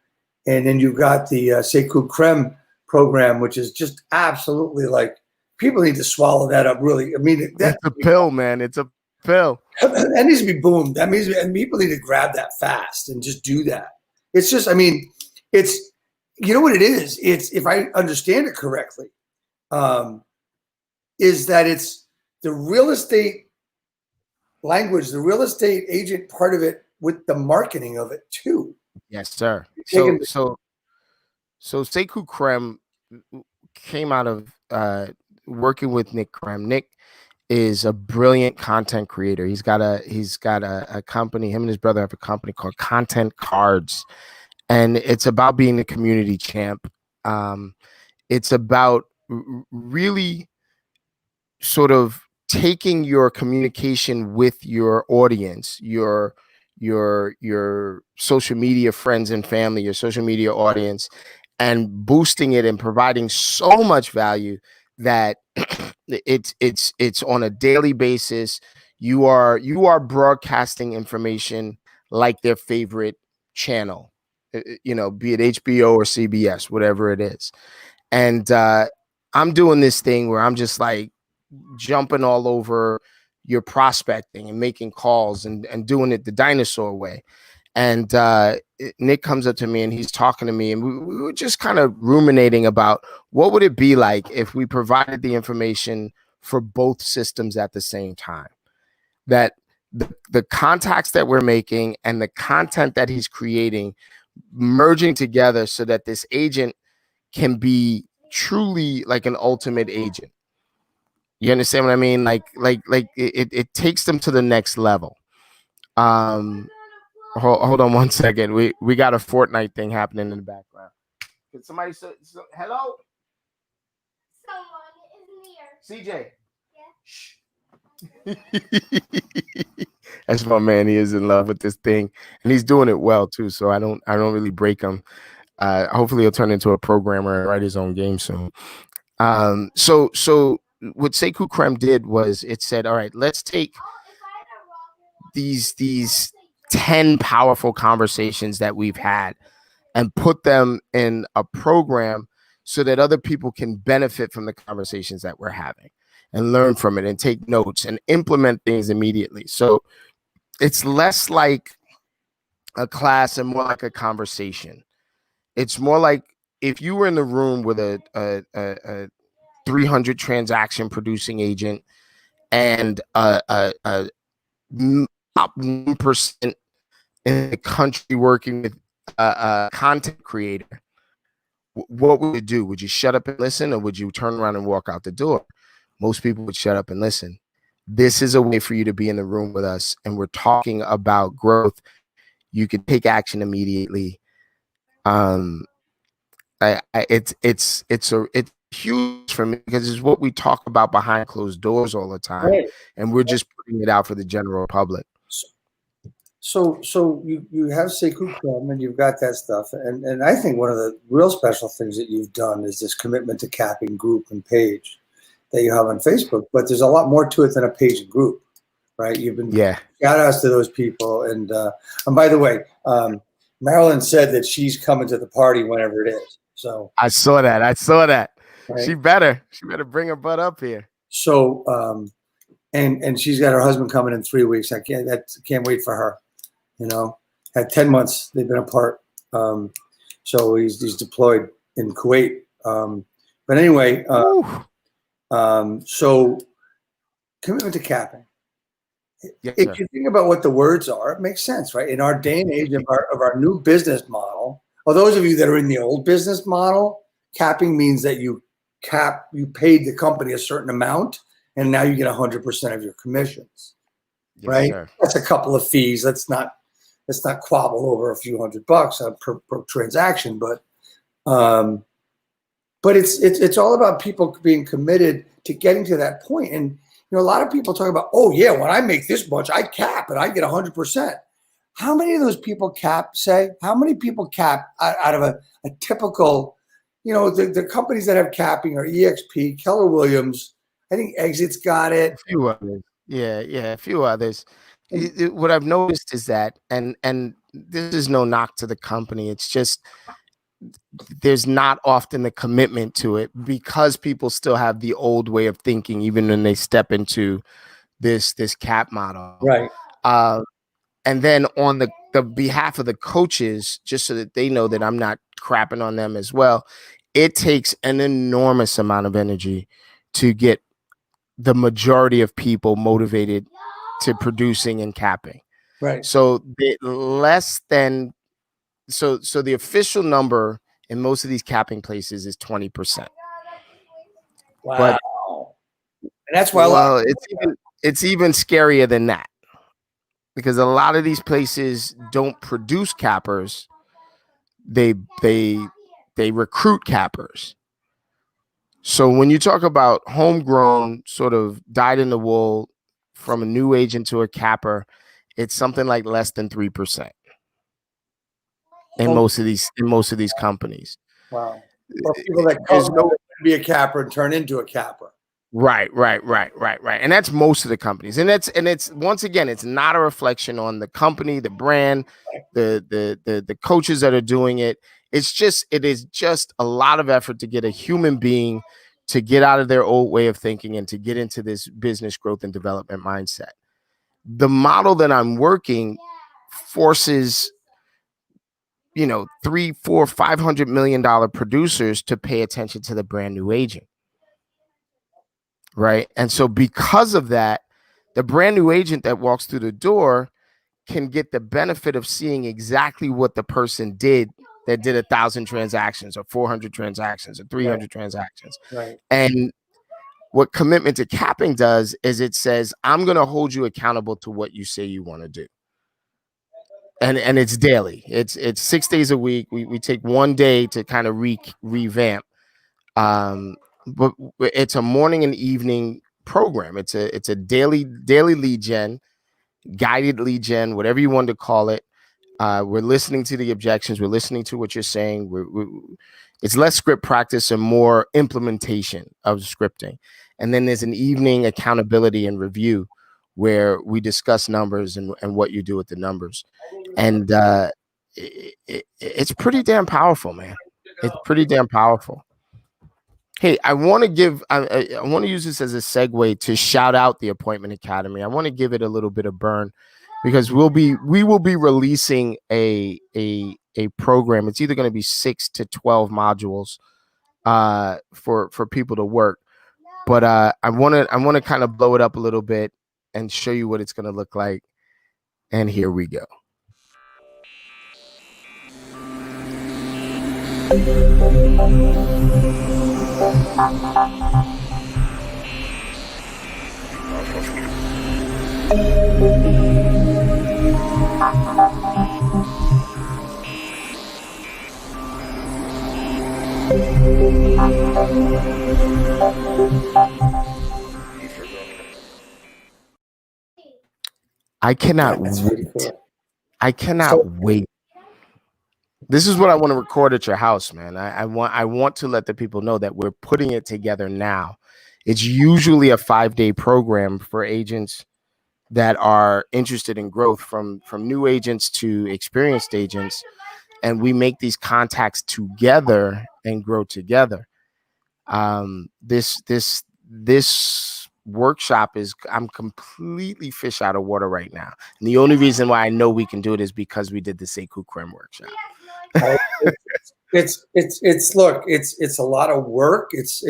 then you've got the Sekou Creme program, which is just absolutely like, people need to swallow that up, really. I mean, that's a pill, man. It's a pill. That needs to be boomed. That means, and people need to grab that fast and just do that. It's just, it's, you know what it is? It's, if I understand it correctly, is that it's the real estate language, the real estate agent part of it with the marketing of it too. Yes, sir. Taking So Sekou Krem came out of working with Nick Krem. Nick is a brilliant content creator. He's got a company. Him and his brother have a company called Content Cards, and it's about being a community champ. It's about really sort of taking your communication with your audience, your social media friends and family, your social media audience, and boosting it and providing so much value that it's on a daily basis. You are broadcasting information like their favorite channel, be it HBO or CBS, whatever it is. And I'm doing this thing where I'm just like jumping all over your prospecting and making calls and doing it the dinosaur way. And Nick comes up to me and he's talking to me, and we were just kind of ruminating about what would it be like if we provided the information for both systems at the same time. That the contacts that we're making and the content that he's creating merging together so that this agent can be truly like an ultimate agent. You understand what I mean? Like it takes them to the next level. Hold on one second. We got a Fortnite thing happening in the background. Can somebody say hello? Someone is near. CJ. Yeah. That's my man. He is in love with this thing, and he's doing it well too. So I don't really break him. Hopefully he'll turn into a programmer and write his own game soon. So what Sekou Krem did was it said, all right, let's take these 10 powerful conversations that we've had and put them in a program so that other people can benefit from the conversations that we're having and learn from it and take notes and implement things immediately. So it's less like a class and more like a conversation. It's more like if you were in the room with a 300 transaction producing agent and a 1% in the country working with a content creator, what would you do? Would you shut up and listen, or would you turn around and walk out the door? Most people would shut up and listen. This is a way for you to be in the room with us, and we're talking about growth. You can take action immediately. It's huge for me because it's what we talk about behind closed doors all the time, right. And we're just putting it out for the general public. So you have Sekou Krem and you've got that stuff, and I think one of the real special things that you've done is this commitment to capping group and page that you have on Facebook. But there's a lot more to it than a page and group, right? You've been shout outs to those people, and by the way, Marilyn said that she's coming to the party whenever it is. So I saw that. Right? She better bring her butt up here. So and she's got her husband coming in 3 weeks. I can't wait for her. Had 10 months they've been apart. So he's deployed in Kuwait. But anyway, so commitment to capping. Yes, if you think about what the words are, it makes sense, right? In our day and age of our new business model, or those of you that are in the old business model, capping means that you paid the company a certain amount, and now you get 100% of your commissions, right? Sir. That's a couple of fees. Let's not quabble over a few $100 per transaction, but it's all about people being committed to getting to that point. And a lot of people talk about, oh yeah, when I make this much, I cap and I get 100%. How many of those people cap? How many people cap out of a typical? The companies that have capping are EXP, Keller Williams. I think Exit's got it. A few others. Yeah, a few others. What I've noticed is that, and this is no knock to the company. It's just there's not often the commitment to it because people still have the old way of thinking, even when they step into this cap model. Right. And then on the behalf of the coaches, just so that they know that I'm not crapping on them as well, it takes an enormous amount of energy to get the majority of people motivated to producing and capping. Right. So the the official number in most of these capping places is 20%. Wow. But and that's why well, it's even scarier than that, because a lot of these places don't produce cappers. They recruit cappers. So when you talk about homegrown, sort of dyed in the wool from a new agent to a capper, it's something like less than 3% in most of these companies. Wow. Or people that come to be a capper and turn into a capper. Right. And that's most of the companies. And it's once again, it's not a reflection on the company, the brand, the coaches that are doing it. It is just a lot of effort to get a human being to get out of their old way of thinking and to get into this business growth and development mindset. The model that I'm working forces, $300, $400, $500 million producers to pay attention to the brand new agent. Right. And so because of that, the brand new agent that walks through the door can get the benefit of seeing exactly what the person did that did 1,000 transactions or 400 transactions or 300 transactions. Right. And what commitment to capping does is it says, I'm going to hold you accountable to what you say you want to do. And it's daily. It's 6 days a week. We take one day to kind of revamp. But it's a morning and evening program. It's a daily lead gen, guided lead gen, whatever you want to call it. We're listening to the objections. We're listening to what you're saying. It's less script practice and more implementation of scripting. And then there's an evening accountability and review where we discuss numbers and what you do with the numbers. And it's pretty damn powerful, man. It's pretty damn powerful. Hey, I want to use this as a segue to shout out the Appointment Academy. I want to give it a little bit of burn, because we will be releasing a program. It's either going to be 6 to 12 modules for people to work. But I want to kind of blow it up a little bit and show you what it's going to look like. And here we go. I cannot wait. I cannot wait. This is what I want to record at your house, man. I want to let the people know that we're putting it together now. It's usually a 5-day program for agents that are interested in growth, from new agents to experienced agents. And we make these contacts together and grow together. This workshop I'm completely fish out of water right now. And the only reason why I know we can do it is because we did the Sekou Creme workshop. It's a lot of work. It's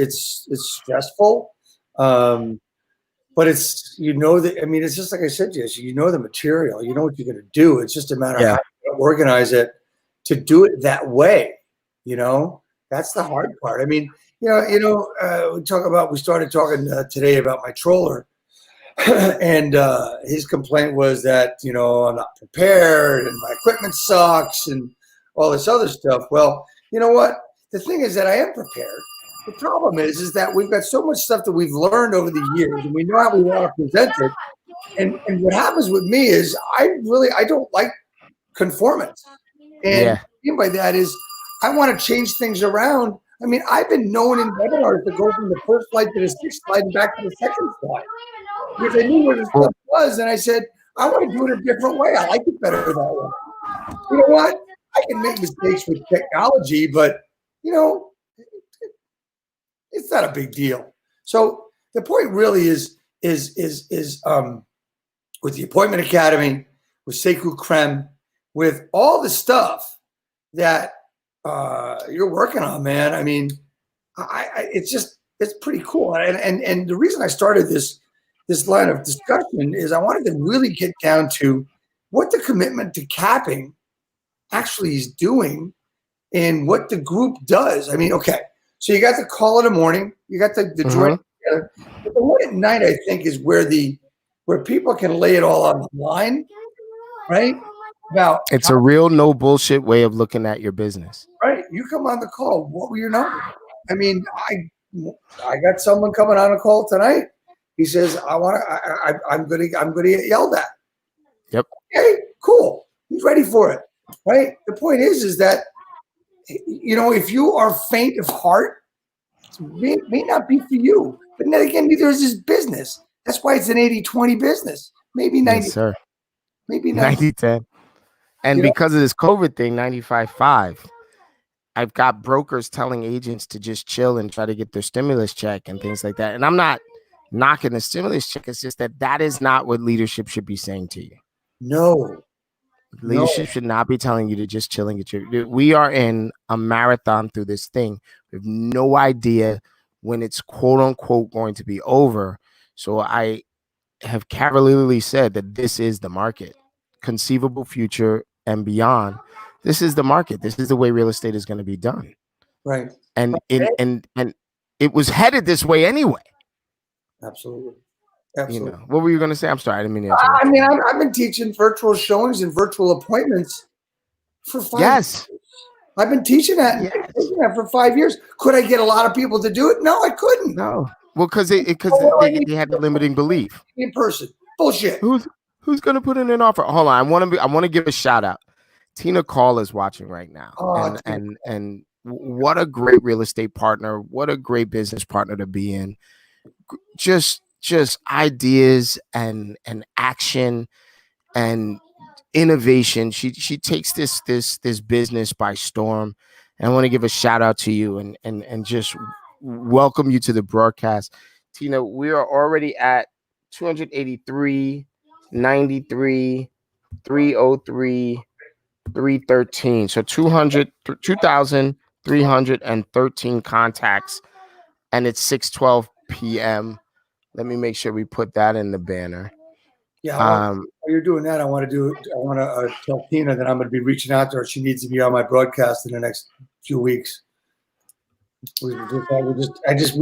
stressful. But it's, it's just like I said, Jesse, the material, you know what you're going to do. It's just a matter of how you organize it to do it that way. That's the hard part. We started talking today about my troller, and his complaint was that, I'm not prepared and my equipment sucks and all this other stuff. Well, you know what? The thing is that I am prepared. The problem is that we've got so much stuff that we've learned over the years, and we know how we want to present it. And what happens with me is I don't like conformance. And what I mean by that is I want to change things around. I've been known in webinars to go from the first slide to the sixth slide and back to the second slide, because I knew where the stuff was, and I said, I want to do it a different way. I like it better that way. You know what? I can make mistakes with technology, but it's not a big deal. So the point really is with the Appointment Academy, with Sekou Creme, with all the stuff that you're working on, man. It's just it's pretty cool. And the reason I started this line of discussion is I wanted to really get down to what the commitment to capping actually is doing and what the group does. I mean, okay, so you got the call in the morning, you got the joint together, but the one at night, I think, is where people can lay it all on the line, right? About it's a real no bullshit way of looking at your business. Right, you come on the call. What were your numbers? I mean, I got someone coming on a call tonight. He says, I'm gonna get yelled at. Yep. Okay, cool. He's ready for it. Right. The point is that, you know, if you are faint of heart, it may not be for you. But then again, neither is his business. That's why it's an 80-20 business. Maybe 90. Yes, sir. Maybe 90-10. And you because of this COVID thing, 95.5. I've got brokers telling agents to just chill and try to get their stimulus check and things like that. And I'm not knocking the stimulus check. It's just that is not what leadership should be saying to you. No. Leadership should not be telling you to just chill and get your. We are in a marathon through this thing. We have no idea when it's quote unquote going to be over. So I have cavalierly said that this is the market, conceivable future and beyond. This is the market. This is the way real estate is going to be done. Right. And it was headed this way anyway. Absolutely. You know, what were you going to say? I'm sorry, I didn't mean to I mean, I've been teaching virtual showings and virtual appointments for 5 years. I've been teaching that, for 5 years. Could I get a lot of people to do it? No, I couldn't. No. Well, because they had a limiting belief. In person. Bullshit. Who's going to put in an offer? Hold on. I want to give a shout out. Tina Call is watching right now. And what a great real estate partner. What a great business partner to be in. Just ideas and action and innovation. She takes this business by storm. And I want to give a shout out to you and just welcome you to the broadcast. Tina, we are already at 283, 93, 303, 313. So 2,313 contacts, and it's 6:12 p.m. Let me make sure we put that in the banner. Yeah, while you're doing that, I want to tell Tina that I'm going to be reaching out to her. She needs to be on my broadcast in the next few weeks. We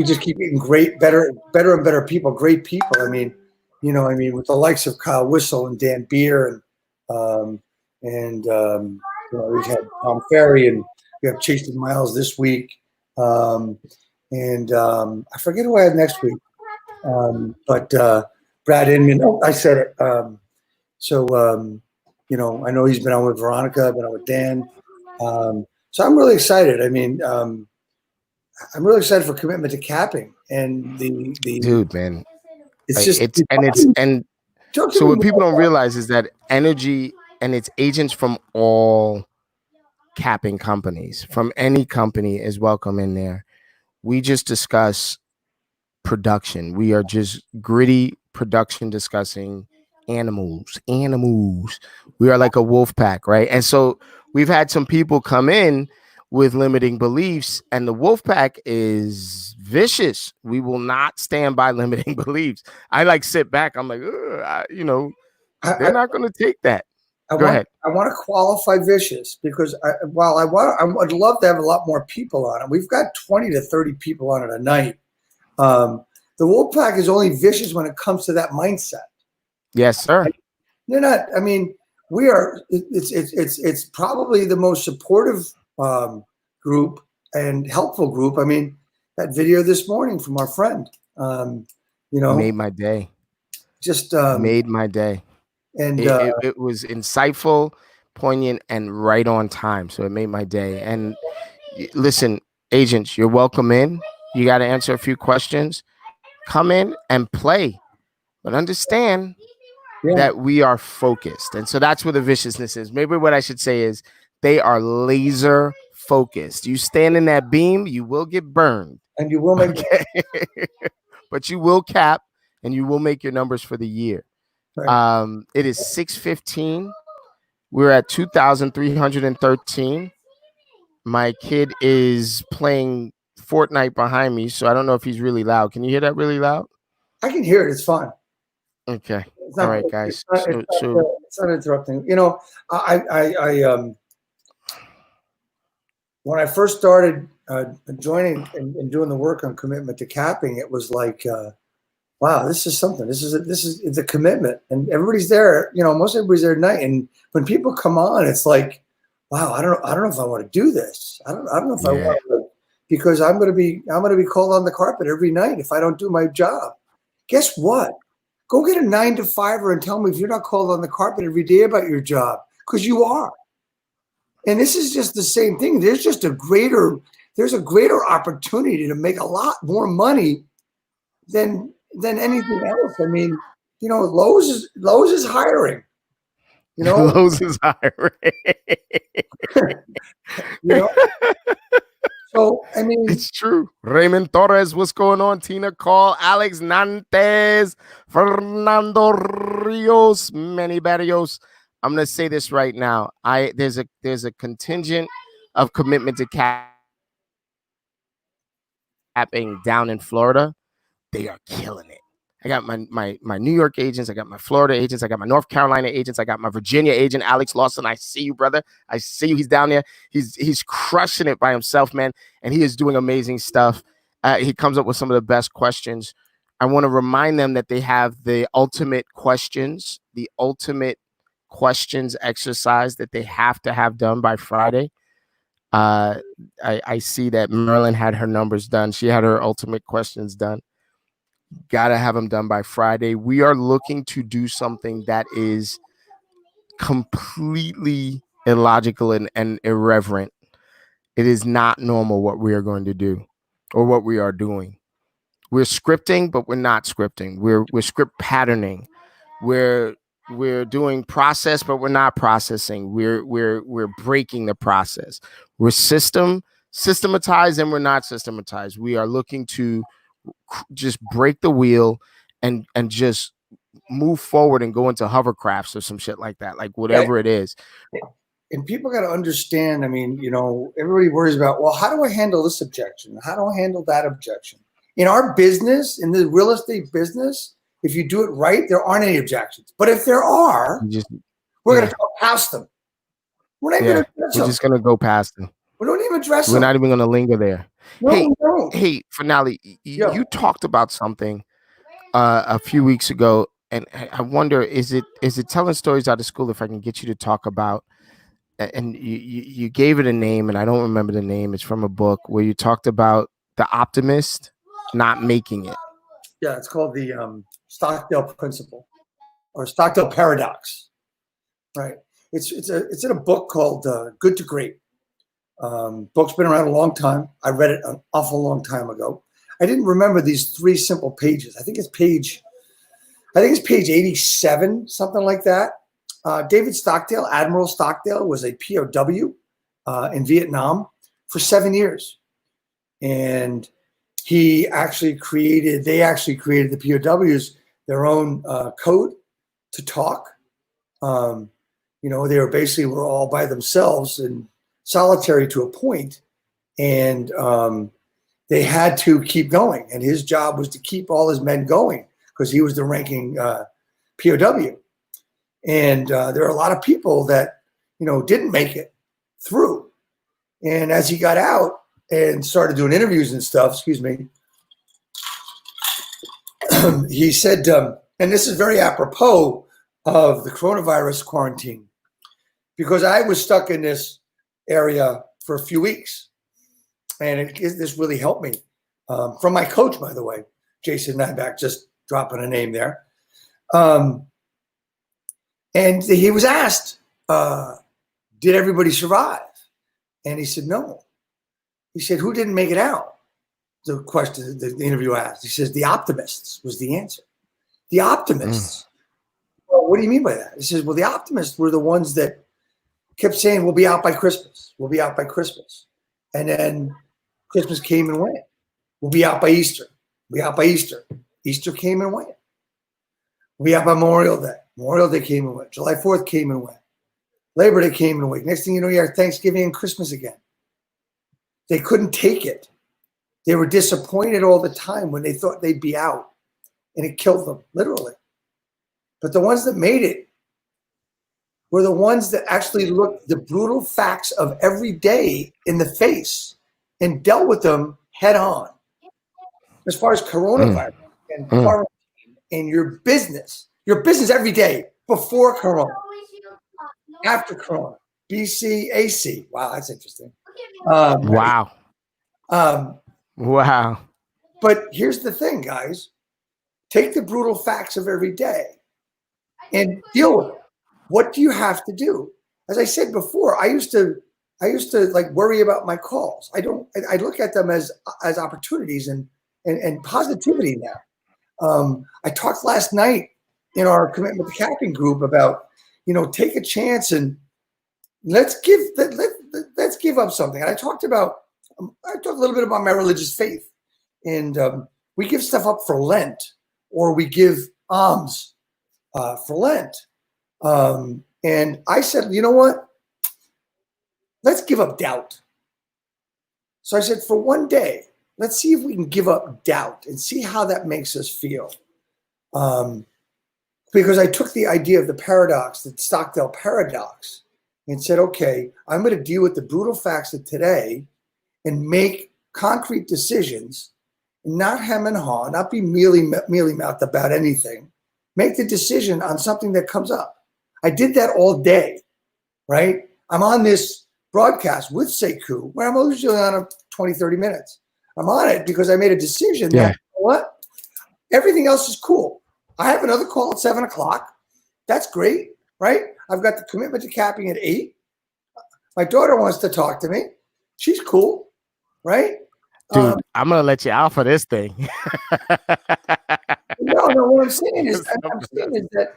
just keep getting better and better people, great people. I mean, with the likes of Kyle Whistle and Dan Beer and we've had Tom Ferry and we have Chase Miles this week. I forget who I have next week. But Brad Inman, I said it. I know he's been on with Veronica, been on with Dan. So I'm really excited. I mean, I'm really excited for commitment to capping and the dude, man. So what people don't realize is that energy and its agents from all capping companies, from any company, is welcome in there. We just discuss production. We are just gritty production discussing animals. We are like a wolf pack, right? And so we've had some people come in with limiting beliefs, and the wolf pack is vicious. We will not stand by limiting beliefs. I sit back. I'm like, they're not going to take that. Go ahead. I want to qualify vicious because I would love to have a lot more people on it. We've got 20 to 30 people on it a night. The wolf pack is only vicious when it comes to that mindset. Yes, sir. They're not. I mean, we are. It's probably the most supportive group and helpful group. I mean, that video this morning from our friend, made my day. Just made my day. And it was insightful, poignant, and right on time. So it made my day. And listen, agents, you're welcome in. You got to answer a few questions. Come in and play, but understand that we are focused. And so that's where the viciousness is. Maybe what I should say is they are laser focused. You stand in that beam, you will get burned. And you will make but you will cap and you will make your numbers for the year. Right. It is 6:15. We're at 2,313. My kid is playing Fortnite behind me, so I don't know if he's really loud. Can you hear that really loud? I can hear it. It's fine. Okay. It's All not, right, guys. it's not interrupting. You know, I when I first started joining and doing the work on commitment to capping, it was like, wow, this is something. This is the commitment, and everybody's there. You know, most everybody's there at night, and when people come on, it's like, wow, I don't know if I want to do this. I don't know if I want to, because I'm going to be called on the carpet every night if I don't do my job. Guess what? Go get a 9-to-5er and tell me if you're not called on the carpet every day about your job, because you are. And this is just the same thing. There's a greater opportunity to make a lot more money than anything else. I mean, you know, Lowe's is hiring. You know, Lowe's is hiring. You know? So I mean, it's true. Raymond Torres, what's going on? Tina Call, Alex Nantes, Fernando Rios, Manny Barrios. I'm gonna say this right now. There's a contingent of commitment to capping down in Florida. They are killing it. I got my New York agents, I got my Florida agents, I got my North Carolina agents, I got my Virginia agent, Alex Lawson. I see you, brother. I see you. He's down there. He's crushing it by himself, man, and he is doing amazing stuff. He comes up with some of the best questions. I want to remind them that they have the ultimate questions exercise that they have to have done by Friday. I see that Marilyn had her numbers done. She had her ultimate questions done. Got to have them done by Friday. We are looking to do something that is completely illogical and irreverent. It is not normal what we are going to do or what we are doing. We're scripting, but we're not scripting. We're script patterning. We're doing process, but we're not processing. We're breaking the process. We're systematized, and we're not systematized. We are looking to just break the wheel and just move forward and go into hovercrafts or some shit like that, like whatever it is. And people got to understand, I mean, you know, everybody worries about, well, how do I handle this objection? How do I handle that objection? In our business, in the real estate business, if you do it right, there aren't any objections. But if there are, we're going to go past them. We're not even going to address them. We're just going to go past them. We don't even address them. We're not even going to linger there. No, hey, Finale, you talked about something a few weeks ago, and I wonder, is it telling stories out of school? If I can get you to talk about, and you gave it a name, and I don't remember the name. It's from a book where you talked about the optimist not making it. Yeah, it's called the Stockdale Principle or Stockdale Paradox. Right. It's in a book called Good to Great. Book's been around a long time. I read it an awful long time ago. I didn't remember these 3 simple pages. I think it's page 87, something like that. David Stockdale, Admiral Stockdale, was a POW in Vietnam for 7 years. And they actually created the POWs their own code to talk. You know, they were all by themselves and solitary to a point, and they had to keep going. And his job was to keep all his men going because he was the ranking POW. And there are a lot of people that, you know, didn't make it through. And as he got out and started doing interviews and stuff, he said, and this is very apropos of the coronavirus quarantine, because I was stuck in this area for a few weeks, and this really helped me. From my coach, by the way, Jason Nyback, just dropping a name there. And he was asked, did everybody survive? And he said, no. He said, who didn't make it out? The question the interview asked. He says, the optimists was the answer. The optimists. Well, what do you mean by that? He says, well, the optimists were the ones that kept saying, we'll be out by Christmas. We'll be out by Christmas. And then Christmas came and went. We'll be out by Easter. We'll be out by Easter. Easter came and went. We'll be out by Memorial Day. Memorial Day came and went. July 4th came and went. Labor Day came and went. Next thing you know, you have Thanksgiving and Christmas again. They couldn't take it. They were disappointed all the time when they thought they'd be out, and it killed them, literally. But the ones that made it were the ones that actually looked the brutal facts of every day in the face and dealt with them head on. As far as coronavirus and quarantine and your business every day before Corona, after Corona, BC, AC. Wow, that's interesting. Wow. Wow. But here's the thing, guys. Take the brutal facts of every day and deal with it. What do you have to do? As I said before, I used to like worry about my calls. I look at them as opportunities and positivity now. I talked last night in our commitment to capping group about, take a chance and let's give up something. And I talked a little bit about my religious faith, and we give stuff up for Lent, or we give alms for Lent. And I said, you know what? Let's give up doubt. So I said, for one day, let's see if we can give up doubt and see how that makes us feel. Because I took the idea of the paradox, the Stockdale paradox, and said, okay, I'm going to deal with the brutal facts of today and make concrete decisions, not hem and haw, not be mealy-mouthed about anything. Make the decision on something that comes up. I did that all day, right? I'm on this broadcast with Sekou, where I'm usually on 20, 30 minutes. I'm on it because I made a decision that, you know what? Everything else is cool. I have another call at 7 o'clock. That's great, right? I've got the commitment to capping at 8. My daughter wants to talk to me. She's cool, right? Dude, I'm going to let you out for this thing. No, what I'm saying is that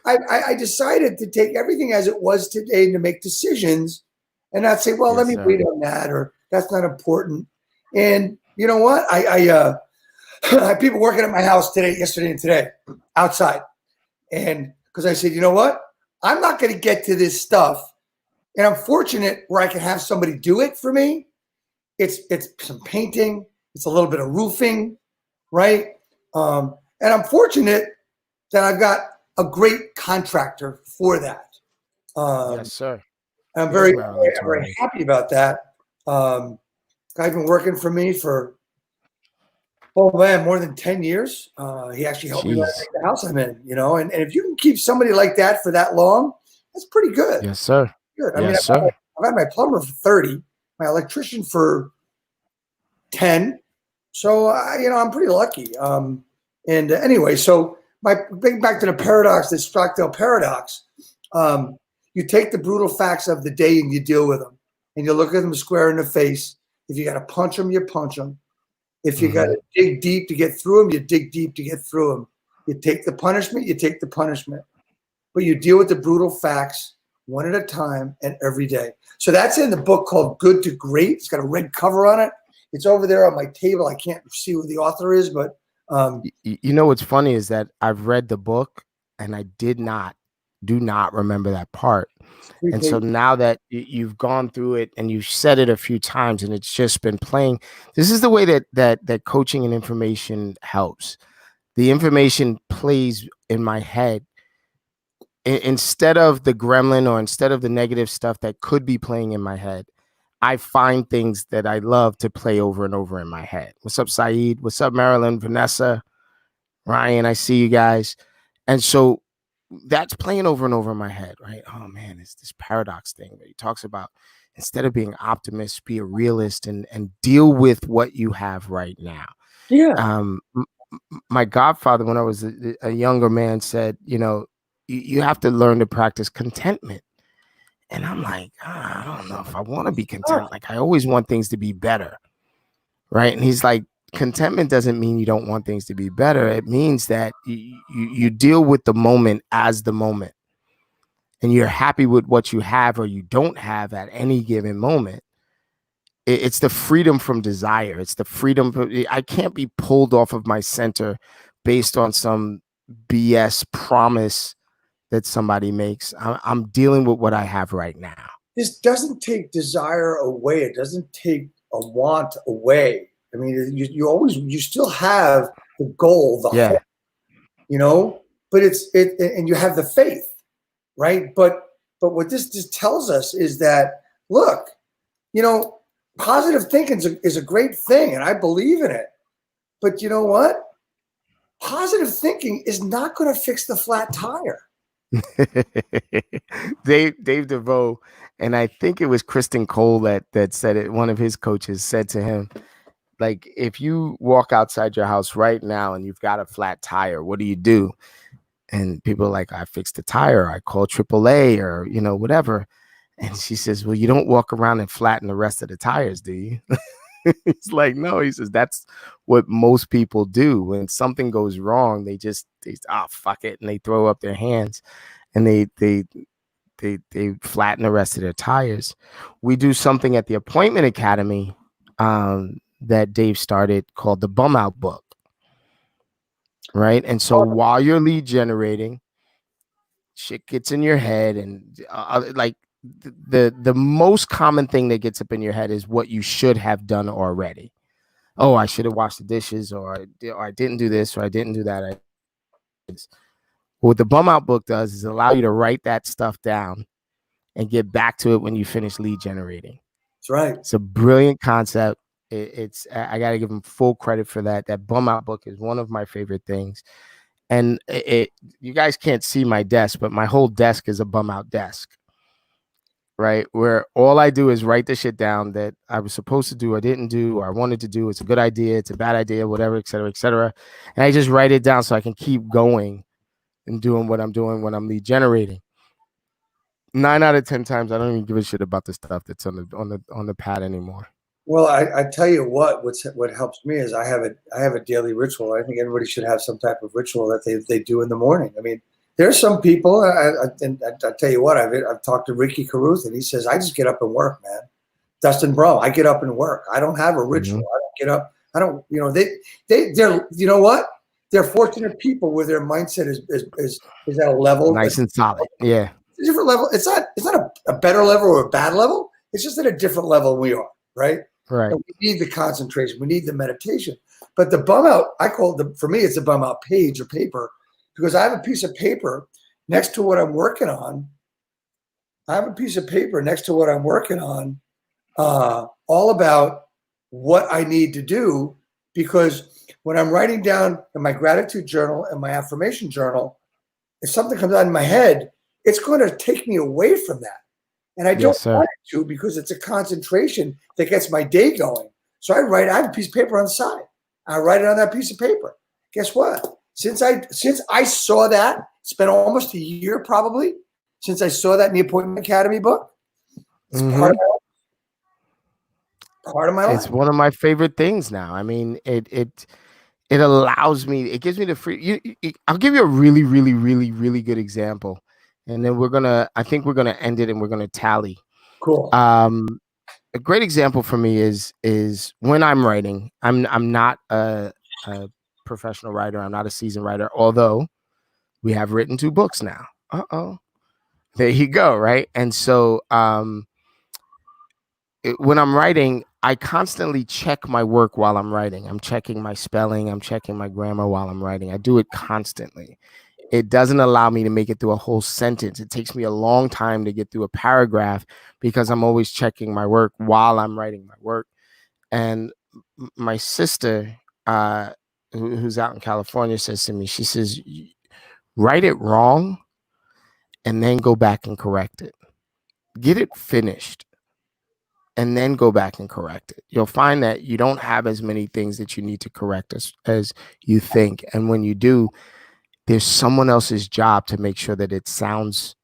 I decided to take everything as it was today to make decisions and not say, well, let me wait on that, or that's not important. And you know what? I had people working at my house yesterday and today outside. And because I said, you know what? I'm not going to get to this stuff. And I'm fortunate where I can have somebody do it for me. It's some painting. It's a little bit of roofing, right? And I'm fortunate that I've got a great contractor for that. Yes, sir. I'm very happy about that. Guy's been working for me for, more than 10 years. He actually helped me make the house I'm in, and if you can keep somebody like that for that long, that's pretty good. Yes, sir. Good. I mean, I've had my plumber for 30, my electrician for 10. So, I'm pretty lucky. And anyway, so back to the paradox, the Stockdale paradox. You take the brutal facts of the day and you deal with them, and you look at them square in the face. If you got to punch them, you punch them. If you got to dig deep to get through them, you dig deep to get through them. You take the punishment, you take the punishment. But you deal with the brutal facts one at a time and every day. So that's in the book called Good to Great. It's got a red cover on it. It's over there on my table. I can't see who the author is, but what's funny is that I've read the book and I do not remember that part. And so now that you've gone through it and you've said it a few times and it's just been playing, this is the way that coaching and information helps. The information plays in my head instead of the gremlin or instead of the negative stuff that could be playing in my head. I find things that I love to play over and over in my head. What's up, Saeed? What's up, Marilyn, Vanessa, Ryan? I see you guys. And so that's playing over and over in my head, right? Oh man, it's this paradox thing that he talks about. Instead of being optimist, be a realist and deal with what you have right now. Yeah. My godfather, when I was a younger man, said, you have to learn to practice contentment. And I'm like, I don't know if I want to be content. Like, I always want things to be better, right? And he's like, contentment doesn't mean you don't want things to be better. It means that you deal with the moment as the moment, and you're happy with what you have or you don't have at any given moment. It's the freedom from desire. It's the freedom. I can't be pulled off of my center based on some BS promise that somebody makes. I'm dealing with what I have right now. This doesn't take desire away. It doesn't take a want away. I mean, you still have the goal, the Yeah. hope, you know, but and you have the faith, right? But what this just tells us is that, look, you know, positive thinking is a great thing, and I believe in it. But you know what? Positive thinking is not going to fix the flat tire. Dave DeVoe, and I think it was Kristen Cole that said it. One of his coaches said to him, like, if you walk outside your house right now and you've got a flat tire, what do you do? And people are like, I fix the tire, I call AAA, or, you know, whatever. And she says, well, you don't walk around and flatten the rest of the tires, do you? He's like, no. He says, that's what most people do. When something goes wrong, they fuck it, and they throw up their hands and they flatten the rest of their tires. We do something at the Appointment Academy that Dave started called the Bum Out Book. Right. And so while you're lead generating, shit gets in your head, and like the most common thing that gets up in your head is what you should have done already. Oh, I should have washed the dishes, or I didn't do this, or I didn't do that. What the Bum Out Book does is allow you to write that stuff down and get back to it when you finish lead generating. That's right. It's a brilliant concept. I got to give him full credit for that. That Bum Out Book is one of my favorite things. And you guys can't see my desk, but my whole desk is a bum out desk, right? Where all I do is write the shit down that I was supposed to do, I didn't do, or I wanted to do. It's a good idea, it's a bad idea, whatever, et cetera, et cetera. And I just write it down so I can keep going and doing what I'm doing when I'm lead generating. 9 out of 10 times, I don't even give a shit about the stuff that's on the pad anymore. Well, I tell you what helps me is I have a daily ritual. I think everybody should have some type of ritual that they do in the morning. I mean, there's some people, and I tell you what, I've talked to Ricky Caruth, and he says, I just get up and work, man. Dustin Bro, I get up and work. I don't have a ritual. I don't get up. I don't, you know, they're, you know what? They're fortunate people where their mindset is at a level nice and solid. Yeah. It's a different level. It's not a better level or a bad level. It's just at a different level than we are, right? Right. And we need the concentration. We need the meditation. But the bum out, I call it for me, it's a bum out page or paper, because I have a piece of paper next to what I'm working on. I have a piece of paper next to what I'm working on, all about what I need to do, because when I'm writing down in my gratitude journal and my affirmation journal, if something comes out in my head, it's going to take me away from that. And I don't want it to, because it's a concentration that gets my day going. So I have a piece of paper on the side. I write it on that piece of paper. Guess what? Since I saw that, it's been almost a year probably since I saw that in the Appointment Academy book. It's part of my life. It's one of my favorite things now. I mean, it allows me, it gives me the free. I'll give you a really, really, really, really good example. And then I think we're gonna end it and we're gonna tally. Cool. A great example for me is when I'm writing. I'm not a professional writer. I'm not a seasoned writer, although we have written 2 books now. There you go. Right. And so when I'm writing, I constantly check my work while I'm writing. I'm checking my spelling. I'm checking my grammar while I'm writing. I do it constantly. It doesn't allow me to make it through a whole sentence. It takes me a long time to get through a paragraph because I'm always checking my work while I'm writing my work. And my sister, who's out in California, says to me, she says, write it wrong and then go back and correct it. Get it finished and then go back and correct it. You'll find that you don't have as many things that you need to correct as you think. And when you do, there's someone else's job to make sure that it sounds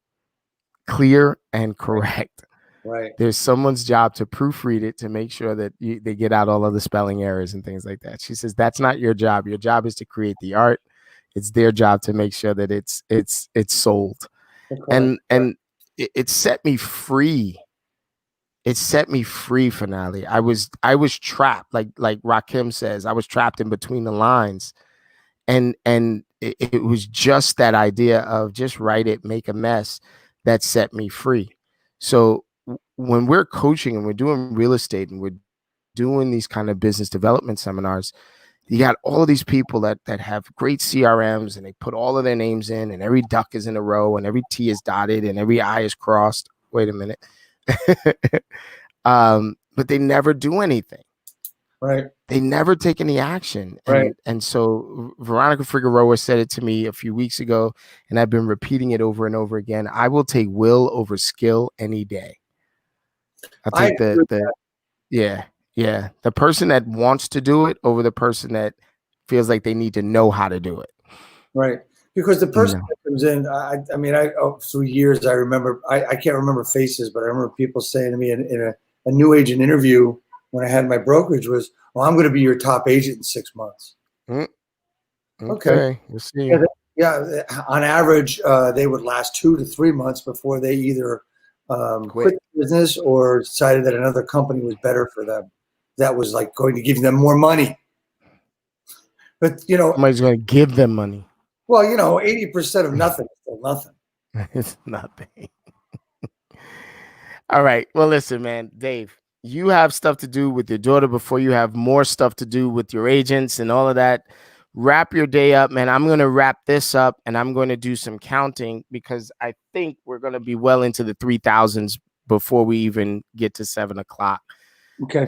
clear and correct. Right. There's someone's job to proofread it to make sure that they get out all of the spelling errors and things like that. She says, that's not your job. Your job is to create the art. It's their job to make sure that it's sold. Okay. And it set me free. It set me free, Finale. I was trapped, like Rakim says, I was trapped in between the lines. And it was just that idea of just write it, make a mess, that set me free. So when we're coaching and we're doing real estate and we're doing these kind of business development seminars, you got all of these people that have great CRMs, and they put all of their names in, and every duck is in a row, and every T is dotted, and every I is crossed. Wait a minute. But they never do anything. Right. They never take any action. Right. And so Veronica Figueroa said it to me a few weeks ago, and I've been repeating it over and over again. I will take will over skill any day. I think the person that wants to do it over the person that feels like they need to know how to do it. Right. Because the person that comes in, I mean, through years, I remember, I can't remember faces, but I remember people saying to me in a new agent interview when I had my brokerage was, well, I'm going to be your top agent in 6 months. Okay. We'll see. Yeah. On average, they would last 2 to 3 months before they either quit the business or decided that another company was better for them. That was like going to give them more money. But, somebody's going to give them money. Well, 80% of nothing is still nothing. It's nothing. All right. Well, listen, man, Dave, you have stuff to do with your daughter before you have more stuff to do with your agents and all of that. Wrap your day up, man. I'm going to wrap this up, and I'm going to do some counting because I think we're going to be well into the 3,000s before we even get to 7 o'clock. Okay.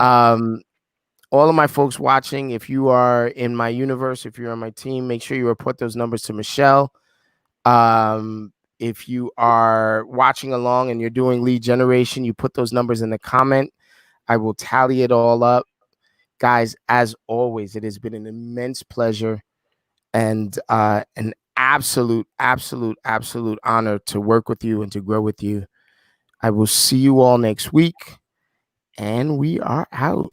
All of my folks watching, if you are in my universe, if you're on my team, make sure you report those numbers to Michelle. If you are watching along and you're doing lead generation, you put those numbers in the comment. I will tally it all up. Guys, as always, it has been an immense pleasure and an absolute honor to work with you and to grow with you. I will see you all next week, and we are out.